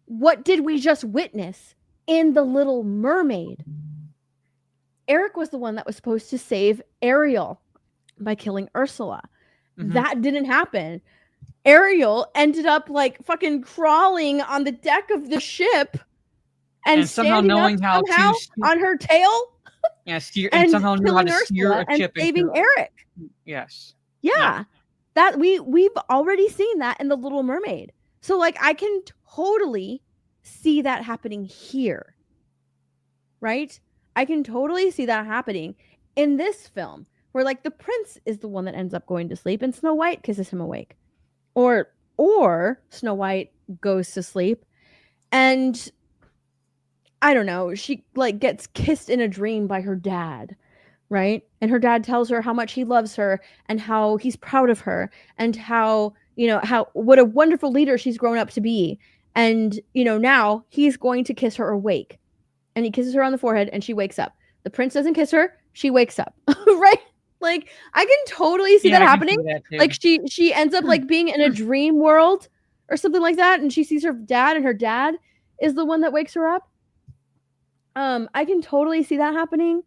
what did we just witness in The Little Mermaid? Eric was the one that was supposed to save Ariel by killing Ursula. Mm-hmm. That didn't happen. Ariel ended up like fucking crawling on the deck of the ship and somehow knowing how on her tail. Yeah, steer, and and somehow knew how killing to steer Ursula a and chip saving into. Eric. Yes. Yeah. That we've already seen that in The Little Mermaid. So like I can totally see that happening here. Right? I can totally see that happening in this film where like the prince is the one that ends up going to sleep and Snow White kisses him awake. Or Snow White goes to sleep and I don't know, she like gets kissed in a dream by her dad, right? And her dad tells her how much he loves her and how he's proud of her and how, how what a wonderful leader she's grown up to be. And, now he's going to kiss her awake. And he kisses her on the forehead and she wakes up. The prince doesn't kiss her, she wakes up. Right? Like I can totally see that happening. Like she ends up like being in a dream world or something like that and she sees her dad and her dad is the one that wakes her up. I can totally see that happening.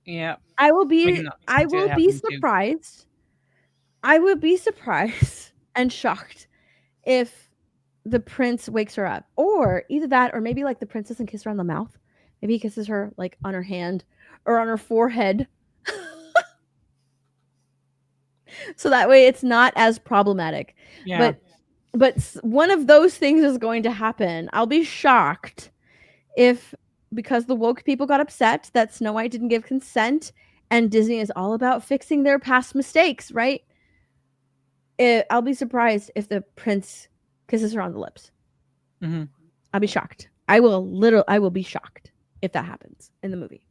Yeah. I will be surprised. I would be surprised and shocked if the prince wakes her up. Or either that or maybe like the prince doesn't kiss her on the mouth. Maybe he kisses her like on her hand or on her forehead. So that way it's not as problematic. Yeah. But one of those things is going to happen. I'll be shocked if, because the woke people got upset that Snow White didn't give consent and Disney is all about fixing their past mistakes, right? I'll be surprised if the prince kisses her on the lips. Mm-hmm. I'll be shocked. I will be shocked if that happens in the movie.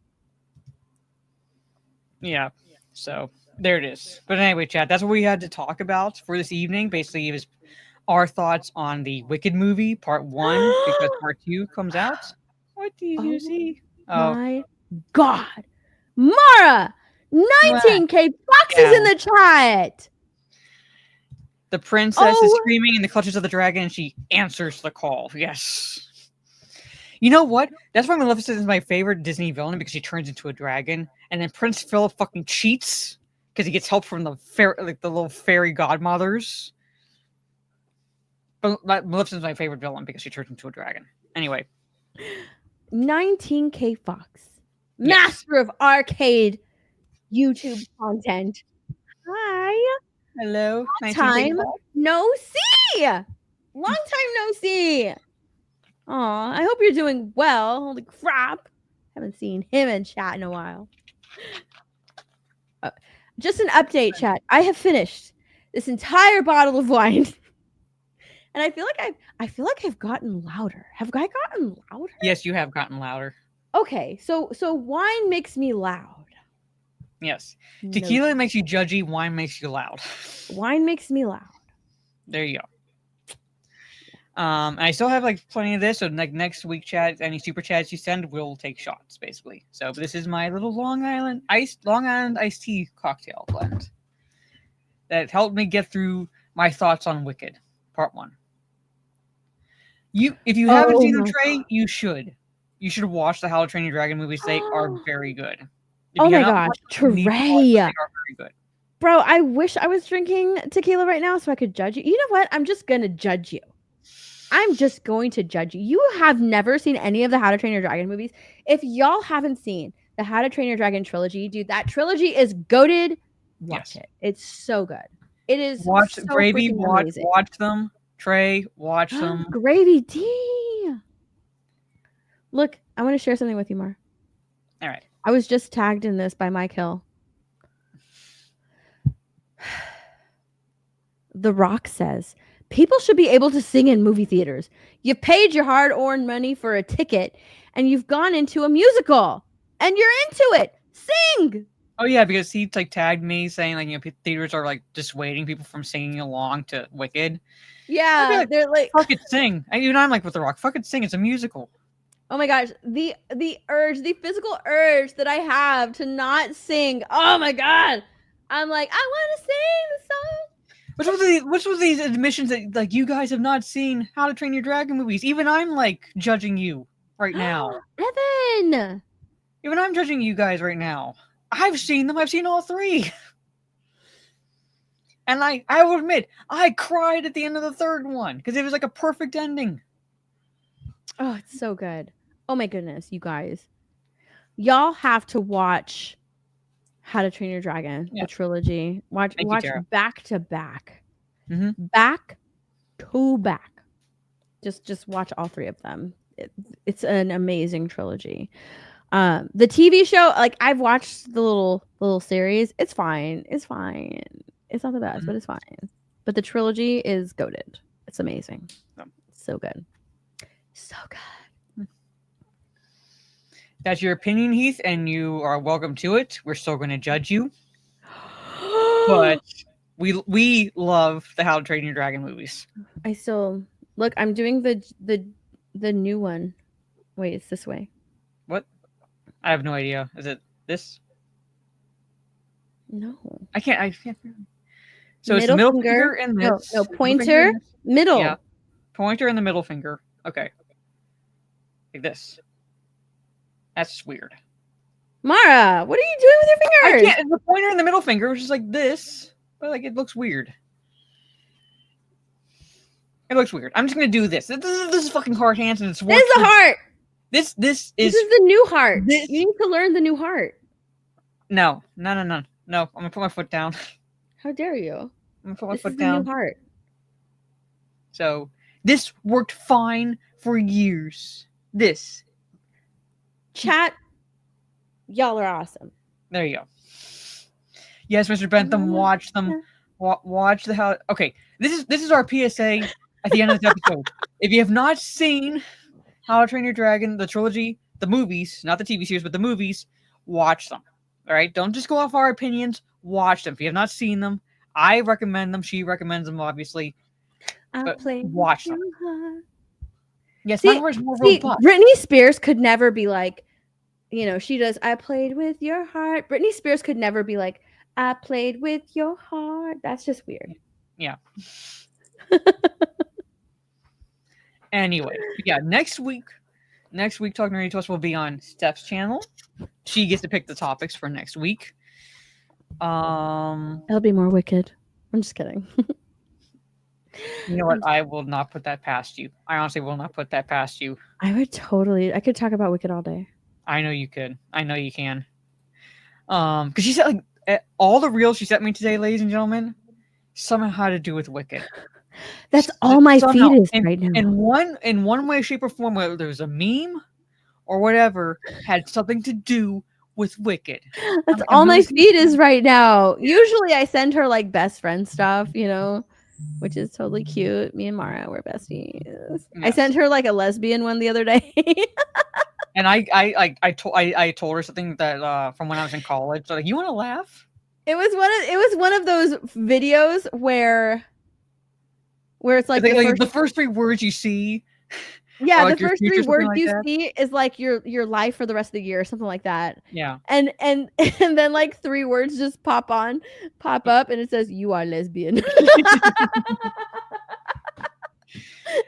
Yeah. So there it is. But anyway, chat, that's what we had to talk about for this evening. Basically, it was our thoughts on the Wicked movie, part 1, because part 2 comes out. What do you see? Oh my God. Mara! 19K boxes in the chat! The princess is screaming in the clutches of the dragon and she answers the call. Yes. You know what? That's why Maleficent is my favorite Disney villain, because she turns into a dragon, and then Prince Philip fucking cheats because he gets help from the little fairy godmothers. But Maleficent's my favorite villain because she turns into a dragon. Anyway. 19K Fox. Yes. Master of arcade YouTube content. Hi. Hello. Long time no see. Long time no see. Aw, I hope you're doing well. Holy crap. Haven't seen him in chat in a while. Just an update, chat. I have finished this entire bottle of wine. And I feel like I've gotten louder. Have I gotten louder? Yes, you have gotten louder. Okay, so wine makes me loud. Yes. Tequila makes you judgy, wine makes you loud. Wine makes me loud. There you go. I still have like plenty of this, so like next week, chat, any super chats you send, we'll take shots, basically. So this is my little Long Island iced tea cocktail blend that helped me get through my thoughts on Wicked, part 1. If you haven't seen them, Trey, you should watch the How to Train Your Dragon movies. They are very good. Oh my gosh, Trey! They are very good. Bro, I wish I was drinking tequila right now so I could judge you. You know what? I'm just gonna judge you. I'm just going to judge you. You have never seen any of the How to Train Your Dragon movies. If y'all haven't seen the How to Train Your Dragon trilogy, dude, that trilogy is goated. Watch it. It's so good. It is. Watch so Gravy. Watch them. Trey, watch them. Gravy D. Look, I want to share something with you, Mar. All right. I was just tagged in this by Mike Hill. The Rock says, people should be able to sing in movie theaters. You've paid your hard-earned money for a ticket, and you've gone into a musical, and you're into it. Sing! Oh, yeah, because he like tagged me saying like, theaters are like dissuading people from singing along to Wicked. Yeah, they're like, fuck it, sing. I'm like with The Rock. Fuck it, sing. It's a musical. Oh my gosh, the physical urge that I have to not sing. Oh my god, I'm like, I want to sing the song. What's with these admissions that like you guys have not seen How to Train Your Dragon movies? Even I'm like judging you right now. Evan! Even I'm judging you guys right now. I've seen them. I've seen all 3. And I will admit, I cried at the end of the 3rd one because it was like a perfect ending. Oh, it's so good. Oh my goodness, you guys. Y'all have to watch How to Train Your Dragon, the trilogy. Watch back to back. Back to back. Just watch all three of them. It's an amazing trilogy. The TV show, like I've watched the little series. It's fine. It's fine. It's not the best, but it's fine. But the trilogy is goated. It's amazing. It's so good. So good. That's your opinion, Heath, and you are welcome to it. We're still going to judge you. But we love the How to Train Your Dragon movies. I still look. I'm doing the new one. Wait, it's this way. What? I have no idea. Is it this? No, I can't. So it's the middle finger and this. No, pointer, middle. Yeah, pointer and the middle finger. Okay, like this. That's just weird. Mara, what are you doing with your fingers? I can't. The pointer and the middle finger, which is like this, but like it looks weird. It looks weird. I'm just gonna do this. This is fucking hard hands, and it's working. This is the heart. This is the new heart. You need to learn the new heart. No. I'm gonna put my foot down. How dare you? I'm gonna put my foot down. The new heart. So this worked fine for years. This. Chat. Y'all are awesome. There you go. Yes, Mr. Bentham, watch them. Watch the how. Okay, this is our PSA at the end of this episode. If you have not seen How to Train Your Dragon, the trilogy, the movies, not the TV series, but the movies, watch them. All right, don't just go off our opinions. Watch them. If you have not seen them, I recommend them. She recommends them, obviously. But watch them. Yes, my heart's more robust. Britney Spears could never be like, she does. I played with your heart. Britney Spears could never be like, I played with your heart. That's just weird. Yeah. Anyway, yeah. Next week, Talking Nerdy to Us will be on Steph's channel. She gets to pick the topics for next week. It'll be more wicked. I'm just kidding. You know what? I will not put that past you. I honestly will not put that past you. I could talk about Wicked all day. I know you could. I know you can. Because she said all the reels she sent me today, ladies and gentlemen, somehow had to do with Wicked. That's all my feed is right now. In one way, shape, or form, whether there was a meme or whatever, had something to do with Wicked. That's all my feed is right now. Usually I send her like best friend stuff, which is totally cute. Me and Mara, we're besties. Yes. I sent her like a lesbian one the other day. And I told her something that from when I was in college. So like, you want to laugh? It was one of those videos where it's like the first 3 words you see. Yeah, like the first 3 words you see is like your life for the rest of the year or something like that. Yeah. And then like 3 words just pop up and it says you are lesbian.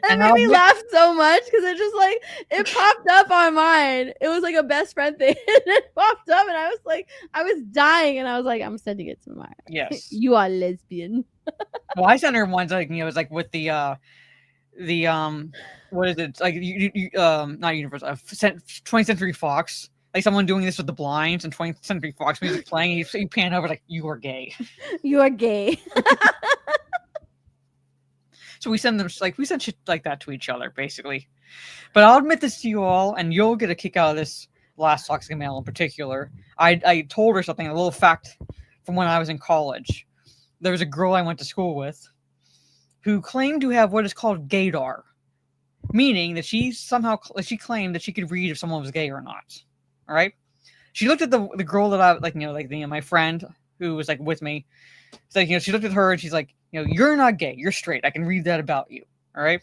That made me laugh so much because it popped up on mine. It was like a best friend thing. And it popped up and I was dying and I was like, I'm sending it to Maya. Yes. You are lesbian. Well, I sent her ones like, it was like with the what is it? Like not Universal, 20th Century Fox. Like someone doing this with the blinds and 20th Century Fox music playing. You pan over like, you are gay. You are gay. So we send shit like that to each other, basically. But I'll admit this to you all, and you'll get a kick out of this last toxic mail in particular. I told her something, a little fact from when I was in college. There was a girl I went to school with who claimed to have what is called gaydar, meaning that she claimed that she could read if someone was gay or not. All right. She looked at the girl that I my friend who was like with me. It's like, she looked at her and she's like, you're not gay, you're straight. I can read that about you. All right.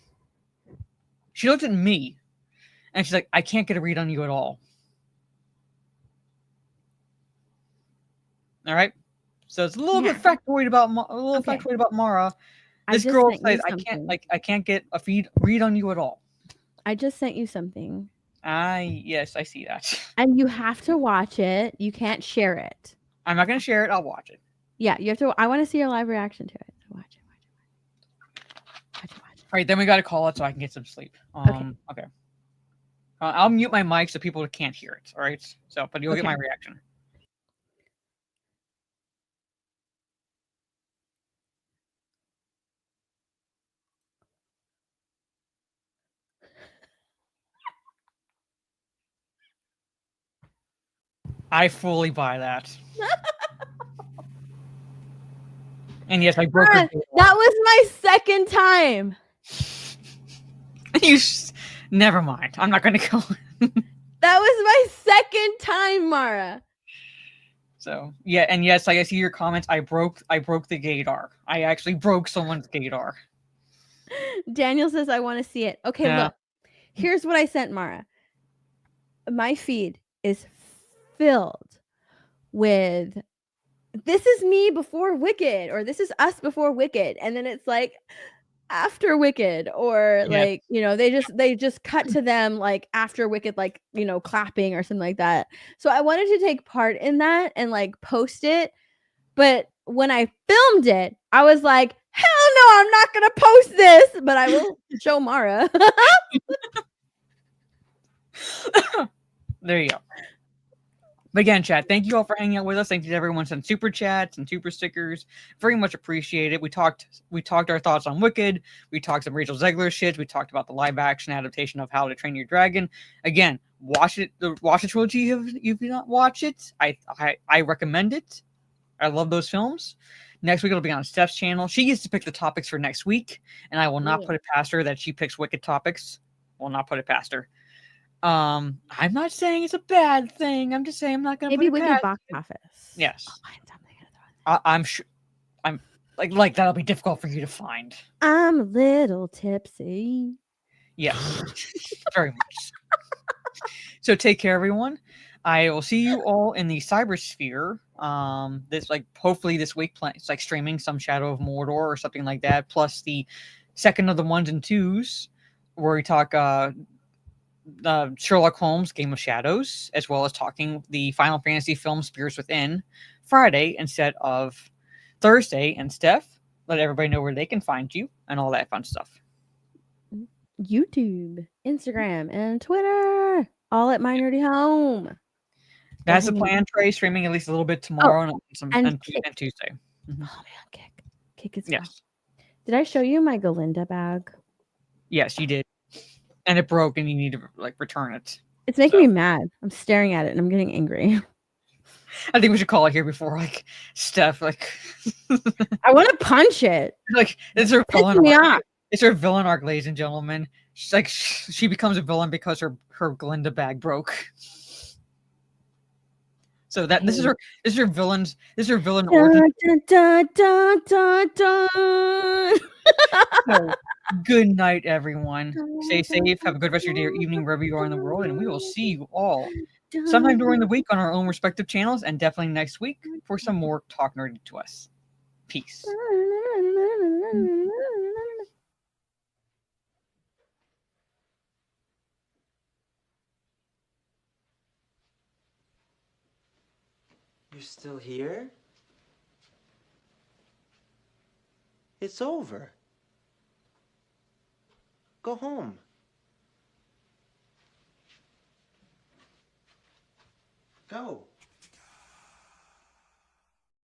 She looked at me and she's like, I can't get a read on you at all. All right. So it's a little bit factoid about factoid about Mara. This girl says I can't get a read on you at all. I just sent you something. Yes, I see that. And you have to watch it. You can't share it. I'm not going to share it. I'll watch it. Yeah, you have to. I want to see your live reaction to it. So watch it. All right, then we got to call it so I can get some sleep. Okay. I'll mute my mic so people can't hear it. All right. So, but you'll get my reaction. I fully buy that. And yes, I broke her. That was my second time. Never mind. I'm not going to go. That was my second time, Mara. So yeah, and yes, I see your comments. I broke the gaydar. I actually broke someone's gaydar. Daniel says I want to see it. Okay, look. Here's what I sent Mara. My feed is filled with this is me before Wicked, or this is us before Wicked, and then it's like after Wicked, or like, you know, they just cut to them like after Wicked, like, you know, clapping or something like that. So I wanted to take part in that and like post it, but when I filmed it, I was like, hell no, I'm not gonna post this, but I will show Mara. There you go. But again, chat, thank you all for hanging out with us. Thank you to everyone sent super chats and super stickers. Very much appreciated. We talked our thoughts on Wicked. We talked some Rachel Zegler shit. We talked about the live action adaptation of How to Train Your Dragon. Again, watch it. Watch the trilogy if you do not watch it. I recommend it. I love those films. Next week it'll be on Steph's channel. She gets to pick the topics for next week, and I will not put it past her that she picks Wicked topics. Will not put it past her. I'm not saying it's a bad thing. I'm just saying I'm not gonna Maybe put it Wicked past box office. Yes. I'll find something. I'm sure. I'm like that'll be difficult for you to find. I'm a little tipsy. Yes, very much. So take care, everyone. I will see you all in the cybersphere. This hopefully this week. It's like streaming some Shadow of Mordor or something like that. Plus the second of the 1s and 2s, where we talk Sherlock Holmes, Game of Shadows, as well as talking the Final Fantasy film Spirits Within Friday instead of Thursday. And Steph, let everybody know where they can find you and all that fun stuff. YouTube, Instagram, and Twitter, all at My Nerdy Home. That's the plan, Trey. Streaming at least a little bit tomorrow and Tuesday. Mm-hmm. Oh man, Kick is yes. Did I show you my Galinda bag? Yes, you did. And it broke, and you need to return it. It's making me mad. I'm staring at it, and I'm getting angry. I think we should call it here before Steph I want to punch it. It's her villain arc. It's her villain arc, ladies and gentlemen. She becomes a villain because her Glinda bag broke. So this is her villain origin. So, good night, everyone. Stay safe. Have a good rest of your day or evening wherever you are in the world, and we will see you all sometime during the week on our own respective channels, and definitely next week for some more Talk Nerdy to Us. Peace. You're still here? It's over. Go home. Go.